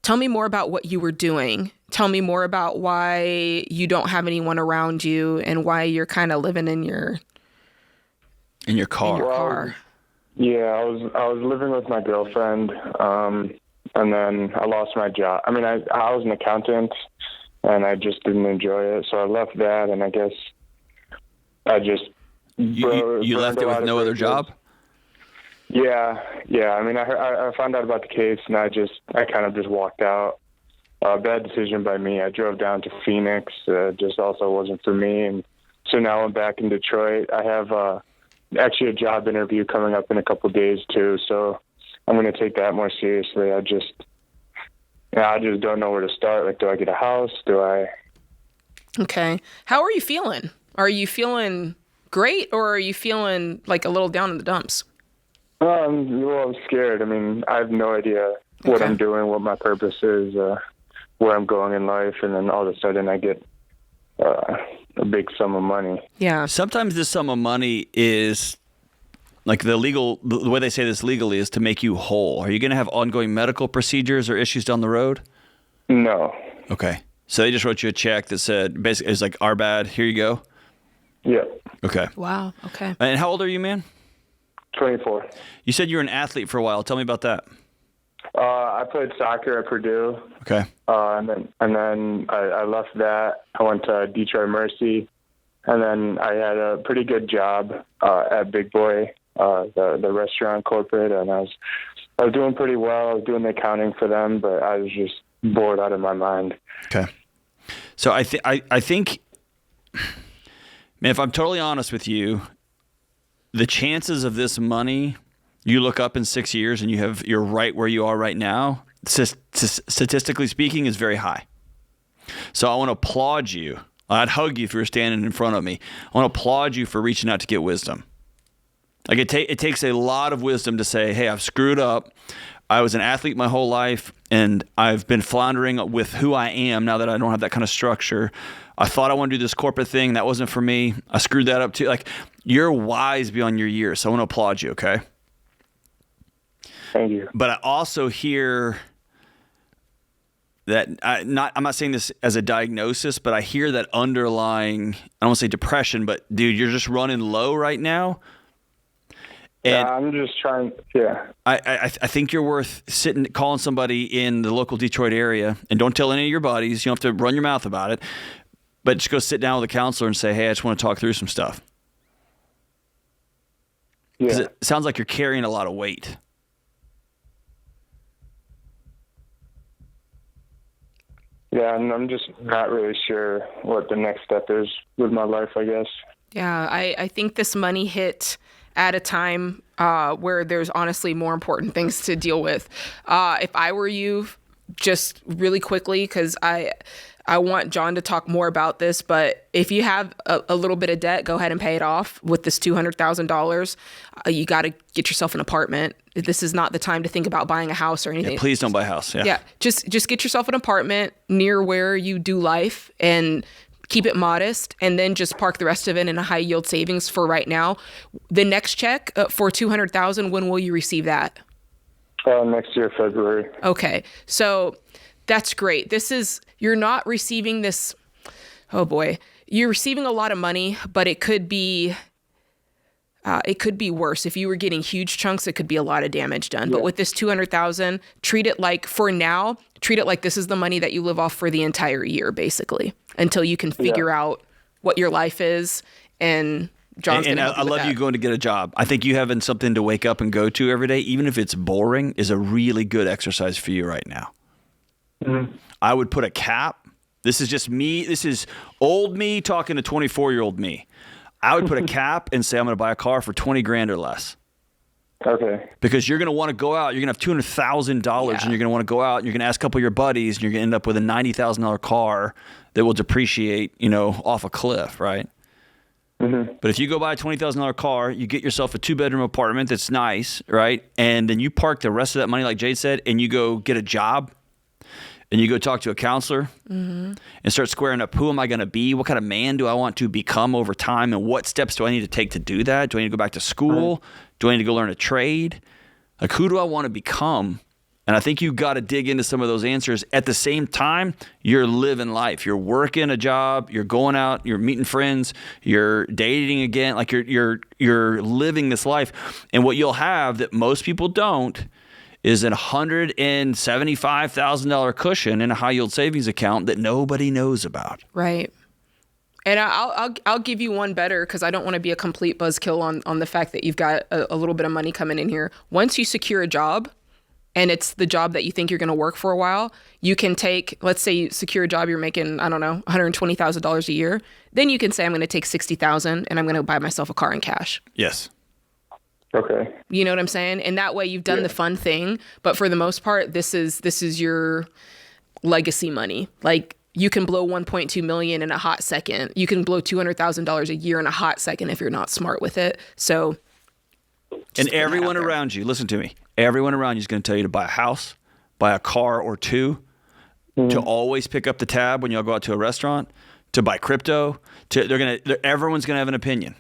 what you were doing. Tell me more about why you don't have anyone around you and why you're kind of living in your car. Yeah, I was living with my girlfriend, and then I lost my job. I mean, I was an accountant, and I just didn't enjoy it, so I left that, and I guess I just you left it with no other job. Yeah. I mean, I found out about the case, and I kind of just walked out. Bad decision by me. I drove down to Phoenix. Just also wasn't for me, and so now I'm back in Detroit. I have actually a job interview coming up in a couple of days too, so I'm going to take that more seriously. I just don't know where to start. Like, do I get a house? Do I? Okay. How are you feeling? Are you feeling great, or are you feeling like a little down in the dumps? I'm scared. I mean, I have no idea what I'm doing, what my purpose is, where I'm going in life, and then all of a sudden I get a big sum of money. Yeah. Sometimes this sum of money is like the way they say this legally is to make you whole. Are you going to have ongoing medical procedures or issues down the road? No. Okay. So they just wrote you a check that said, basically, it's like, our bad, here you go? Yeah. Okay. Wow. Okay. And how old are you, man? 24. You said you were an athlete for a while. Tell me about that. I played soccer at Purdue. Okay. And then I left that. I went to Detroit Mercy, and then I had a pretty good job at Big Boy, the restaurant corporate, and I was doing pretty well. I was doing the accounting for them, but I was just bored out of my mind. Okay. So I think, man, if I'm totally honest with you, the chances of this money, you look up in 6 years and you're right where you are right now, statistically speaking, is very high. So I want to applaud you. I'd hug you if you were standing in front of me. I want to applaud you for reaching out to get wisdom. Like it takes a lot of wisdom to say, hey, I've screwed up. I was an athlete my whole life, and I've been floundering with who I am now that I don't have that kind of structure. I thought I wanted to do this corporate thing. That wasn't for me. I screwed that up too. Like, you're wise beyond your years, so I want to applaud you, okay? Thank you. But I also hear that, I'm not saying this as a diagnosis, but I hear that underlying, I don't want to say depression, but dude, you're just running low right now. And I'm just trying. Yeah. I think you're worth calling somebody in the local Detroit area, and don't tell any of your buddies. You don't have to run your mouth about it, but just go sit down with a counselor and say, hey, I just want to talk through some stuff. Yeah. 'Cause it sounds like you're carrying a lot of weight. Yeah, and I'm just not really sure what the next step is with my life, I guess. Yeah, I think this money hit at a time where there's honestly more important things to deal with. If I were you, just really quickly, because I want John to talk more about this, but if you have a little bit of debt, go ahead and pay it off with this $200,000. You got to get yourself an apartment. This is not the time to think about buying a house or anything. Yeah, please don't buy a house. Yeah. Just get yourself an apartment near where you do life and keep it modest, and then just park the rest of it in a high yield savings for right now. The next check for $200,000, when will you receive that? Next year, February. Okay. So that's great. You're not receiving this, oh boy, you're receiving a lot of money, but it could be worse. If you were getting huge chunks, it could be a lot of damage done. Yeah. But with this $200,000, treat it like this is the money that you live off for the entire year, basically, until you can figure out what your life is. And John's and I love you going to get a job. I think you having something to wake up and go to every day, even if it's boring, is a really good exercise for you right now. Mm-hmm. I would put a cap. This is just me. This is old me talking to 24-year-old me. I would put a cap and say I'm going to buy a car for $20,000 or less. Okay. Because you're going to want to go out. You're going to have $200,000 and you're going to want to go out and you're going to ask a couple of your buddies and you're going to end up with a $90,000 car that will depreciate, off a cliff, right? Mm-hmm. But if you go buy a $20,000 car, you get yourself a 2-bedroom apartment that's nice, right? And then you park the rest of that money, like Jade said, and you go get a job. And you go talk to a counselor and start squaring up, who am I going to be? What kind of man do I want to become over time? And what steps do I need to take to do that? Do I need to go back to school? Do I need to go learn a trade? Like, who do I want to become? And I think you got to dig into some of those answers. At the same time, you're living life. You're working a job. You're going out. You're meeting friends. You're dating again. Like you're living this life. And what you'll have that most people don't is a $175,000 cushion in a high yield savings account that nobody knows about. Right. And I'll give you one better, because I don't want to be a complete buzzkill on the fact that you've got a little bit of money coming in here. Once you secure a job, and it's the job that you think you're going to work for a while, you can take, let's say you secure a job, you're making, I don't know, $120,000 a year. Then you can say, I'm going to take $60,000 and I'm going to buy myself a car in cash. Yes. Okay. You know what I'm saying? And that way you've done the fun thing. But for the most part, this is your legacy money. Like, you can blow $1.2 million in a hot second. You can blow $200,000 a year in a hot second if you're not smart with it. So, and everyone around you, listen to me. Everyone around you is going to tell you to buy a house, buy a car or two, to always pick up the tab when y'all go out to a restaurant, to buy crypto. Everyone's going to have an opinion.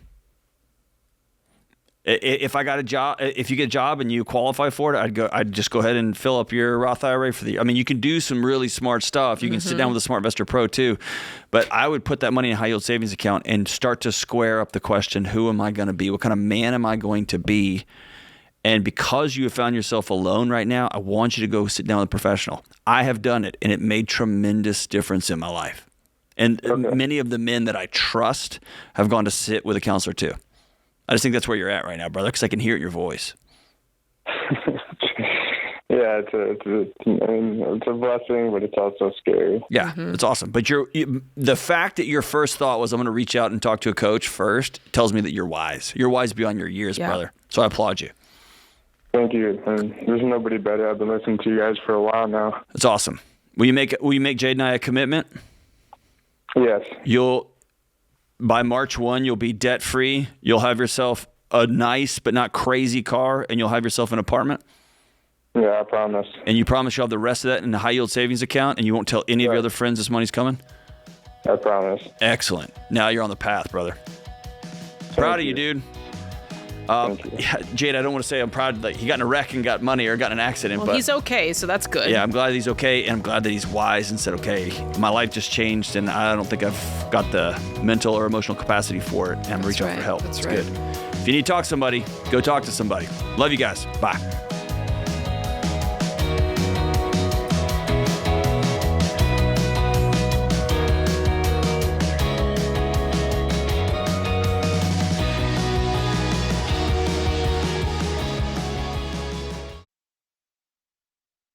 If I got a job, if you get a job and you qualify for it, I'd just go ahead and fill up your Roth IRA for the year. I mean, you can do some really smart stuff. You can sit down with a Smart Investor Pro too, but I would put that money in a high yield savings account and start to square up the question: who am I going to be? What kind of man am I going to be? And because you have found yourself alone right now, I want you to go sit down with a professional. I have done it, and it made tremendous difference in my life. And many of the men that I trust have gone to sit with a counselor too. I just think that's where you're at right now, brother, because I can hear it in your voice. Yeah, it's a blessing, but it's also scary. Yeah, it's awesome. But the fact that your first thought was, I'm going to reach out and talk to a coach first, tells me that you're wise. You're wise beyond your years, brother. So I applaud you. Thank you. And there's nobody better. I've been listening to you guys for a while now. That's awesome. Will you make Jade and I a commitment? Yes. By March 1, you'll be debt-free. You'll have yourself a nice but not crazy car, and you'll have yourself an apartment. Yeah, I promise. And you promise you'll have the rest of that in a high-yield savings account, and you won't tell any of your other friends this money's coming? I promise. Excellent. Now you're on the path, brother. Proud of you, dude. Yeah, Jade, I don't want to say I'm proud that he got in a wreck and got money or got in an accident. Well, but he's okay, so that's good. Yeah, I'm glad he's okay, and I'm glad that he's wise and said, okay, my life just changed, and I don't think I've got the mental or emotional capacity for it, and I'm reaching out for help. That's good. If you need to talk to somebody, go talk to somebody. Love you guys. Bye.